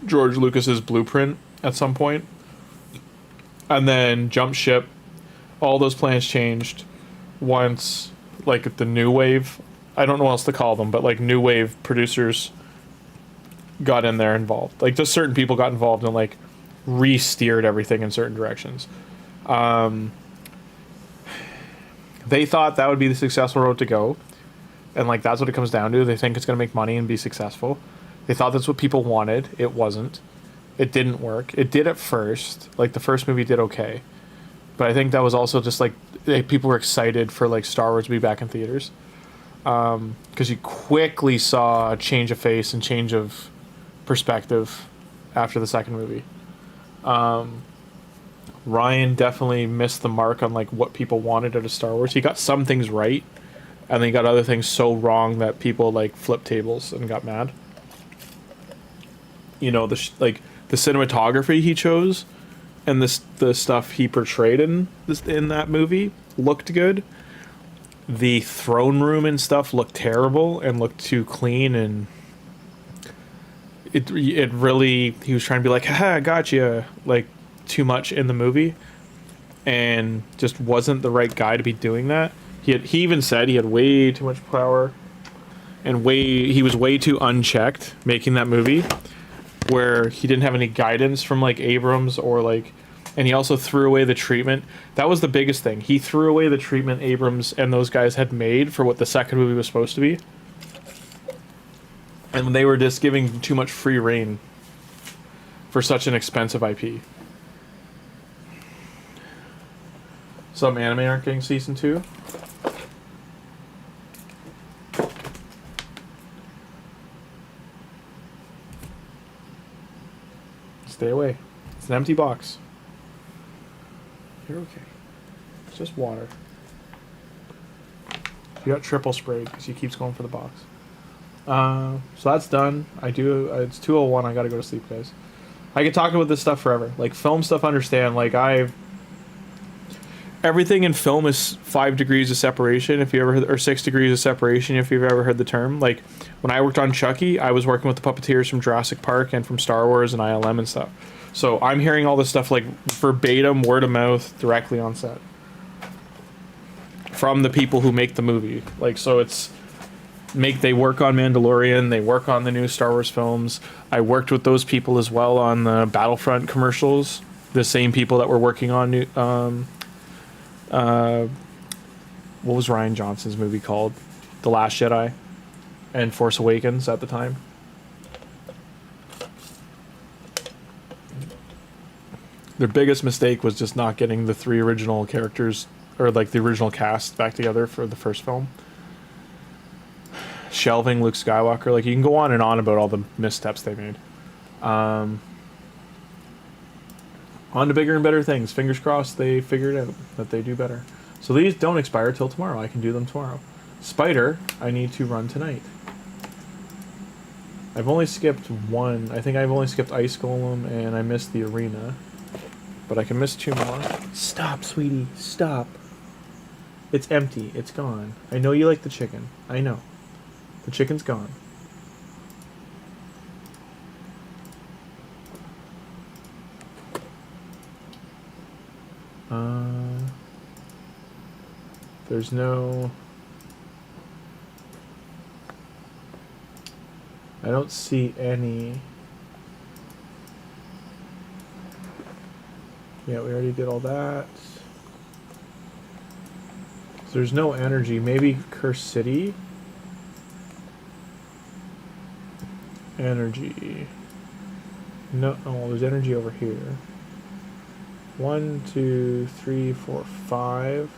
George Lucas's blueprint at some point, and then jumped ship. All those plans changed once like the new wave, I don't know what else to call them, but like new wave producers got in there involved. Like, just certain people got involved and like re-steered everything in certain directions. They thought that would be the successful road to go. And like, that's what it comes down to. They think it's going to make money and be successful. They thought that's what people wanted. It wasn't. It didn't work. It did at first. Like, the first movie did okay. But I think that was also just like, people were excited for like Star Wars to be back in theaters. Because you quickly saw a change of face and change of perspective after the second movie. Ryan definitely missed the mark on like what people wanted out of Star Wars. He got some things right, and then he got other things so wrong that people like flipped tables and got mad. You know, the cinematography he chose and the stuff he portrayed in that movie looked good, the throne room and stuff looked terrible and looked too clean, and it really, he was trying to be like, haha, gotcha, like too much in the movie, and just wasn't the right guy to be doing that. He even said he had way too much power, and he was way too unchecked making that movie, where he didn't have any guidance from like Abrams or like, and he also threw away the treatment. That was the biggest thing. He threw away the treatment Abrams and those guys had made for what the second movie was supposed to be. And they were just giving too much free reign for such an expensive IP. Some anime aren't getting season 2. Stay away. It's an empty box. You're okay. It's just water. You got triple sprayed because he keeps going for the box. So that's done. It's 2:01. I gotta go to sleep, guys. I could talk about this stuff forever. Like, film stuff, understand. Like, everything in film is 5 degrees of separation, if you ever heard, or 6 degrees of separation, if you've ever heard the term. Like, when I worked on Chucky, I was working with the puppeteers from Jurassic Park and from Star Wars and ILM and stuff. So I'm hearing all this stuff like verbatim, word of mouth, directly on set from the people who make the movie. Like, so they work on Mandalorian, they work on the new Star Wars films. I worked with those people as well on the Battlefront commercials. The same people that were working on new, what was Ryan Johnson's movie called? The Last Jedi and Force Awakens at the time. Their biggest mistake was just not getting the 3 original characters, or like the original cast, back together for the first film. Shelving Luke Skywalker. Like, you can go on and on about all the missteps they made. On to bigger and better things. Fingers crossed they figured out that they do better. So these don't expire till tomorrow. I can do them tomorrow. Spider, I need to run tonight. I've only skipped one. I think I've only skipped Ice Golem, and I missed the arena. But I can miss 2 more. Stop, sweetie. Stop. It's empty. It's gone. I know you like the chicken. I know. The chicken's gone. There's no... I don't see any... Yeah, we already did all that. So there's no energy. Maybe Curse City? Energy. No, oh, there's energy over here. 1, 2, 3, 4, 5.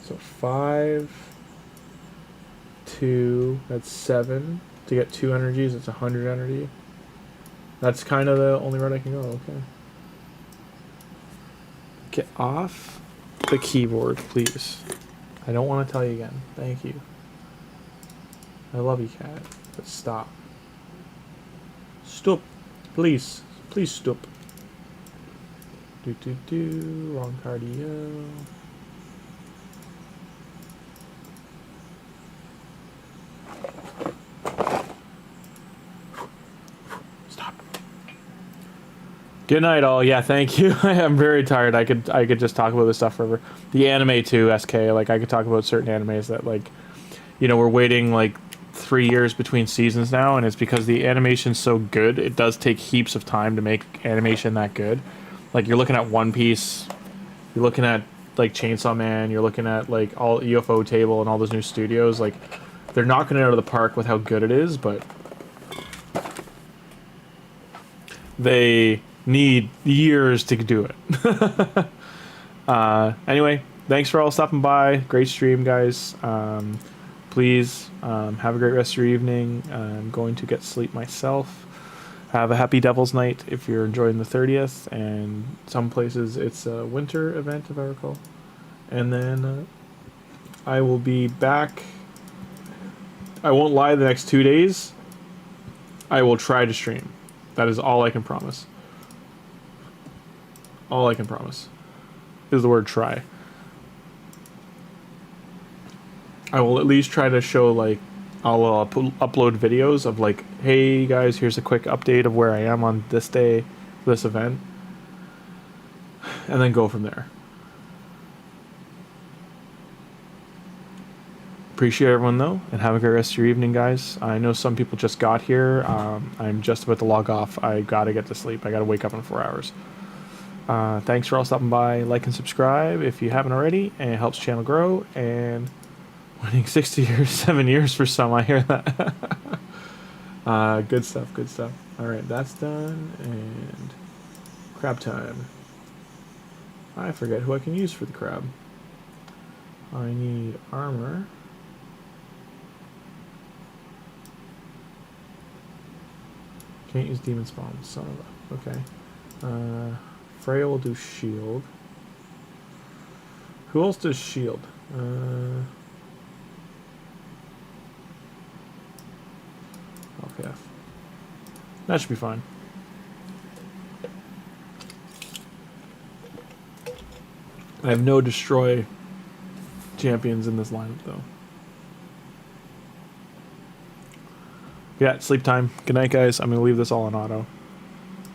So 5, 2, that's 7. To get 2 energies, it's 100 energy. That's kind of the only route I can go, okay. Get off the keyboard, please. I don't want to tell you again. Thank you. I love you, cat. But stop. Stop. Please. Please stop. Wrong cardio. Stop. Good night, all. Yeah, thank you. I am very tired. I could just talk about this stuff forever. The anime too, SK. Like, I could talk about certain animes that, like, you know, we're waiting like 3 years between seasons now, and it's because the animation's so good. It does take heaps of time to make animation that good. Like, you're looking at One Piece, you're looking at like Chainsaw Man, you're looking at like all UFO Table and all those new studios. Like, they're knocking it out of the park with how good it is, but they need years to do it. Anyway, thanks for all stopping by. Great stream, guys. Please have a great rest of your evening. I'm going to get sleep myself. Have a happy Devil's Night if you're enjoying the 30th, and some places it's a winter event, if I recall. And then I will be back. I won't lie, the next 2 days I will try to stream. That is all I can promise. All I can promise is the word try. I will at least try to show, like, I'll upload videos of, like, hey guys, here's a quick update of where I am on this day, this event, and then go from there. Appreciate everyone though, and have a great rest of your evening, guys. I know some people just got here. I'm just about to log off. I gotta get to sleep. I gotta wake up in 4 hours. Thanks for all stopping by. Like and subscribe if you haven't already, and it helps the channel grow. And winning 60 years, 7 years for some. I hear that. Good stuff. Good stuff. All right, that's done. And crab time. I forget who I can use for the crab. I need armor. Can't use demon spawn, son of a... Okay. Freya will do shield. Who else does shield? Okay. That should be fine. I have no destroy champions in this lineup, though. Yeah, sleep time. Good night, guys. I'm going to leave this all on auto.